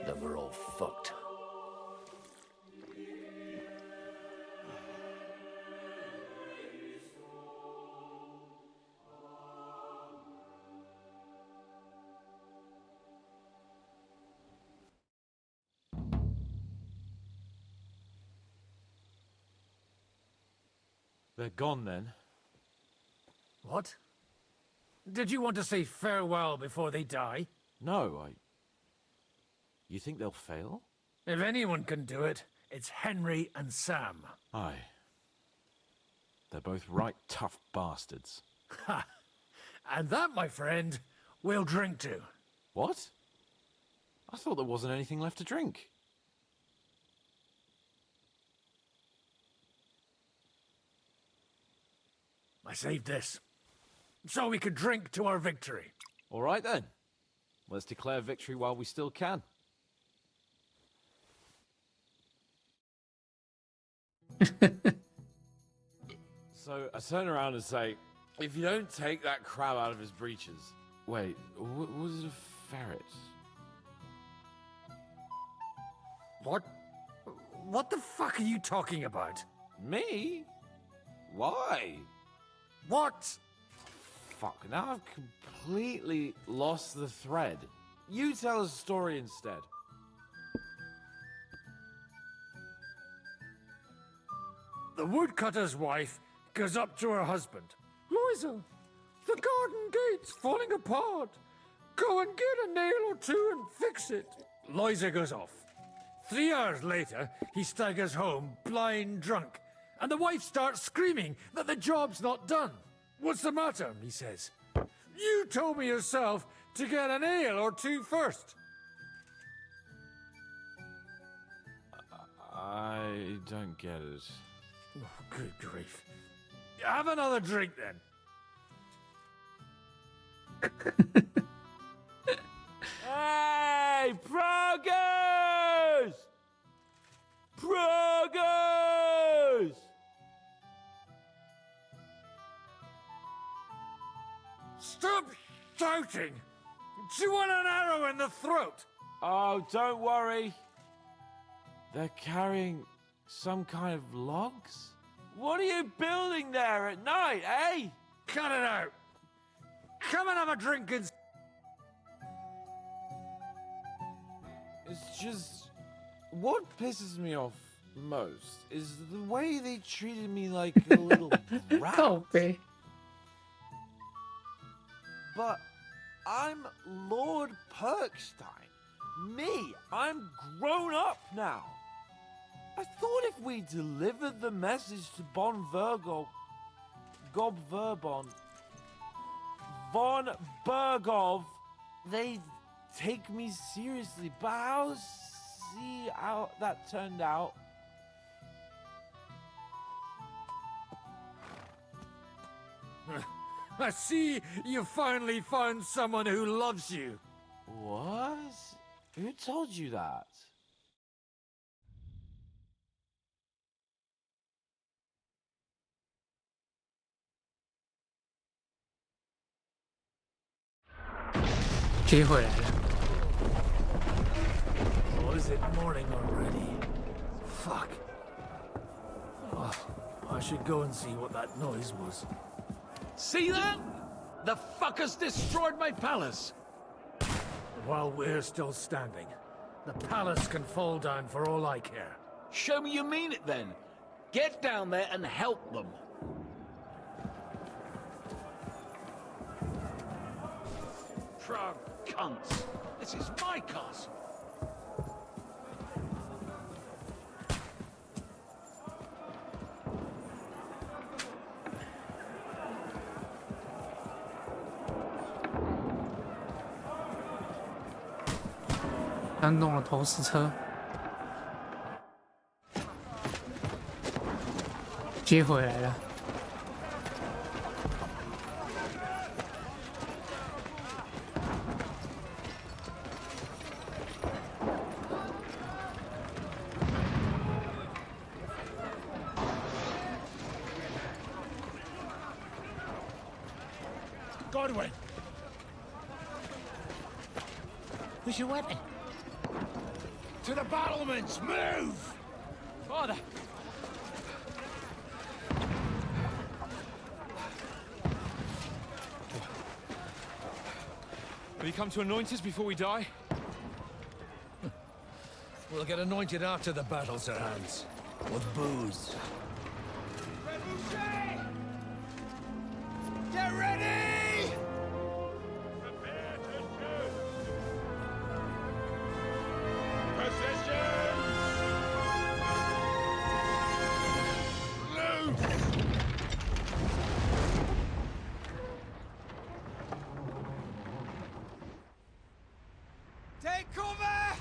then we're all fucked. They're gone then. What? Did you want to say farewell before they die? No, You think they'll fail? If anyone can do it, it's Henry and Sam. Aye. They're both right tough bastards. Ha! And that, my friend, we'll drink to. What? I thought there wasn't anything left to drink. I saved this, so we could drink to our victory. All right then. Let's declare victory while we still can. So I turn around and say, if you don't take that crab out of his breeches... Wait, was it a ferret? What? What the fuck are you talking about? Me? Why? What? Fuck, now I've completely lost the thread. You tell us a story instead. The woodcutter's wife goes up to her husband. Loisa, the garden gate's falling apart. Go and get a nail or two and fix it. Loisa goes off. 3 hours later, he staggers home, blind drunk, and the wife starts screaming that the job's not done. What's the matter? He says. You told me yourself to get a nail or two first. I don't get it. Oh, good grief. Have another drink then. Hey, progress! Progress! Stop shouting! Do you want an arrow in the throat? Oh, don't worry. They're carrying some kind of logs? What are you building there at night, eh? Cut it out! Come and have a drink and... It's just... What pisses me off most is the way they treated me like a little brat. Copy. But I'm Lord Perkstein. Me, I'm grown up now. I thought if we delivered the message to Von Vergov, Gob Verbon, Von Bergov, they'd take me seriously. But I'll see how that turned out. I see you finally found someone who loves you. What? Who told you that?接回来了。 Oh, is it morning already? Fuck. Oh, I should go and see what that noise was. See that? The fuckers destroyed my palace. While we're still standing, the palace can fall down for all I care. Show me you mean it then. Get down there and help them. Proud cunts. This is my castle.他弄了投石车，接回来了。Godwin! Where's your weapon? To the battlements! Move! Father! Have you come to anoint us before we die? We'll get anointed after the battle's at hand. With booze. Get ready! Take cover!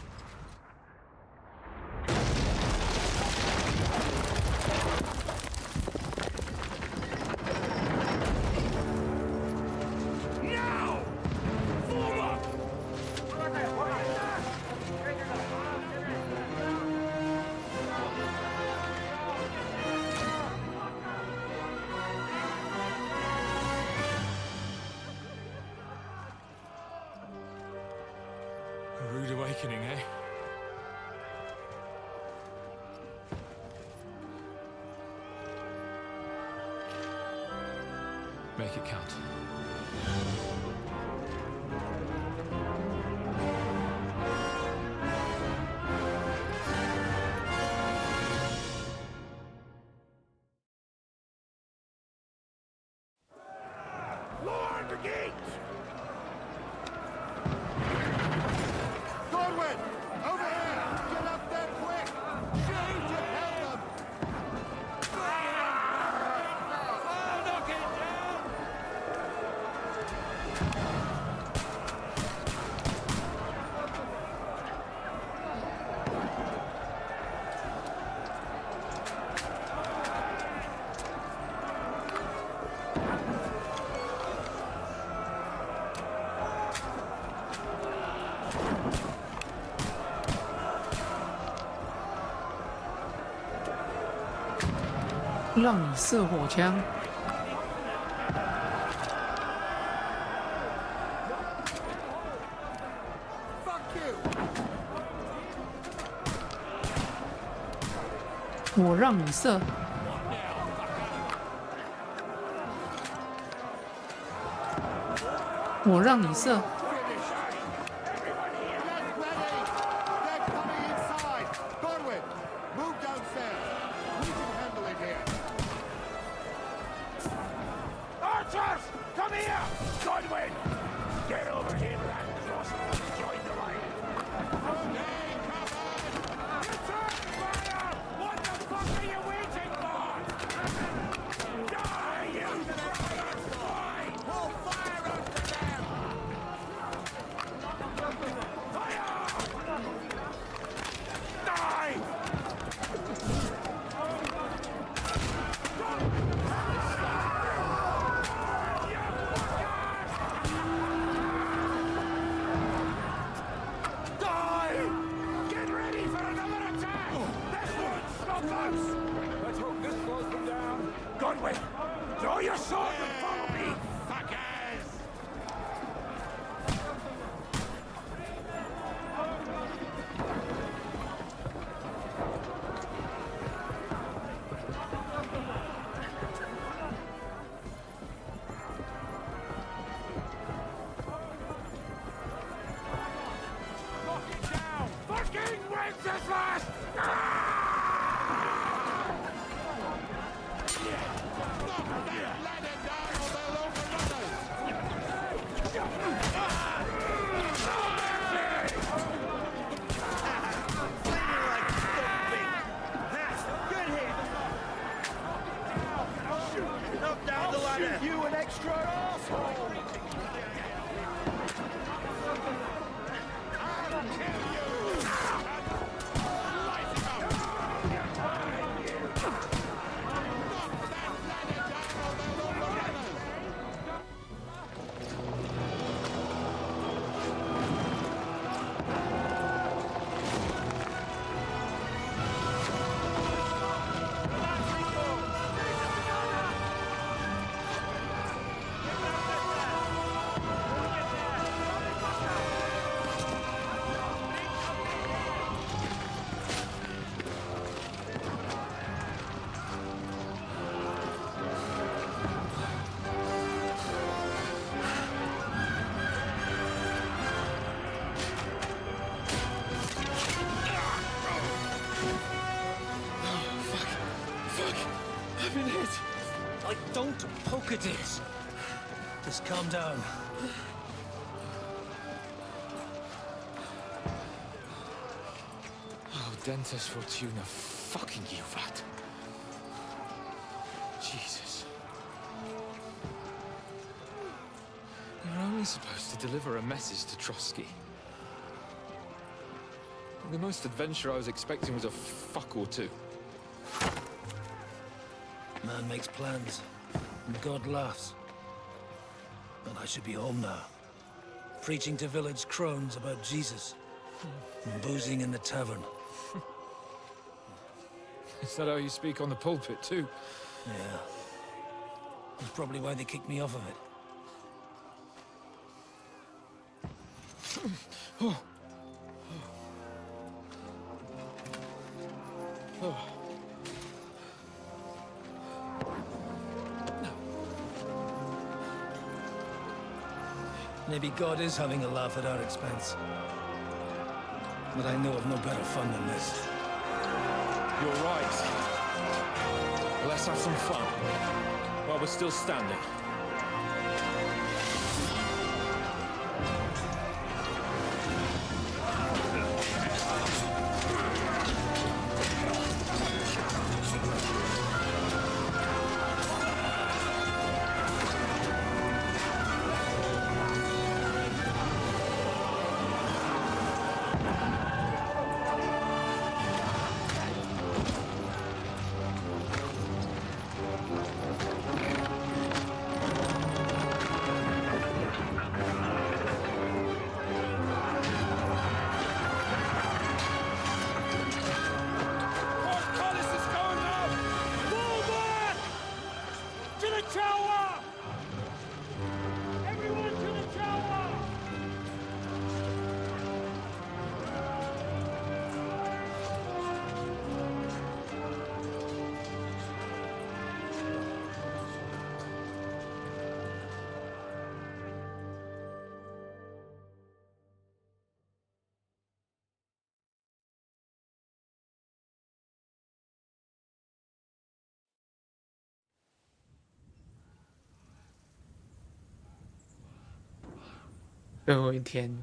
Now! Form up! A rude awakening, eh? Make it count. Lower the gate! Godwin! Over here! Get up there quick! Shoot and help them! Oh, knock it down! 让你射火枪。我让你射。我让你射。 Archers! Come here! Godwin! Get over here and cross and join the line. Return fire! What the fuck are you waiting for? Die, you brothers! We'll fire after them! Fire! Die! Godwin, draw your sword and follow me, fuckers! Knock it down! Fucking Wenceslas! You an extra asshole! I'll kill you! I've been hit. Don't poke at it. Just calm down. Oh, Dentes Fortuna, fucking you, Vat. Jesus. We were only supposed to deliver a message to Trotsky. The most adventure I was expecting was a fuck or two. Man makes plans, and God laughs. But I should be home now. Preaching to village crones about Jesus. And boozing in the tavern. Is that how you speak on the pulpit, too? Yeah. That's probably why they kicked me off of it. Oh. Oh. Maybe God is having a laugh at our expense. But I know of no better fun than this. You're right. Let's have some fun. While we're still standing. 最后一天。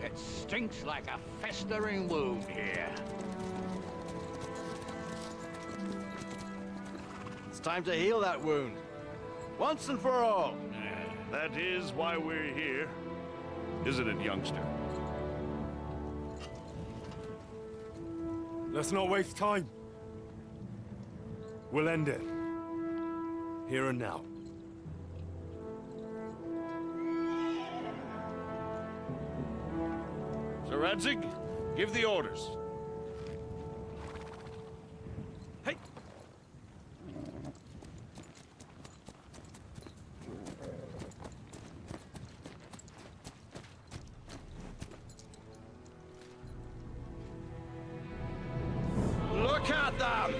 It stinks like a festering wound here. It's time to heal that wound. Once and for all. That is why we're here. Isn't it, youngster? Let's not waste time. We'll end it. Here and now. Sir Radzig, give the orders. Hey! Look at them!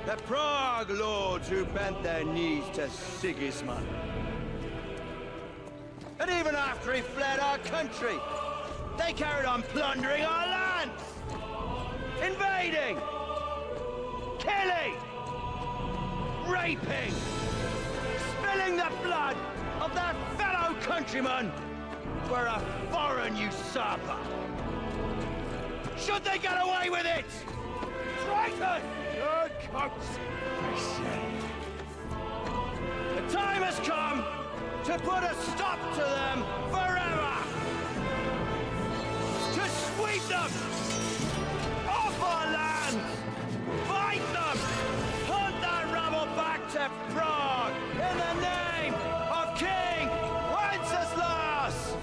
The Prague lords who bent their knees to Sigismund. And even after he fled our country, they carried on plundering our lands! Invading! Killing! Raping! Spilling the blood of their fellow countrymen for a foreign usurper! Should they get away with it? Traitor! Good coats! The time has come to put a stop to them forever! To sweep them off our land! Fight them! Hunt that rabble back to Prague in the name of King Wenceslas!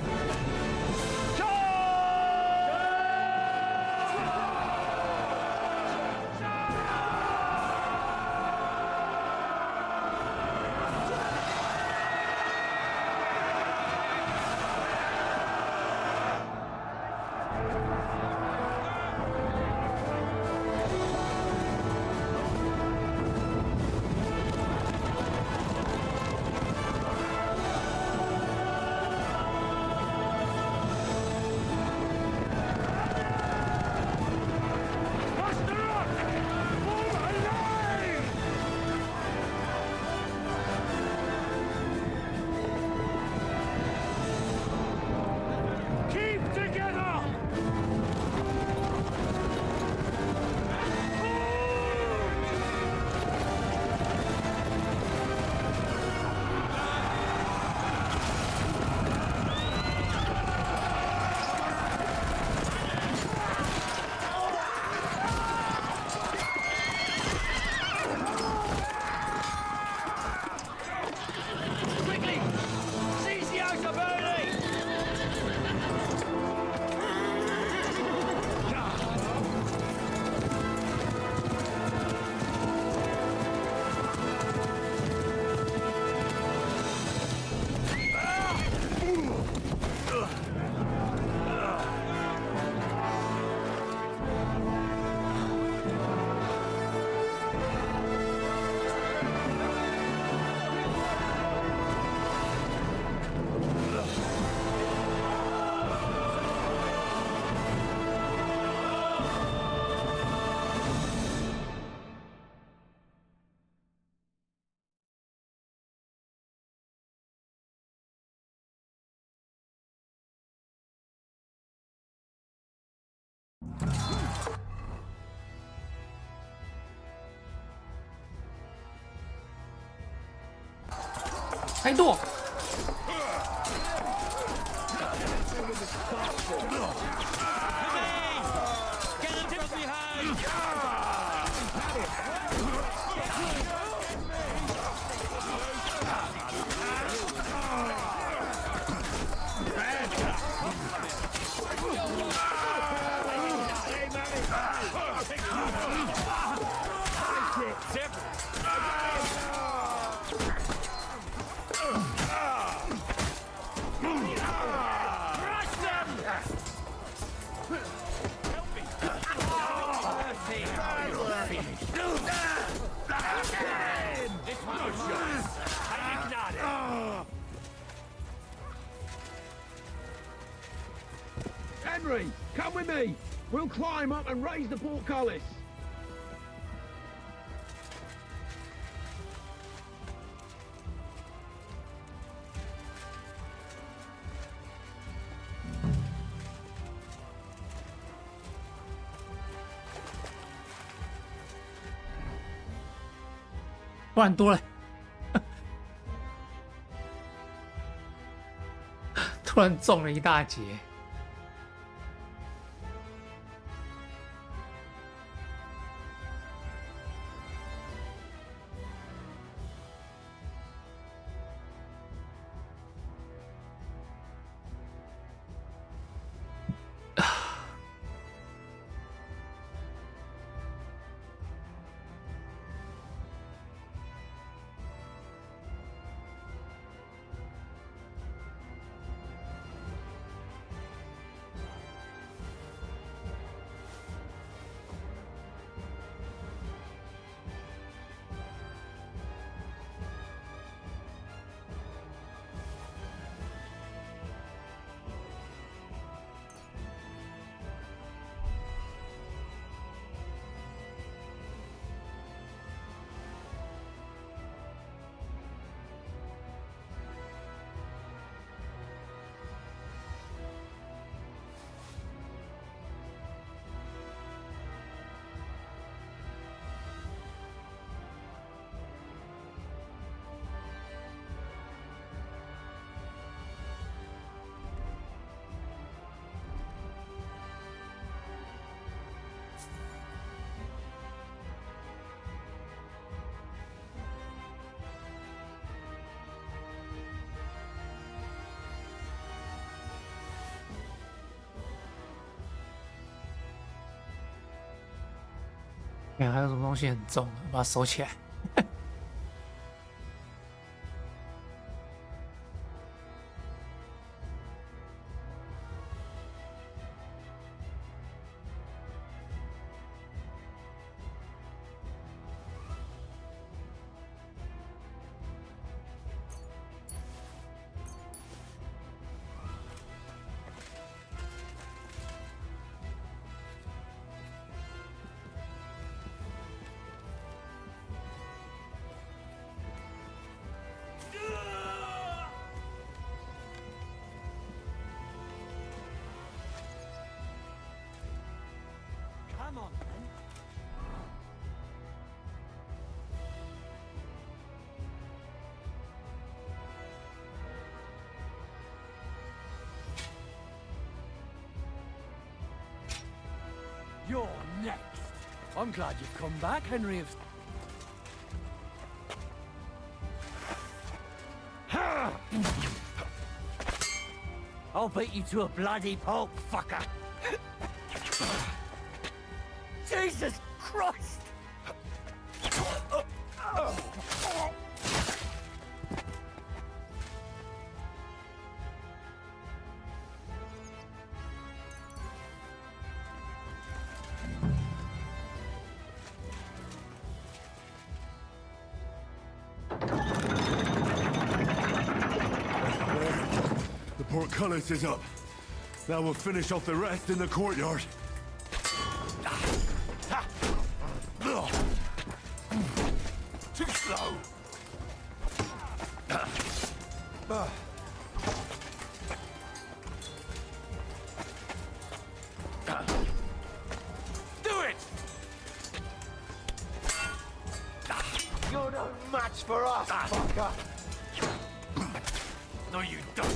开剁！ Henry, come with me. We'll climb up and raise the portcullis. 突然多了，突然中了一大截。看还有什么东西很重的，把它收起来。Come on, then. You're next. I'm glad you've come back, Henry of... I'll beat you to a bloody pulp, fucker! Jesus Christ! The portcullis is up. Now we'll finish off the rest in the courtyard. Too slow! Do it! You're no match for us, fucker! No, you don't.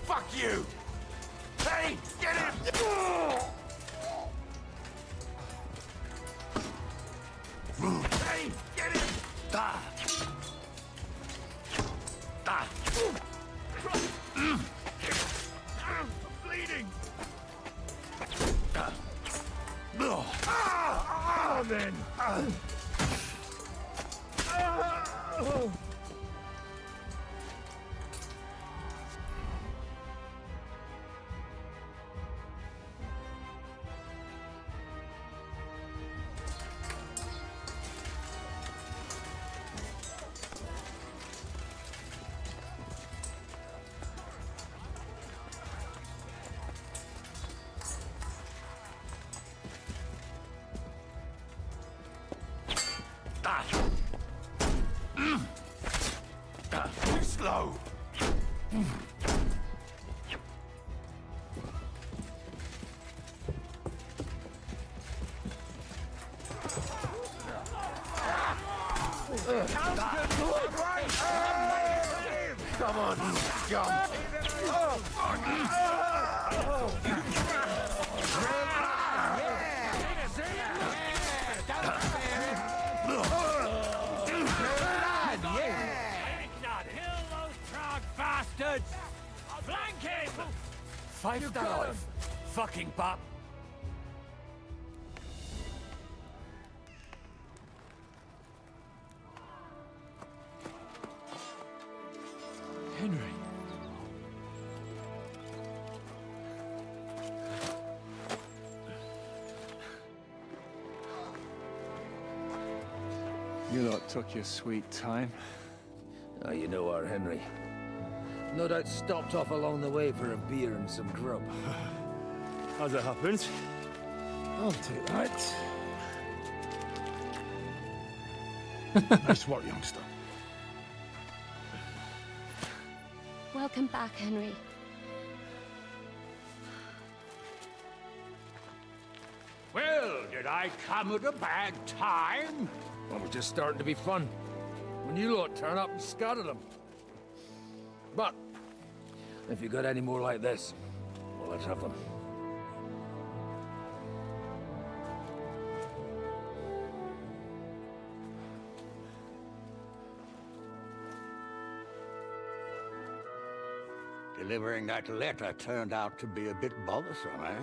Fuck you! Hey, get him! Hey, get him! I'm bleeding! Then. Too slow. Come on, jump. Bastards! Flank him! Five alive. Fucking pop. Henry. You lot took your sweet time. Ah, you know our Henry. No doubt stopped off along the way for a beer and some grub. As it happens. I'll take that. Nice work, youngster. Welcome back, Henry. Well, did I come at a bad time? Well, it was just starting to be fun. When you lot turn up and scatter them. But, if you got any more like this, well, let's have them. Delivering that letter turned out to be a bit bothersome, eh?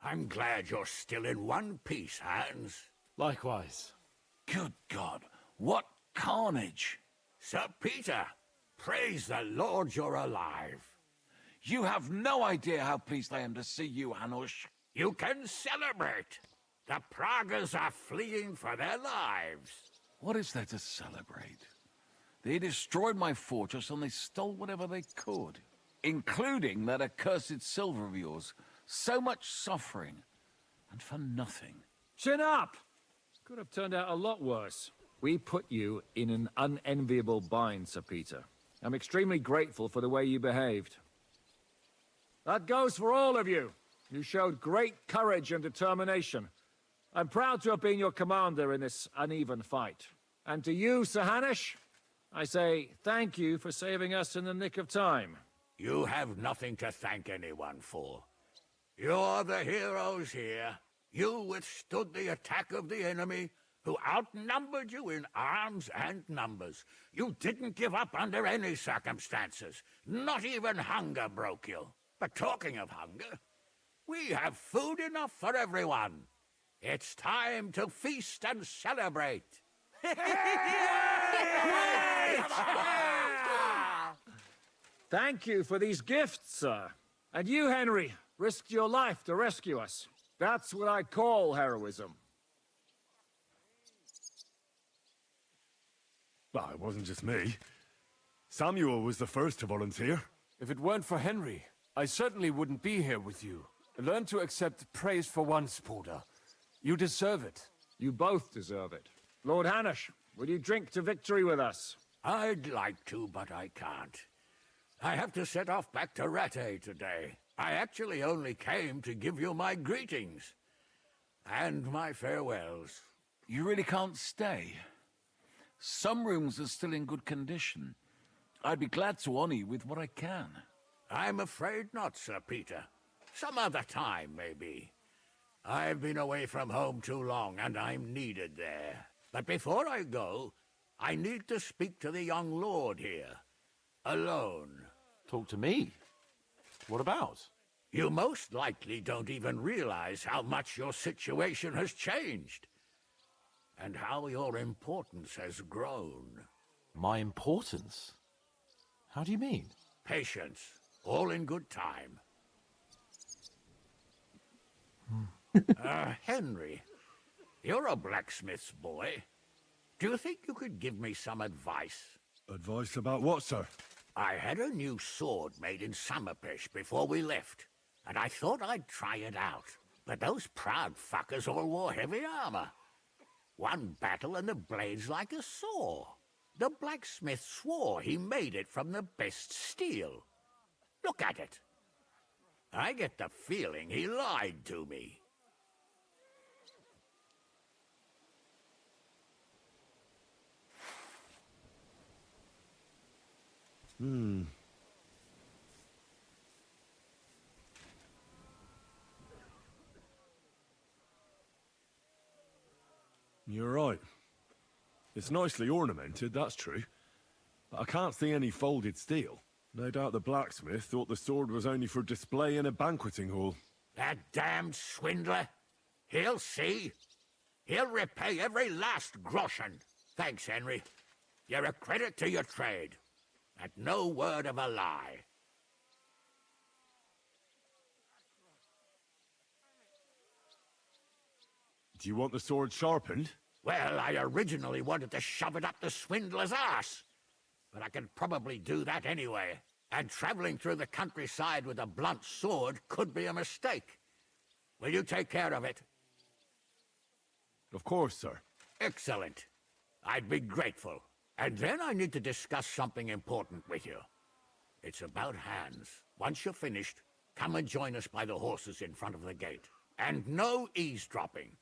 I'm glad you're still in one piece, Hans. Likewise. Good God, what carnage! Sir Peter, praise the Lord you're alive. You have no idea how pleased I am to see you, Hanush. You can celebrate. The Pragas are fleeing for their lives. What is there to celebrate? They destroyed my fortress and they stole whatever they could, including that accursed silver of yours. So much suffering, and for nothing. Chin up! Could have turned out a lot worse. We put you in an unenviable bind, Sir Peter. I'm extremely grateful for the way you behaved. That goes for all of you. You showed great courage and determination. I'm proud to have been your commander in this uneven fight. And to you, Sir Hanush, I say thank you for saving us in the nick of time. You have nothing to thank anyone for. You're the heroes here. You withstood the attack of the enemy, who outnumbered you in arms and numbers. You didn't give up under any circumstances. Not even hunger broke you. But talking of hunger, we have food enough for everyone. It's time to feast and celebrate. Thank you for these gifts, sir. And you, Henry, risked your life to rescue us. That's what I call heroism. Well, it wasn't just me. Samuel was the first to volunteer. If it weren't for Henry, I certainly wouldn't be here with you. Learn to accept praise for once, Porter. You deserve it. You both deserve it. Lord Hanush, will you drink to victory with us? I'd like to, but I can't. I have to set off back to Rattay today. I actually only came to give you my greetings. And my farewells. You really can't stay? Some rooms are still in good condition. I'd be glad to honor you with what I can. I'm afraid not, Sir Peter. Some other time, maybe. I've been away from home too long, and I'm needed there. But before I go, I need to speak to the young lord here. Alone. Talk to me? What about? You most likely don't even realize how much your situation has changed. And how your importance has grown. My importance? How do you mean? Patience. All in good time. Henry, you're a blacksmith's boy. Do you think you could give me some advice? Advice about what, sir? I had a new sword made in Summerpish before we left, and I thought I'd try it out. But those proud fuckers all wore heavy armor. One battle and the blade's like a saw. The blacksmith swore he made it from the best steel. Look at it. I get the feeling he lied to me. You're right. It's nicely ornamented, that's true. But I can't see any folded steel. No doubt the blacksmith thought the sword was only for display in a banqueting hall. That damned swindler. He'll see. He'll repay every last groschen. Thanks, Henry. You're a credit to your trade. And no word of a lie. Do you want the sword sharpened? Well, I originally wanted to shove it up the swindler's ass. But I can probably do that anyway. And traveling through the countryside with a blunt sword could be a mistake. Will you take care of it? Of course, sir. Excellent. I'd be grateful. And then I need to discuss something important with you. It's about Hans. Once you're finished, come and join us by the horses in front of the gate. And no eavesdropping.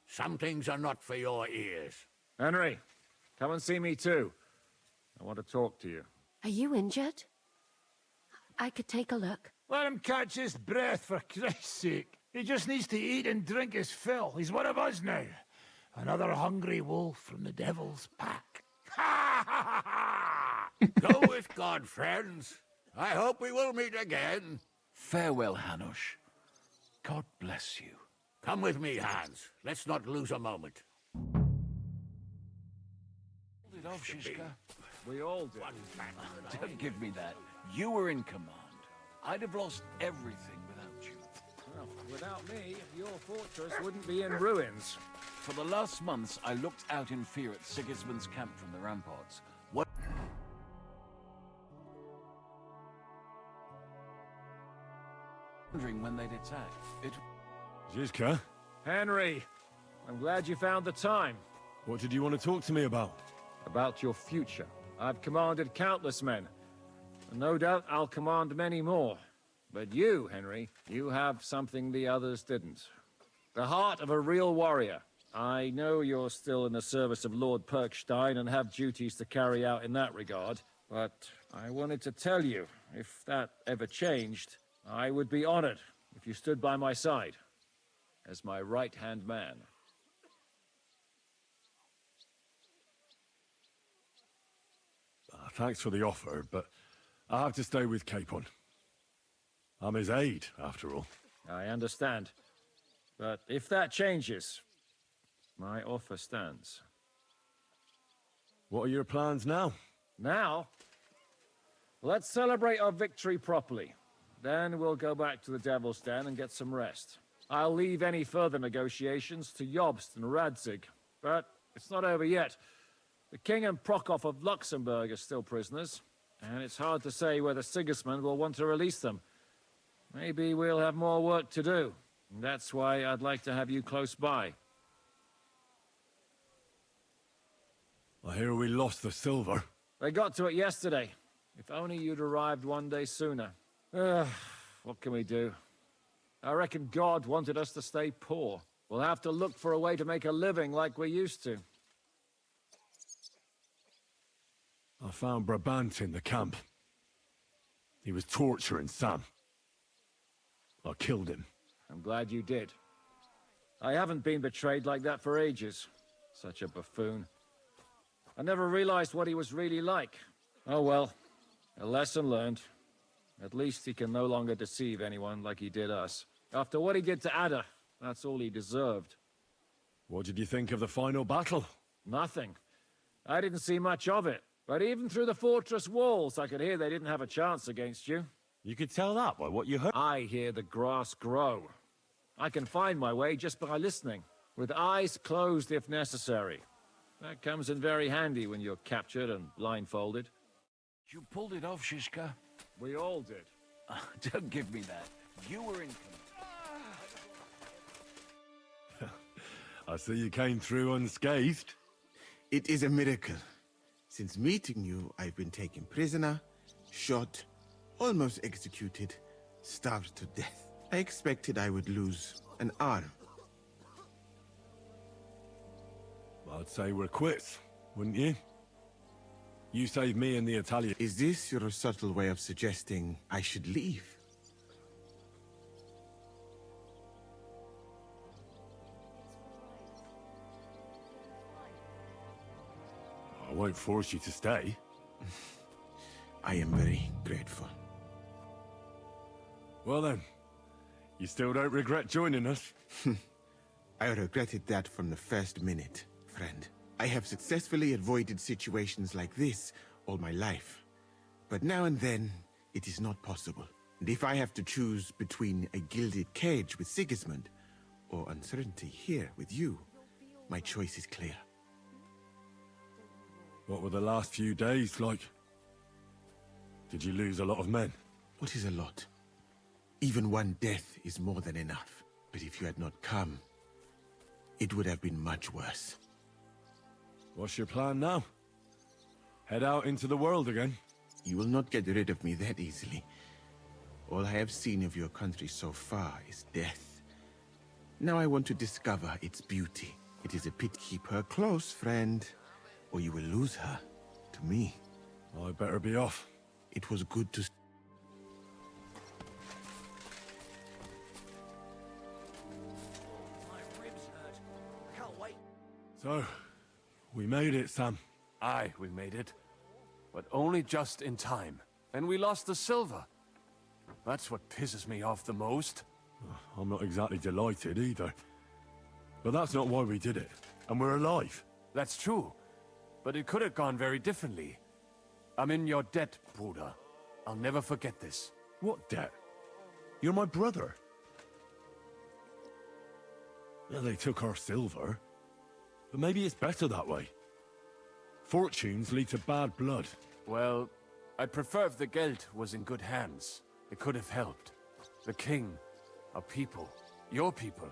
Some things are not for your ears. Henry, come and see me too. I want to talk to you. Are you injured? I could take a look. Let him catch his breath, for Christ's sake. He just needs to eat and drink his fill. He's one of us now. Another hungry wolf from the devil's pack. Go with God, friends. I hope we will meet again. Farewell, Hanush. God bless you. Come with me, Hans. Let's not lose a moment. Hold it off, Shishka. We all did. Don't give me that. You were in command. I'd have lost everything without you. Well, without me, your fortress wouldn't be in ruins. For the last months, I looked out in fear at Sigismund's camp from the ramparts. Wondering when they'd attack. Zizka? Henry, I'm glad you found the time. What did you want to talk to me about? About your future. I've commanded countless men. And no doubt I'll command many more. But you, Henry, you have something the others didn't. The heart of a real warrior. I know you're still in the service of Lord Perkstein and have duties to carry out in that regard, but I wanted to tell you, if that ever changed, I would be honored if you stood by my side as my right-hand man. Thanks for the offer, but I have to stay with Capon. I'm his aide, after all. I understand. But if that changes, my offer stands. What are your plans now? Now? Let's celebrate our victory properly. Then we'll go back to the Devil's Den and get some rest. I'll leave any further negotiations to Jobst and Radzig. But it's not over yet. The King and Prokop of Luxembourg are still prisoners, and it's hard to say whether Sigismund will want to release them. Maybe we'll have more work to do. And that's why I'd like to have you close by. I hear we lost the silver. They got to it yesterday. If only you'd arrived one day sooner. What can we do? I reckon God wanted us to stay poor. We'll have to look for a way to make a living like we used to. I found Brabant in the camp. He was torturing Sam. I killed him. I'm glad you did. I haven't been betrayed like that for ages. Such a buffoon. I never realized what he was really like. Oh well, a lesson learned. At least he can no longer deceive anyone like he did us. After what he did to Ada, that's all he deserved. What did you think of the final battle? Nothing. I didn't see much of it. But even through the fortress walls, I could hear they didn't have a chance against you. You could tell that by what you heard? I hear the grass grow. I can find my way just by listening, with eyes closed if necessary. That comes in very handy when you're captured and blindfolded. You pulled it off, Shishka. We all did. Don't give me that. You were in... I see you came through unscathed. It is a miracle. Since meeting you, I've been taken prisoner, shot, almost executed, starved to death. I expected I would lose an arm. I'd say we're quits, wouldn't you? You saved me and the Italian. Is this your subtle way of suggesting I should leave? I won't force you to stay. I am very grateful. Well then, you still don't regret joining us? I regretted that from the first minute, friend. I have successfully avoided situations like this all my life. But now and then, it is not possible. And if I have to choose between a gilded cage with Sigismund or uncertainty here with you, my choice is clear. What were the last few days like? Did you lose a lot of men? What is a lot? Even one death is more than enough. But if you had not come, it would have been much worse. What's your plan now? Head out into the world again? You will not get rid of me that easily. All I have seen of your country so far is death. Now I want to discover its beauty. It is a pity. Keep her close, friend, or you will lose her to me. I better be off. It was good to... My ribs hurt. I can't wait. So, we made it, Sam. Aye, we made it. But only just in time. And we lost the silver. That's what pisses me off the most. I'm not exactly delighted either. But that's not why we did it. And we're alive. That's true. But it could have gone very differently. I'm in your debt, Bruder. I'll never forget this. What debt? You're my brother. Well, they took our silver. But maybe it's better that way. Fortunes lead to bad blood. Well, I'd prefer if the Geld was in good hands. It could have helped. The king, our people, your people.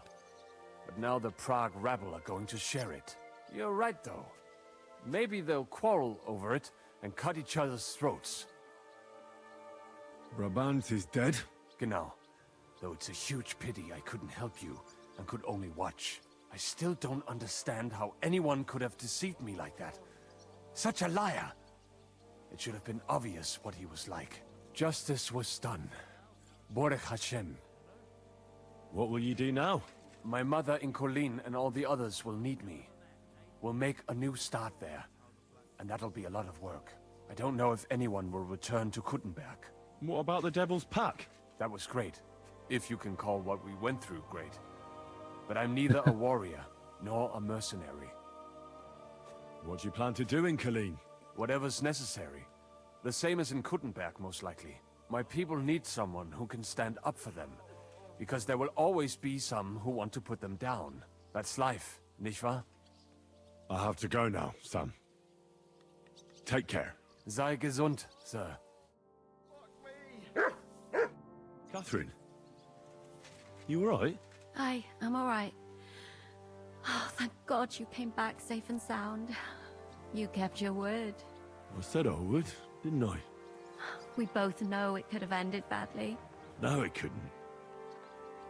But now the Prague rabble are going to share it. You're right, though. Maybe they'll quarrel over it and cut each other's throats. Brabant is dead? Genau. Though it's a huge pity I couldn't help you and could only watch. I still don't understand how anyone could have deceived me like that. Such a liar! It should have been obvious what he was like. Justice was done. Baruch Hashem. What will you do now? My mother in Colleen and all the others will need me. We'll make a new start there. And that'll be a lot of work. I don't know if anyone will return to Kuttenberg. What about the Devil's Pack? That was great. If you can call what we went through great. But I'm neither a warrior, nor a mercenary. What do you plan to do in Colleen? Whatever's necessary. The same as in Kuttenberg, most likely. My people need someone who can stand up for them. Because there will always be some who want to put them down. That's life, nicht wahr? I have to go now, Sam. Take care. Sei gesund, sir. Catherine? You alright? I'm all right. Oh, thank God you came back safe and sound. You kept your word. I said I would, didn't I? We both know it could have ended badly. No, it couldn't.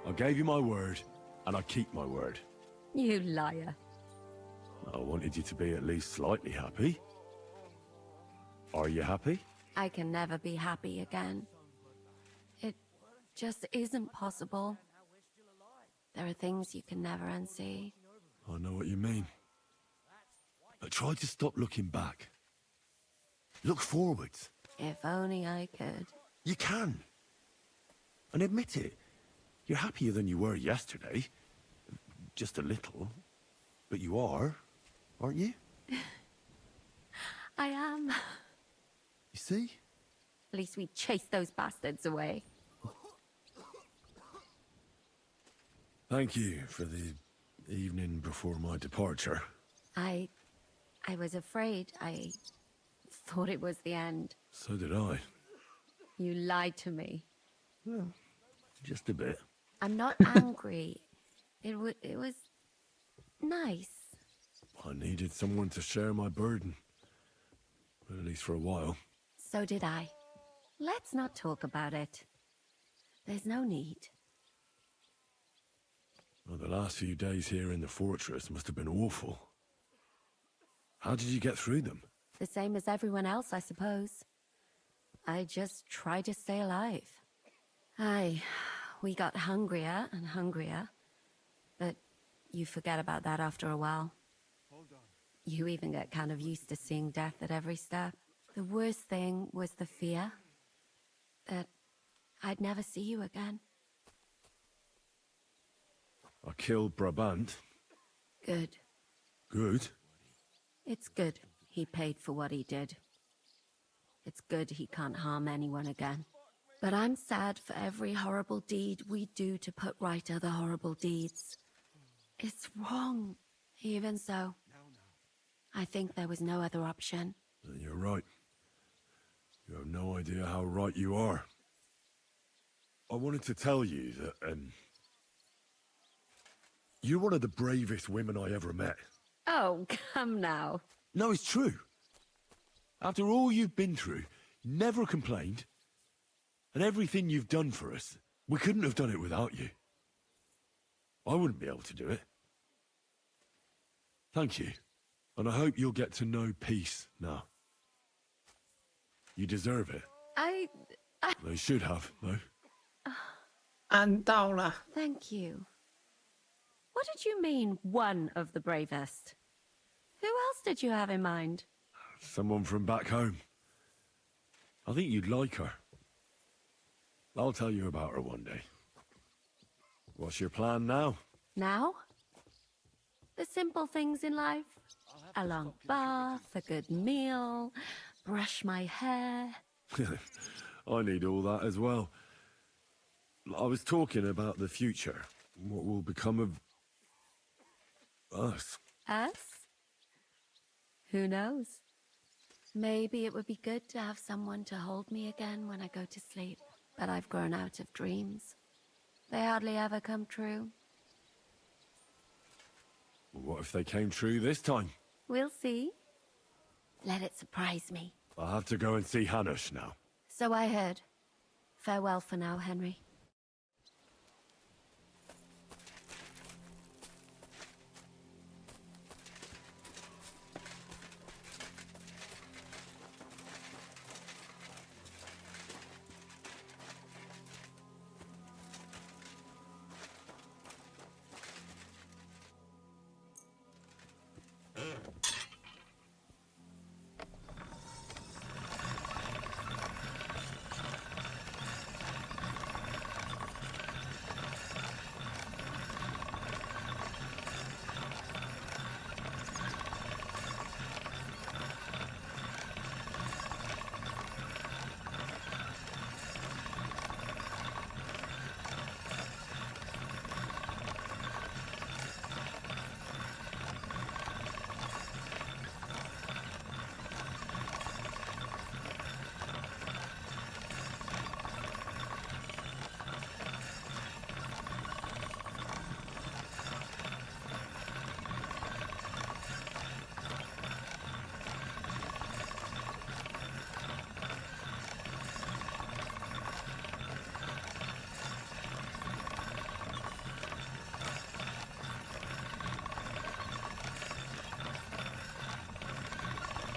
I gave you my word, and I keep my word. You liar. I wanted you to be at least slightly happy. Are you happy? I can never be happy again. It just isn't possible. There are things you can never unsee. I know what you mean. But try to stop looking back. Look forwards. If only I could. You can. And admit it. You're happier than you were yesterday. Just a little. But you are, aren't you? I am. You see? At least we chased those bastards away. Thank you for the evening before my departure. I was afraid. I thought it was the end. So did I. You lied to me. Well, just a bit. I'm not angry. It was nice. I needed someone to share my burden. At least for a while. So did I. Let's not talk about it. There's no need. Well, the last few days here in the fortress must have been awful. How did you get through them? The same as everyone else, I suppose. I just tried to stay alive. We got hungrier and hungrier. But you forget about that after a while. You even get kind of used to seeing death at every step. The worst thing was the fear that I'd never see you again. I killed Brabant. Good. Good? It's good he paid for what he did. It's good he can't harm anyone again. But I'm sad for every horrible deed we do to put right other horrible deeds. It's wrong. Even so, I think there was no other option. You're right. You have no idea how right you are. I wanted to tell you that, you're one of the bravest women I ever met. Oh, come now. No, it's true. After all you've been through, never complained. And everything you've done for us, we couldn't have done it without you. I wouldn't be able to do it. Thank you. And I hope you'll get to know peace now. You deserve it. I... They should have, though. Ăn tao là. Thank you. What did you mean, one of the bravest? Who else did you have in mind? Someone from back home. I think you'd like her. I'll tell you about her one day. What's your plan now? Now? The simple things in life. A long bath, a good meal, brush my hair. I need all that as well. I was talking about the future. What will become of us? Us? Who knows? Maybe it would be good to have someone to hold me again when I go to sleep. But I've grown out of dreams. They hardly ever come true. What if they came true this time? We'll see. Let it surprise me. I'll have to go and see Hanush now. So I heard. Farewell for now, Henry.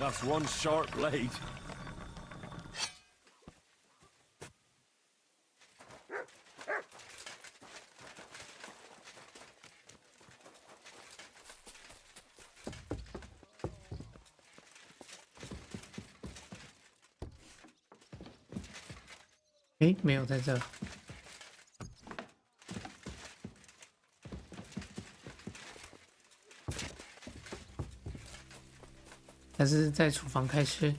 That's one sharp blade.诶，没有在这。还是在厨房开吃。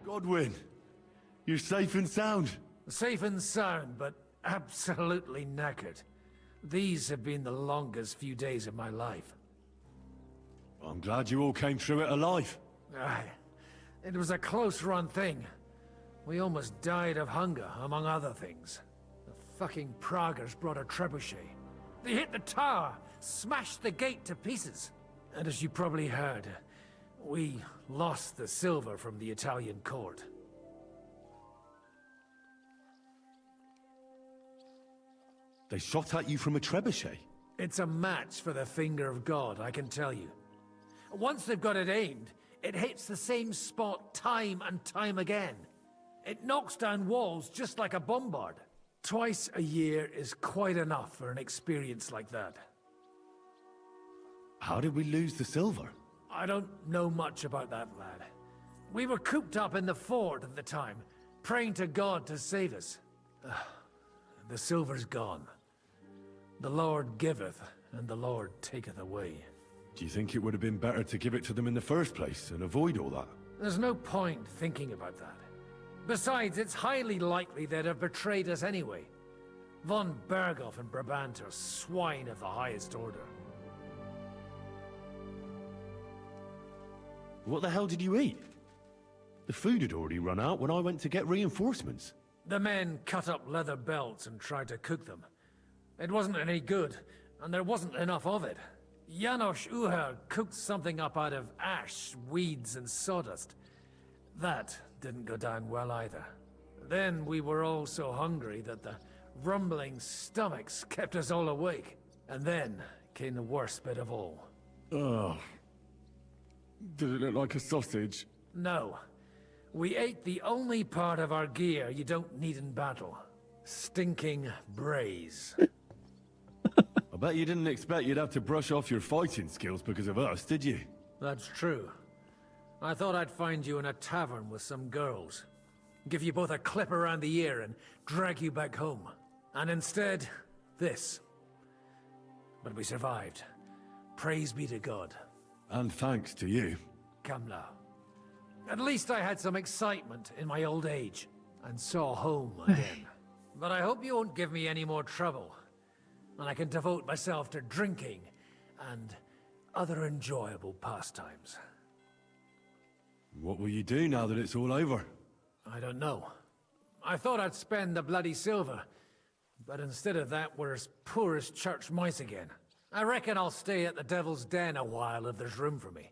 Godwin, you're safe and sound. Safe and sound, but absolutely knackered. These have been the longest few days of my life. I'm glad you all came through it alive. Aye. It was a close-run thing. We almost died of hunger, among other things. The fucking Praguers brought a trebuchet. They hit the tower, smashed the gate to pieces. And as you probably heard, we lost the silver from the Italian court. They shot at you from a trebuchet? It's a match for the finger of God, I can tell you. Once they've got it aimed, it hits the same spot time and time again. It knocks down walls just like a bombard. Twice a year is quite enough for an experience like that. How did we lose the silver? I don't know much about that, lad. We were cooped up in the fort at the time, praying to God to save us. The silver's gone. The Lord giveth, and the Lord taketh away. Do you think it would have been better to give it to them in the first place and avoid all that? There's no point thinking about that. Besides, it's highly likely they'd have betrayed us anyway. Von Berghoff and Brabant are swine of the highest order. What the hell did you eat? The food had already run out when I went to get reinforcements. The men cut up leather belts and tried to cook them. It wasn't any good, and there wasn't enough of it. Janos Uher cooked something up out of ash, weeds, and sawdust. That didn't go down well either. Then we were all so hungry that the rumbling stomachs kept us all awake. And then came the worst bit of all. Oh. Did it look like a sausage? No. We ate the only part of our gear you don't need in battle. Stinking braise. I bet you didn't expect you'd have to brush off your fighting skills because of us, did you? That's true. I thought I'd find you in a tavern with some girls. Give you both a clip around the ear and drag you back home. And instead, this. But we survived. Praise be to God. And thanks to you. Come now. At least I had some excitement in my old age, and saw home again. But I hope you won't give me any more trouble, and I can devote myself to drinking and other enjoyable pastimes. What will you do now that it's all over? I don't know. I thought I'd spend the bloody silver, but instead of that, we're as poor as church mice again. I reckon I'll stay at the Devil's Den a while if there's room for me.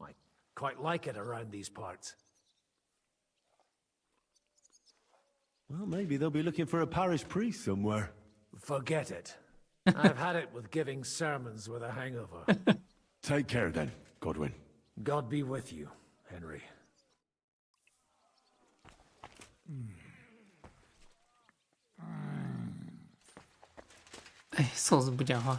I quite like it around these parts. Well, maybe they'll be looking for a parish priest somewhere. Forget it. I've had it with giving sermons with a hangover. Take care then, Godwin. God be with you, Henry. 哎，瘦子不讲话。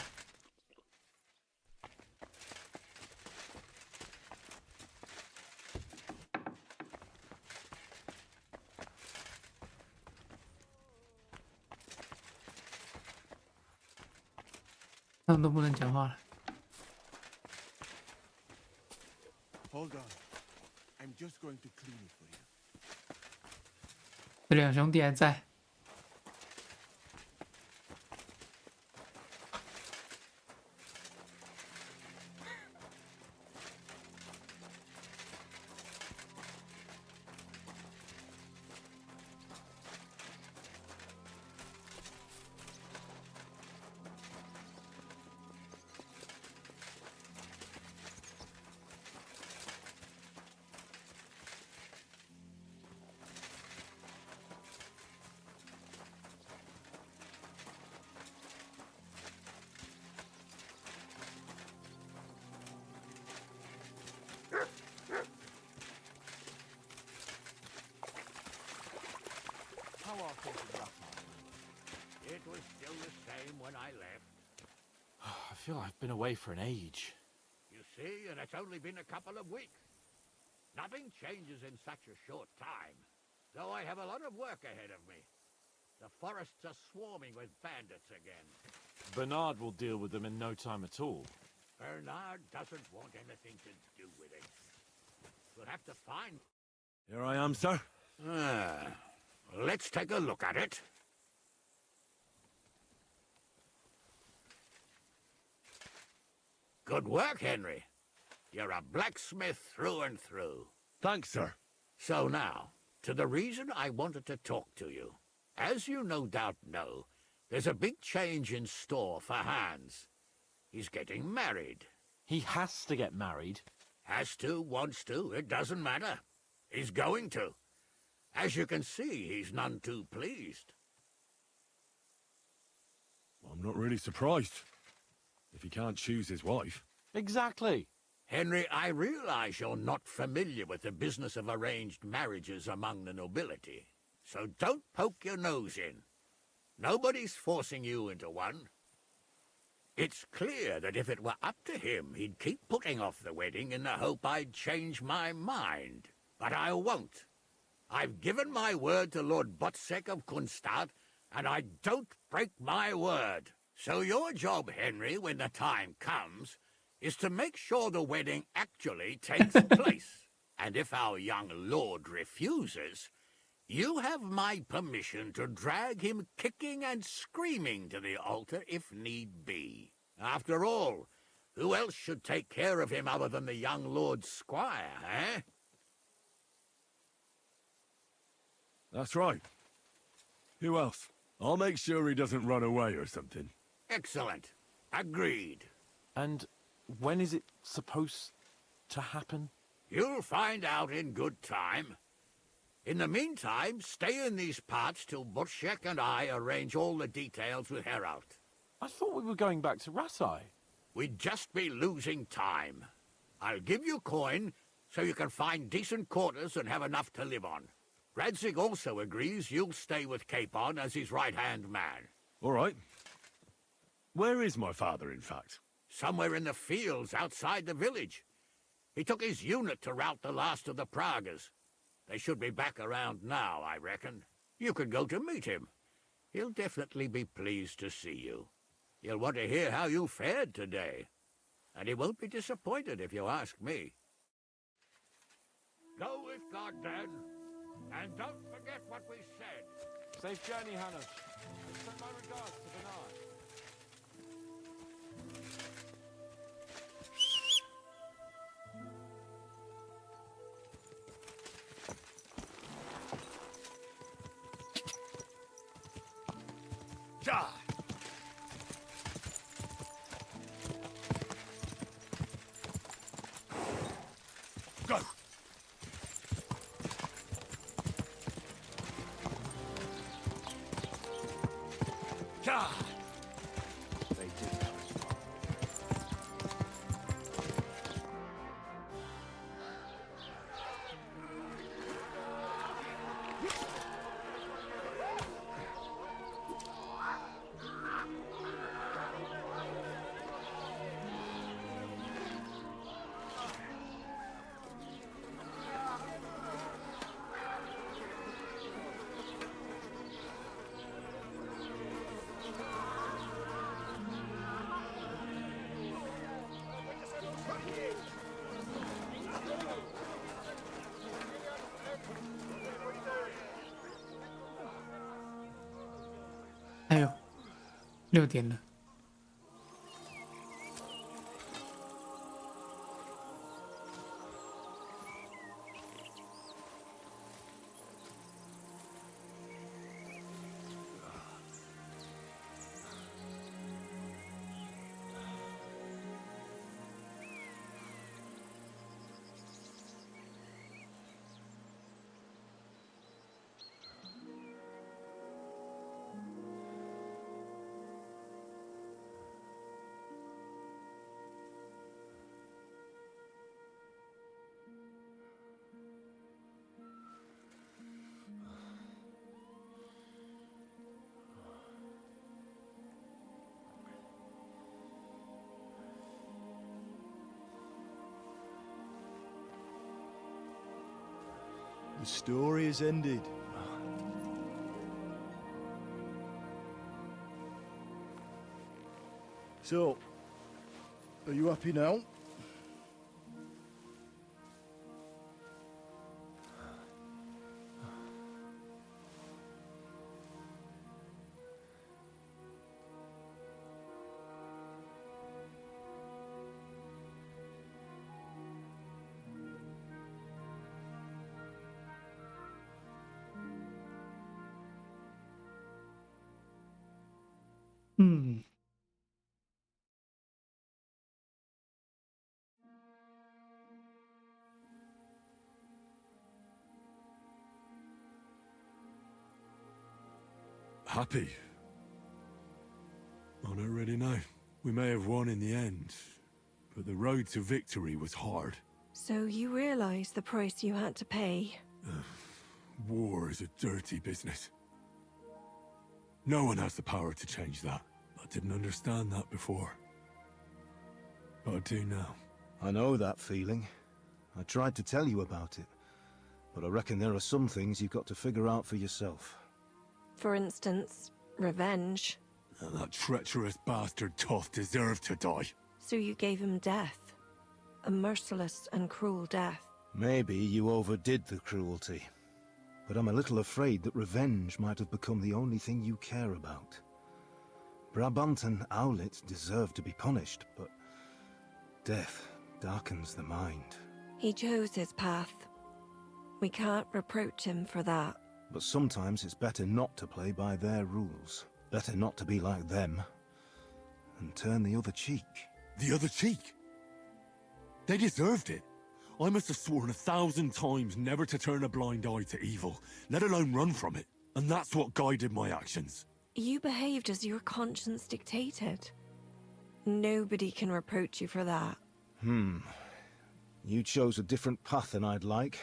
他们都不能讲话了。Hold on. I'm just going to clean it for you. 这两兄弟还在。more thinking about it. It was still the same when I left. I feel I've been away for an age. You see, and it's only been a couple of weeks. Nothing changes in such a short time, though I have a lot of work ahead of me. The forests are swarming with bandits again. Bernard will deal with them in no time at all. Bernard doesn't want anything to do with it. We'll have to find... Here I am, sir. Let's take a look at it. Good work, Henry. You're a blacksmith through and through. Thanks, sir. So now, to the reason I wanted to talk to you. As you no doubt know, there's a big change in store for Hans. He's getting married. He has to get married. Has to, wants to, it doesn't matter. He's going to. As you can see, he's none too pleased. Well, I'm not really surprised. If he can't choose his wife. Exactly. Henry, I realize you're not familiar with the business of arranged marriages among the nobility. So don't poke your nose in. Nobody's forcing you into one. It's clear that if it were up to him, he'd keep putting off the wedding in the hope I'd change my mind. But I won't. I've given my word to Lord Botsek of Kunstad, and I don't break my word. So your job, Henry, when the time comes, is to make sure the wedding actually takes place. And if our young lord refuses, you have my permission to drag him kicking and screaming to the altar if need be. After all, who else should take care of him other than the young lord's squire, eh? That's right. Who else? I'll make sure he doesn't run away or something. Excellent. Agreed. And when is it supposed to happen? You'll find out in good time. In the meantime, stay in these parts till Butchek and I arrange all the details with Herald. I thought we were going back to Rasai. We'd just be losing time. I'll give you coin so you can find decent quarters and have enough to live on. Radzig also agrees you'll stay with Capon as his right-hand man. All right. Where is my father, in fact? Somewhere in the fields outside the village. He took his unit to rout the last of the Pragas. They should be back around now, I reckon. You could go to meet him. He'll definitely be pleased to see you. He'll want to hear how you fared today. And he won't be disappointed if you ask me. Go with God, then. And don't forget what we said. Safe journey, Hanush. Send my regards to Bernard. Ja! Go! Ja! They did correspond.哎呦，6点了。The story is ended. So, are you happy now? Happy? I don't really know. We may have won in the end, but the road to victory was hard. So you realize the price you had to pay? War is a dirty business. No one has the power to change that. I didn't understand that before. But I do now. I know that feeling. I tried to tell you about it, but I reckon there are some things you've got to figure out for yourself. For instance, revenge. And that treacherous bastard Toth deserved to die. So you gave him death. A merciless and cruel death. Maybe you overdid the cruelty. But I'm a little afraid that revenge might have become the only thing you care about. Brabant and Owlet deserve to be punished, but death darkens the mind. He chose his path. We can't reproach him for that. But sometimes it's better not to play by their rules. Better not to be like them. And turn the other cheek. The other cheek? They deserved it. I must have sworn 1,000 times never to turn a blind eye to evil, let alone run from it. And that's what guided my actions. You behaved as your conscience dictated. Nobody can reproach you for that. You chose a different path than I'd like.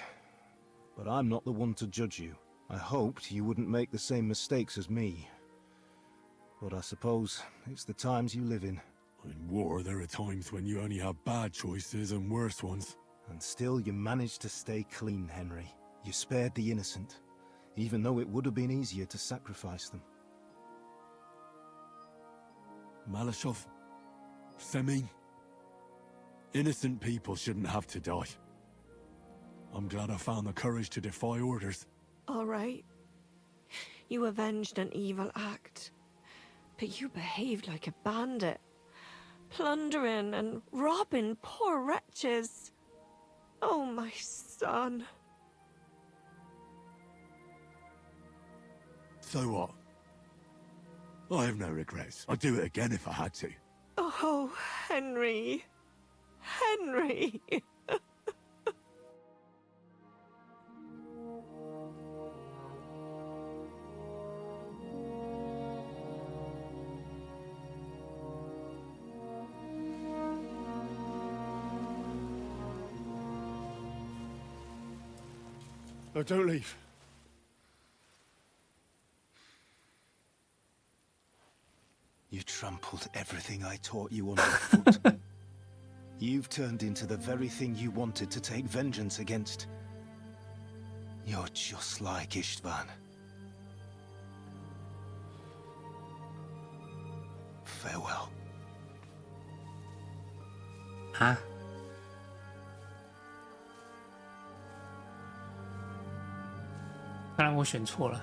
But I'm not the one to judge you. I hoped you wouldn't make the same mistakes as me. But I suppose it's the times you live in. In war, there are times when you only have bad choices and worse ones. And still you managed to stay clean, Henry. You spared the innocent, even though it would have been easier to sacrifice them. Malashov, Semin. Innocent people shouldn't have to die. I'm glad I found the courage to defy orders. All right. You avenged an evil act. But you behaved like a bandit. Plundering and robbing poor wretches. Oh, my son. So what? I have no regrets. I'd do it again if I had to. Oh, Henry. Henry. No, don't leave. You trampled everything I taught you underfoot. You've turned into the very thing you wanted to take vengeance against. You're just like Istvan. Farewell. 啊？看来我选错了。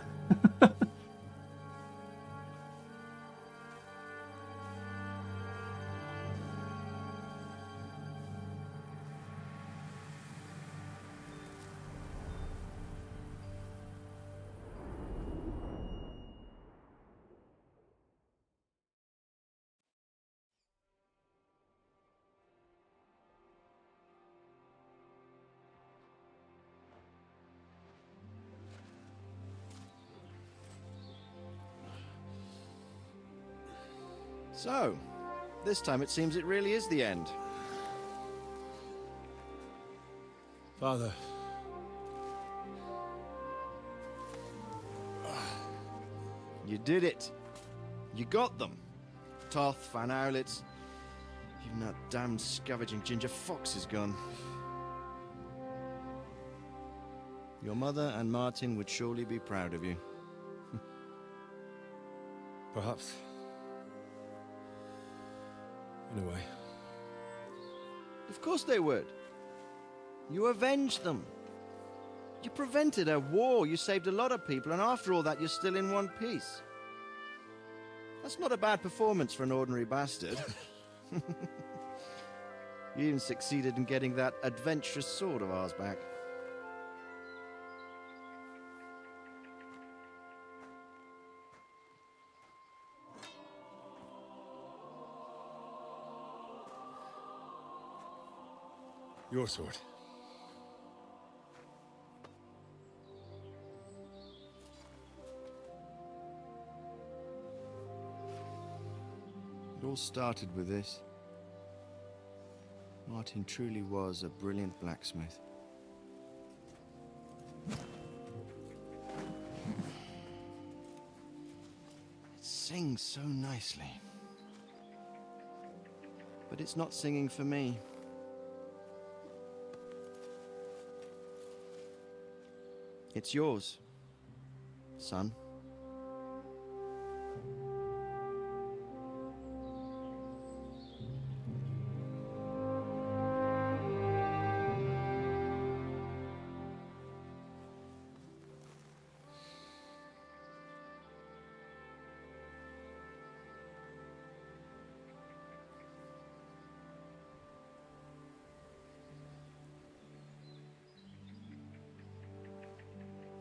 So, this time it seems it really is the end. Father. You did it. You got them. Toth, Van Owlitz. Even that damned scavenging ginger fox is gone. Your mother and Martin would surely be proud of you. Perhaps. In a way. Of course they would. You avenged them. You prevented a war, you saved a lot of people, and after all that, you're still in one piece. That's not a bad performance for an ordinary bastard. You even succeeded in getting that adventurous sword of ours back. Your sword. It all started with this. Martin truly was a brilliant blacksmith. It sings so nicely. But it's not singing for me. It's yours, son.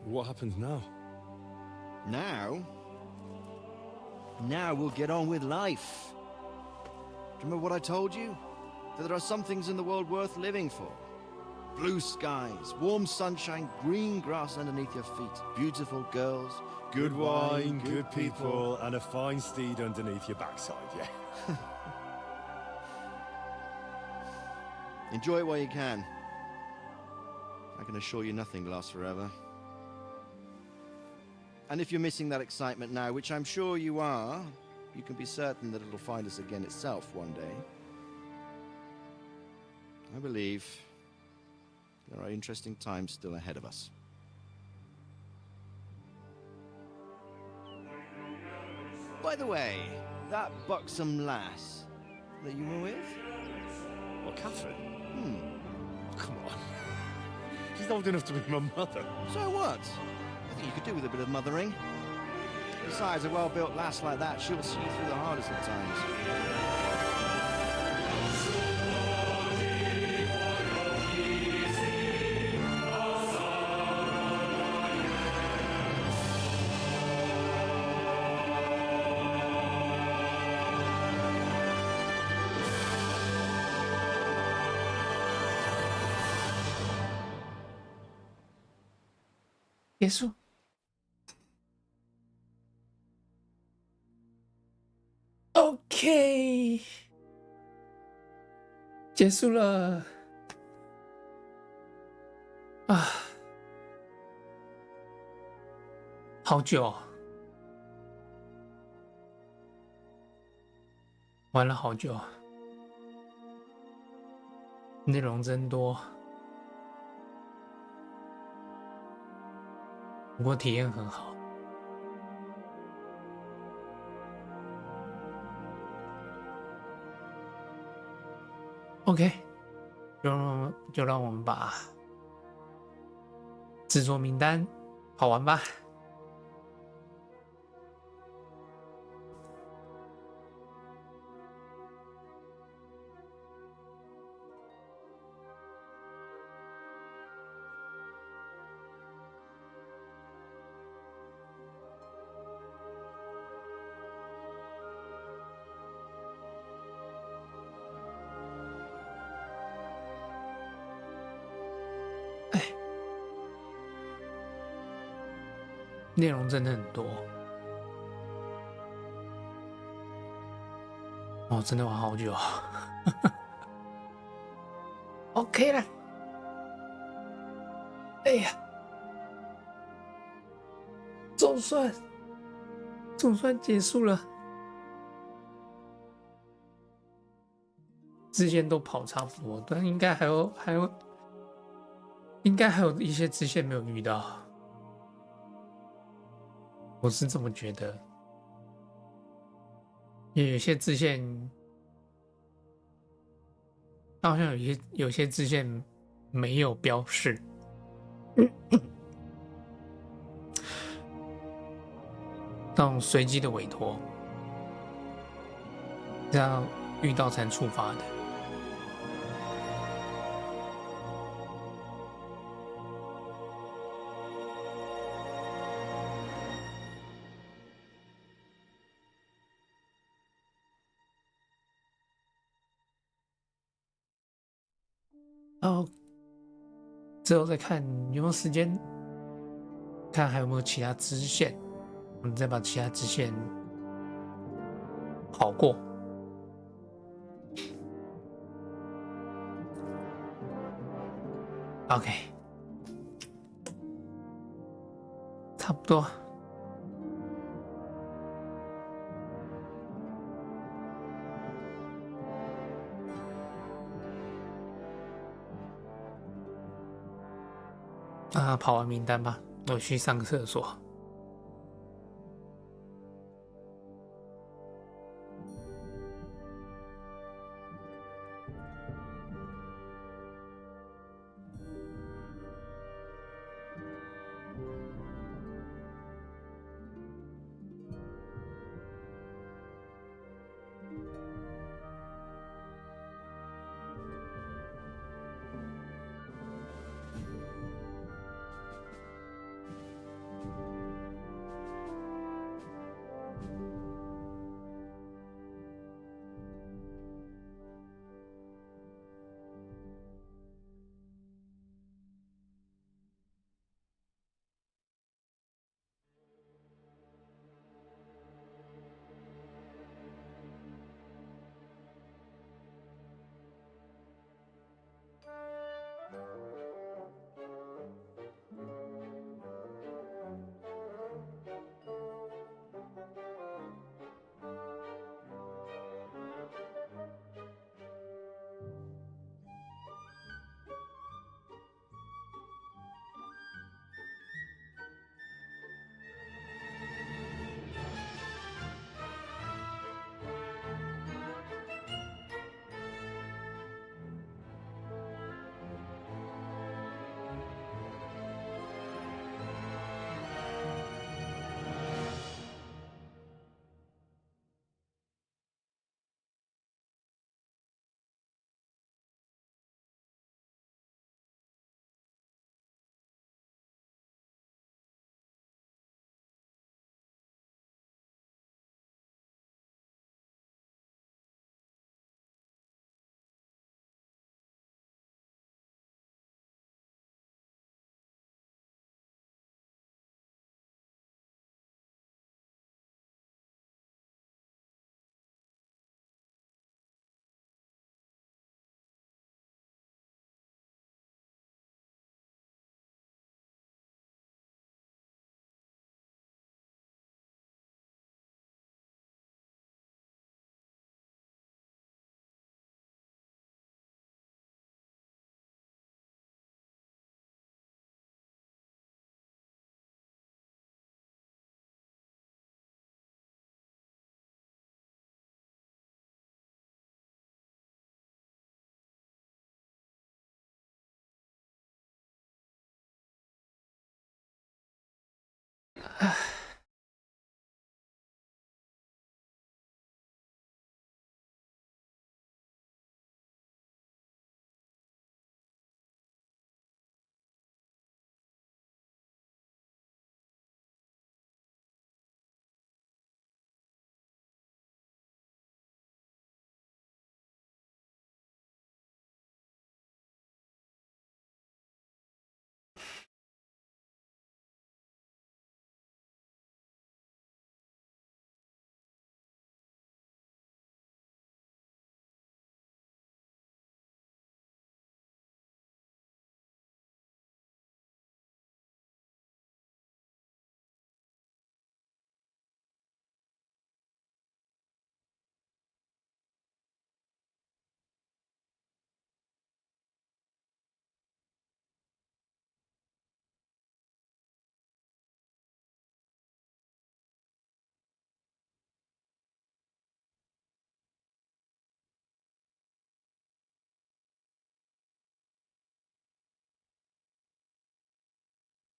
What happens now? Now? Now we'll get on with life. Do you remember what I told you? That there are some things in the world worth living for. Blue skies, warm sunshine, green grass underneath your feet, beautiful girls, Good wine, good people, and a fine steed underneath your backside, yeah. Enjoy it while you can. I can assure you nothing lasts forever. And if you're missing that excitement now, which I'm sure you are, you can be certain that it'll find us again itself one day. I believe there are interesting times still ahead of us. By the way, that buxom lass that you were with? What, Catherine? Come on. She's old enough to be my mother. So what? I think you could do with a bit of mothering. Besides, a well-built lass like that, she'll see you through the hardest of times.结束。OK， 结束了。啊，好久，玩了好久，内容真多。不过体验很好。OK， 就让我们把制作名单跑完吧。内容真的很多哦，真的玩好久。OK 了，哎呀，总算结束了，之前都跑差不多，但应该还有应该还有一些支线没有遇到，我是这么觉得。也有些支线，好像有些支线没有标示。那种随机的委托，这样遇到才触发的。然后之后再看有没有时间，看还有没有其他支线，我们再把其他支线跑过。OK， 差不多。跑完名单吧，我去上个厕所。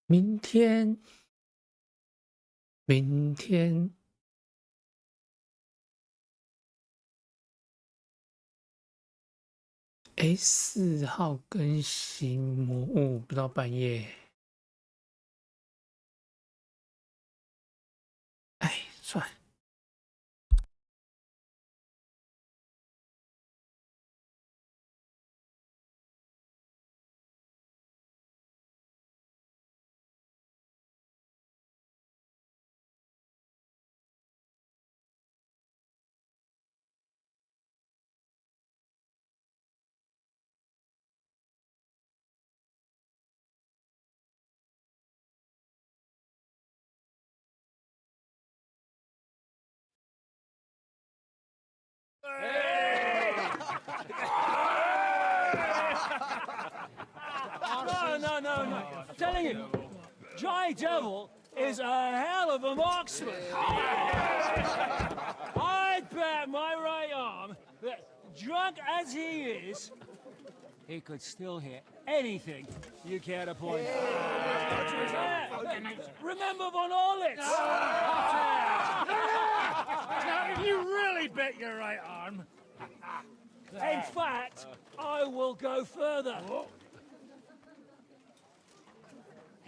明天，明天，4号更新魔物，不到半夜。哎，算了。No. I'm telling you, Jai Devil is a hell of a marksman. I'd bet my right arm that, drunk as he is, he could still hit anything you care to point out. Remember Von Orlitz? Now, if you really bet your right arm, in fact, I will go further.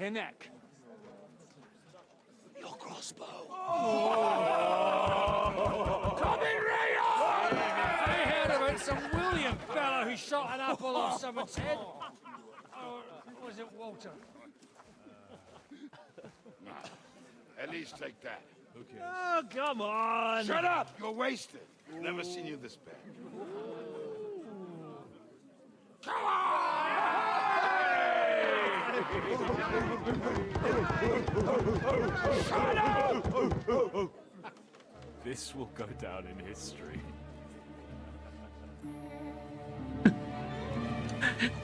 Hinek. Your crossbow. Come in, Rayon! I heard about some William fellow who shot an apple off someone's head. Or was it Walter? At least take that. Who cares? Oh, come on! Shut up! You're wasted. Never seen you this bad. Come on! Shut up! This will go down in history.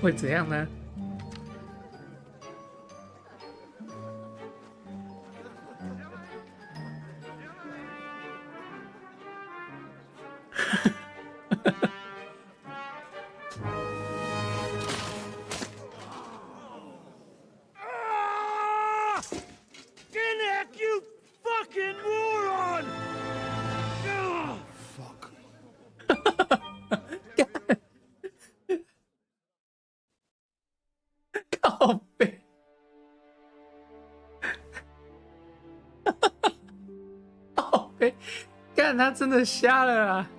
会怎样呢？Hinek, you fucking moron! Fuck.靠背，靠背，干他真的瞎了啊！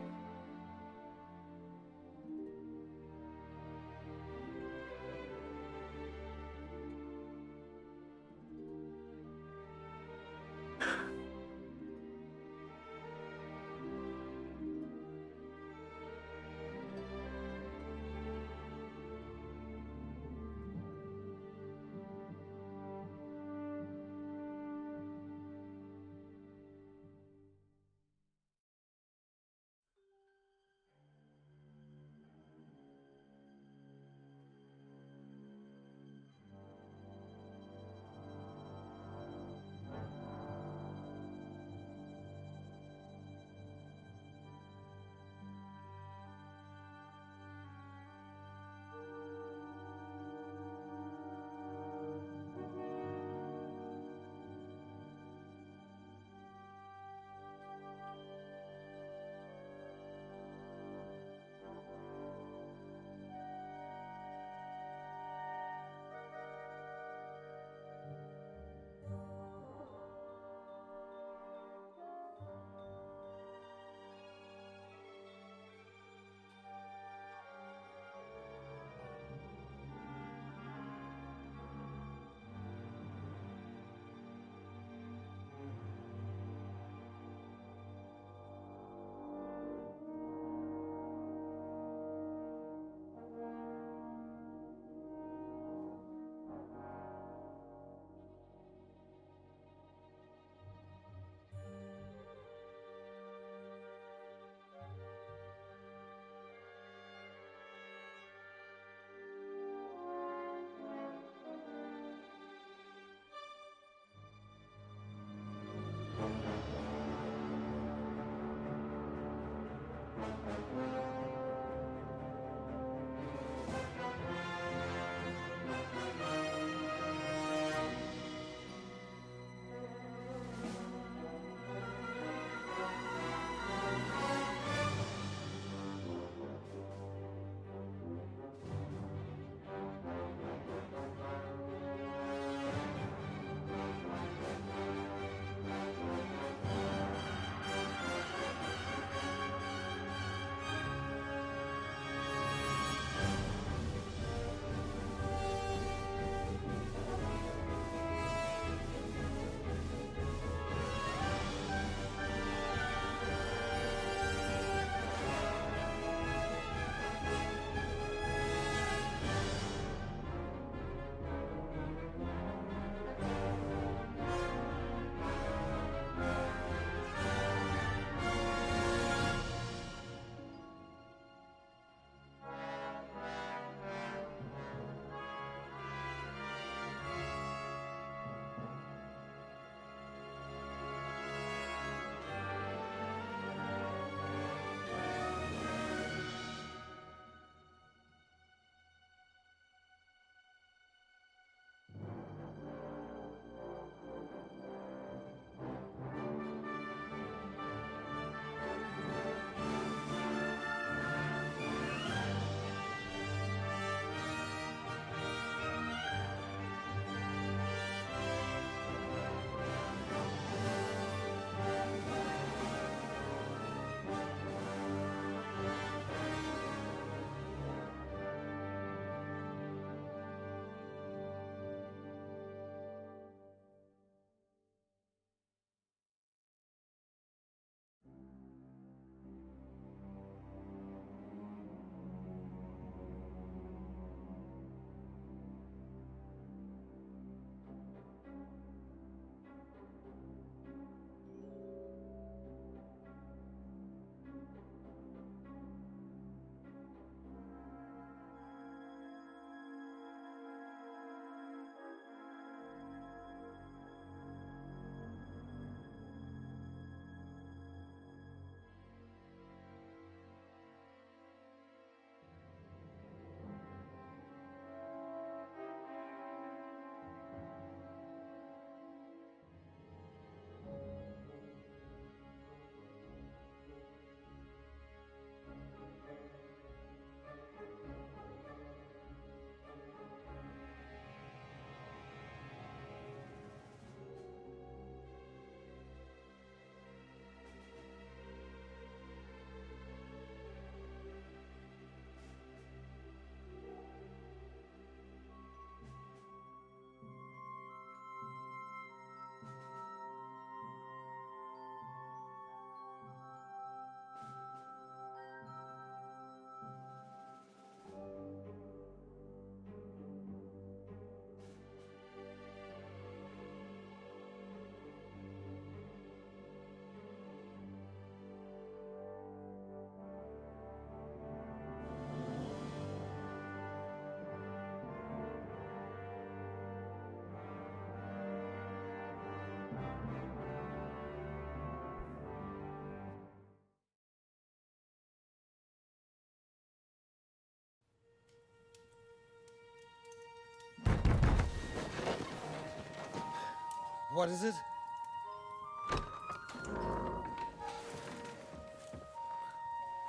What is it?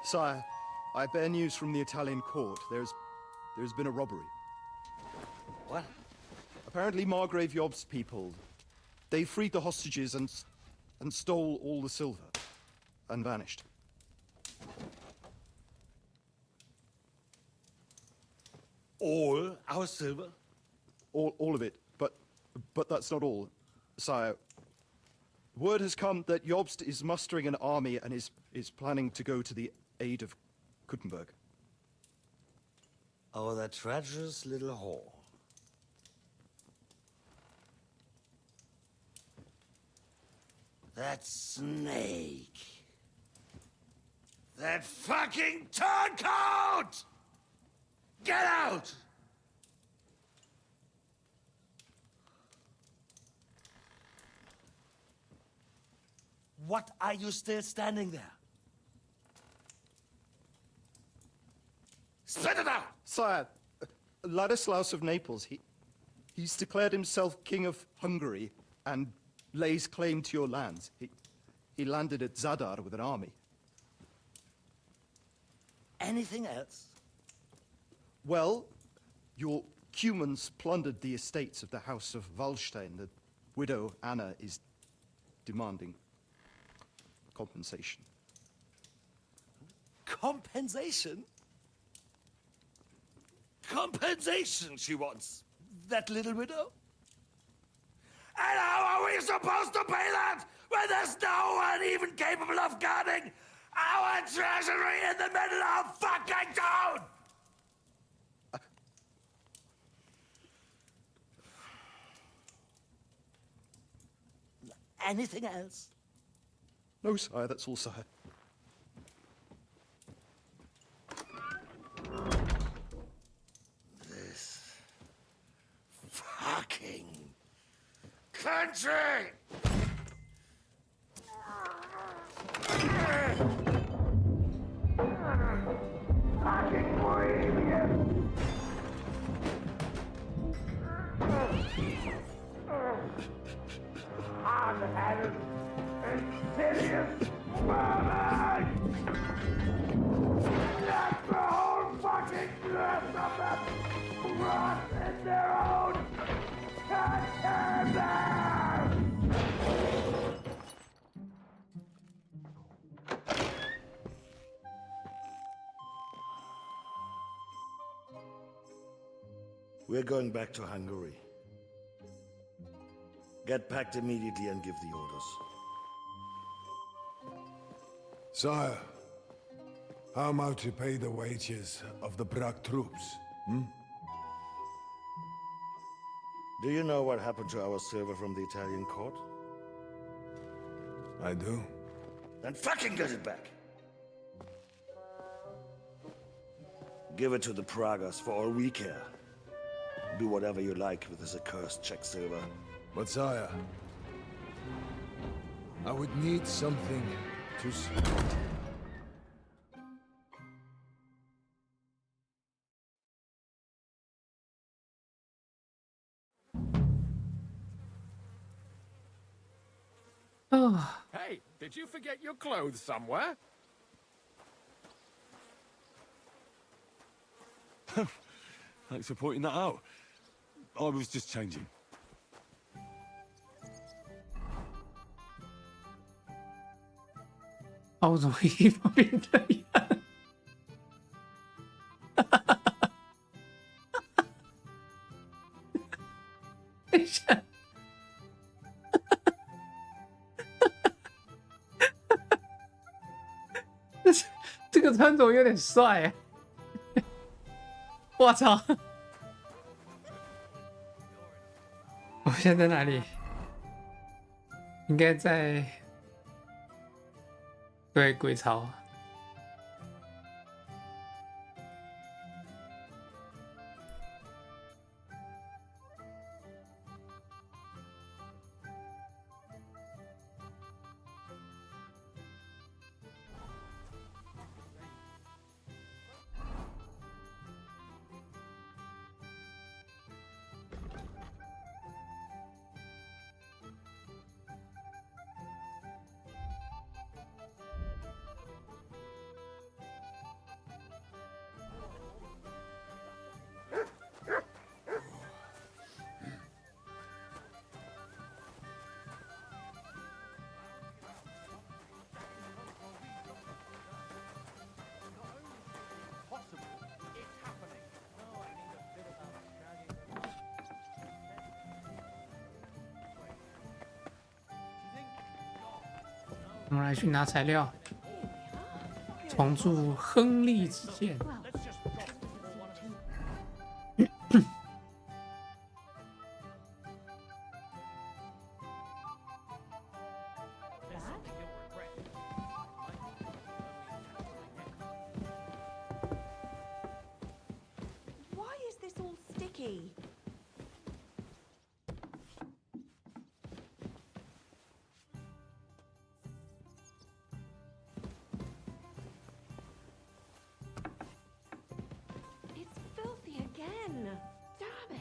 Sire, I bear news from the Italian court. There's been a robbery. What? Apparently Margrave Yob's people, they freed the hostages and stole all the silver and vanished. All our silver? All of it, but that's not all, sire. Word has come that Jobst is mustering an army and is planning to go to the aid of Kuttenberg. Oh, that treacherous little whore. That snake. That fucking turncoat! Get out! What are you still standing there? Spit it out! Sire, Ladislaus of Naples, he's declared himself king of Hungary and lays claim to your lands. He landed at Zadar with an army. Anything else? Well, your Cumans plundered the estates of the House of Wallstein. The widow Anna is demanding compensation. Compensation? Compensation she wants. That little widow? And how are we supposed to pay that when there's no one even capable of guarding our treasury in the middle of fucking town? Anything else? No, sire, that's all, sire. This fucking country! Fucking Bohemian! Hard-headed, insidious woman! Let the whole fucking rest of them rot in their own containers! We're going back to Hungary. Get packed immediately and give the orders. Sire, how am I to pay the wages of the Prague troops? Do you know what happened to our silver from the Italian court? I do. Then fucking get it back! Give it to the Pragas for all we care. Do whatever you like with this accursed Czech silver. But sire, I would need something to see. Oh. Hey, did you forget your clothes somewhere? Thanks for pointing that out. I was just changing. Oh, 怎么衣服变这样？等一下，这个穿着有点帅哎！我操！我现在在哪里？应该在。对，鬼巢。我们来去拿材料，重铸亨利之剑。Why is this all sticky? It's filthy again. Damn it.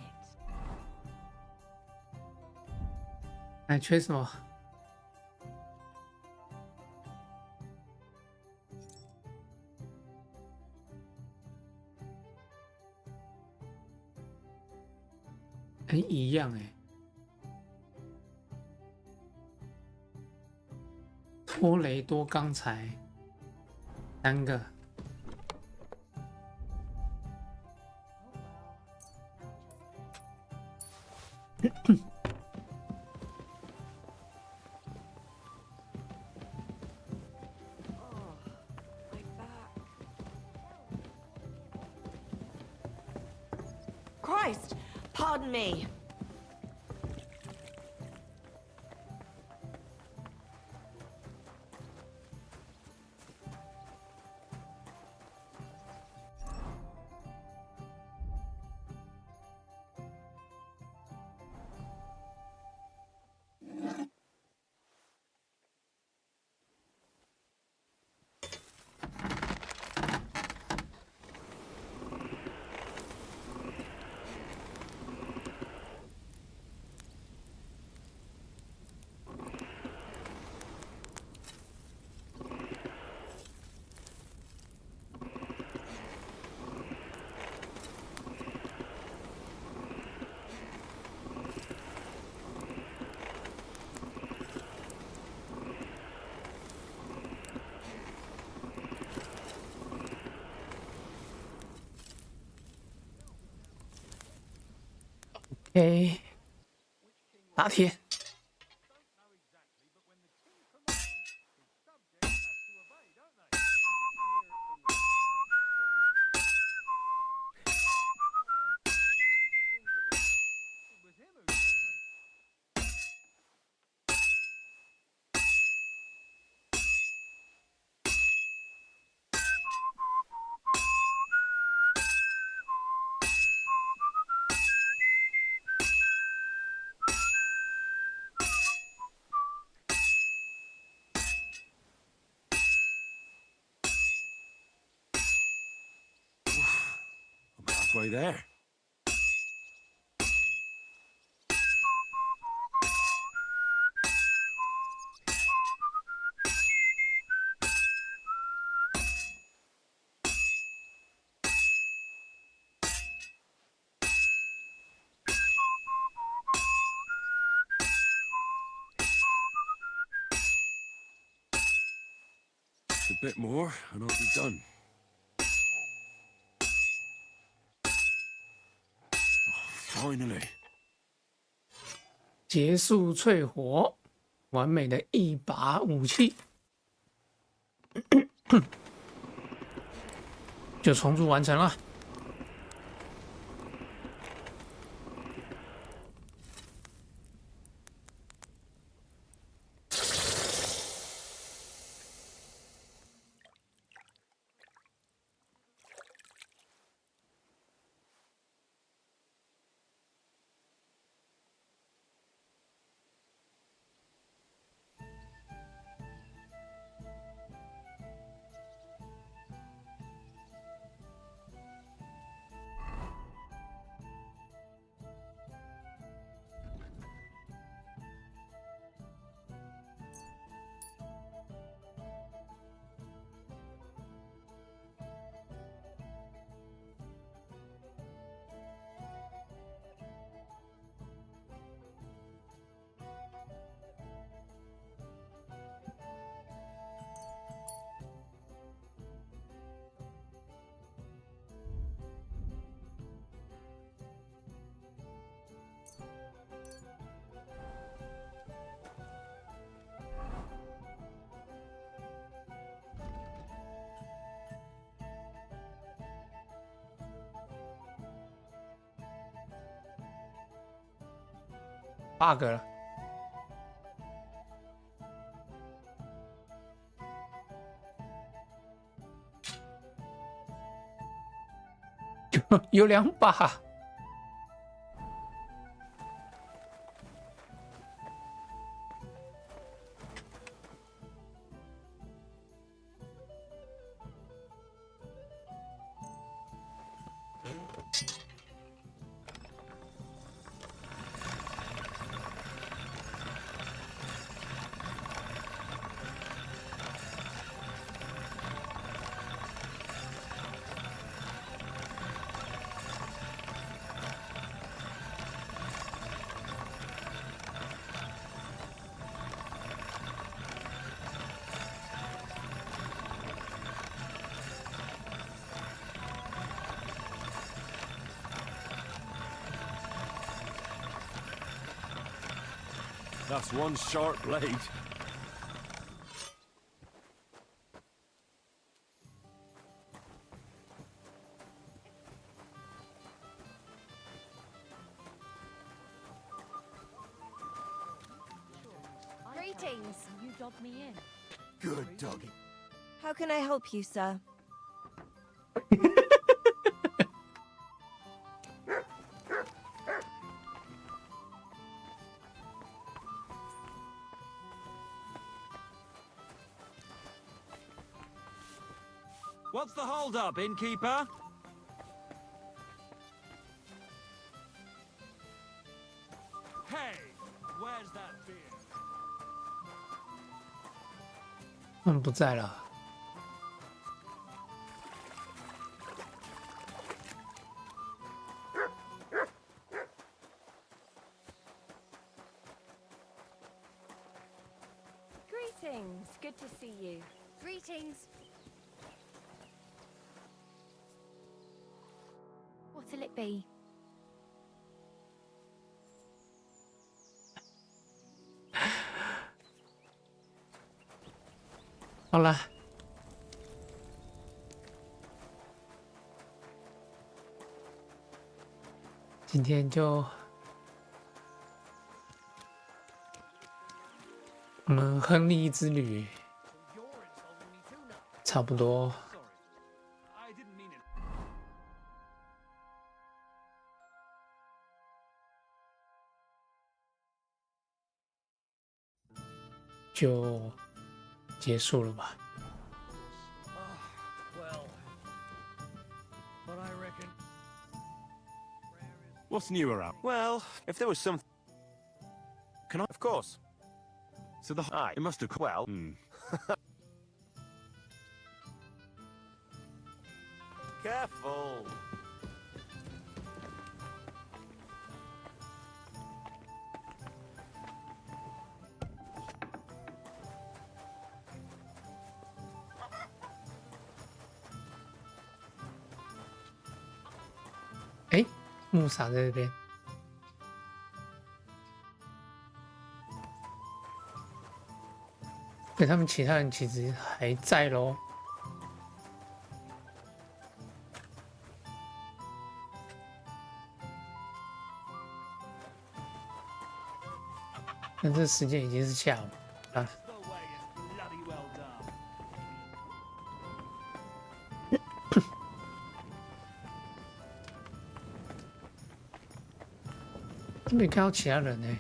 还缺什么？哎，一样哎。托雷多钢材3个。Christ, pardon me. OK， 打铁。I'm halfway there. A bit more, and I'll be done. Finally. 结束淬火，完美的一把武器，就重铸完成了。8个了。有2把。That's one sharp blade. Greetings. You dogged me in. Good doggy. How can I help you, sir? What's the hold-up, innkeeper? Hey, where's that beer? 不在了。Greetings. Good to see you. Greetings. What'll it be? 好了，今天就我们亨利之旅差不多。就结束了吧。What's new around? Well, if there was some... Can I? Of course. So the Aye. It must have. Well... Careful.哎，木撒在这边。对，他们其他人其实还在咯。但这时间已经是下午啊。都没看到其他人呢。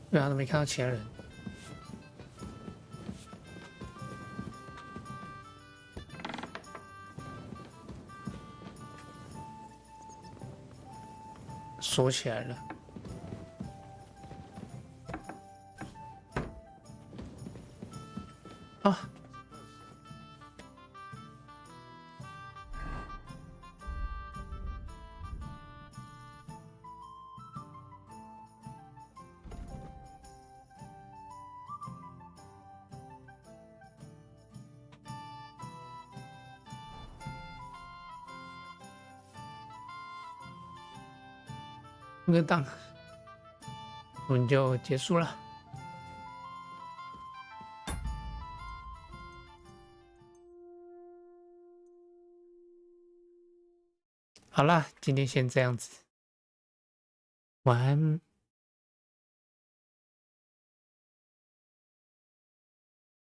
对啊，都没看到其他人。锁起来了。啊！这个档我们就结束了。好啦，今天先这样子，晚安。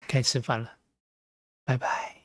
该吃饭了，拜拜。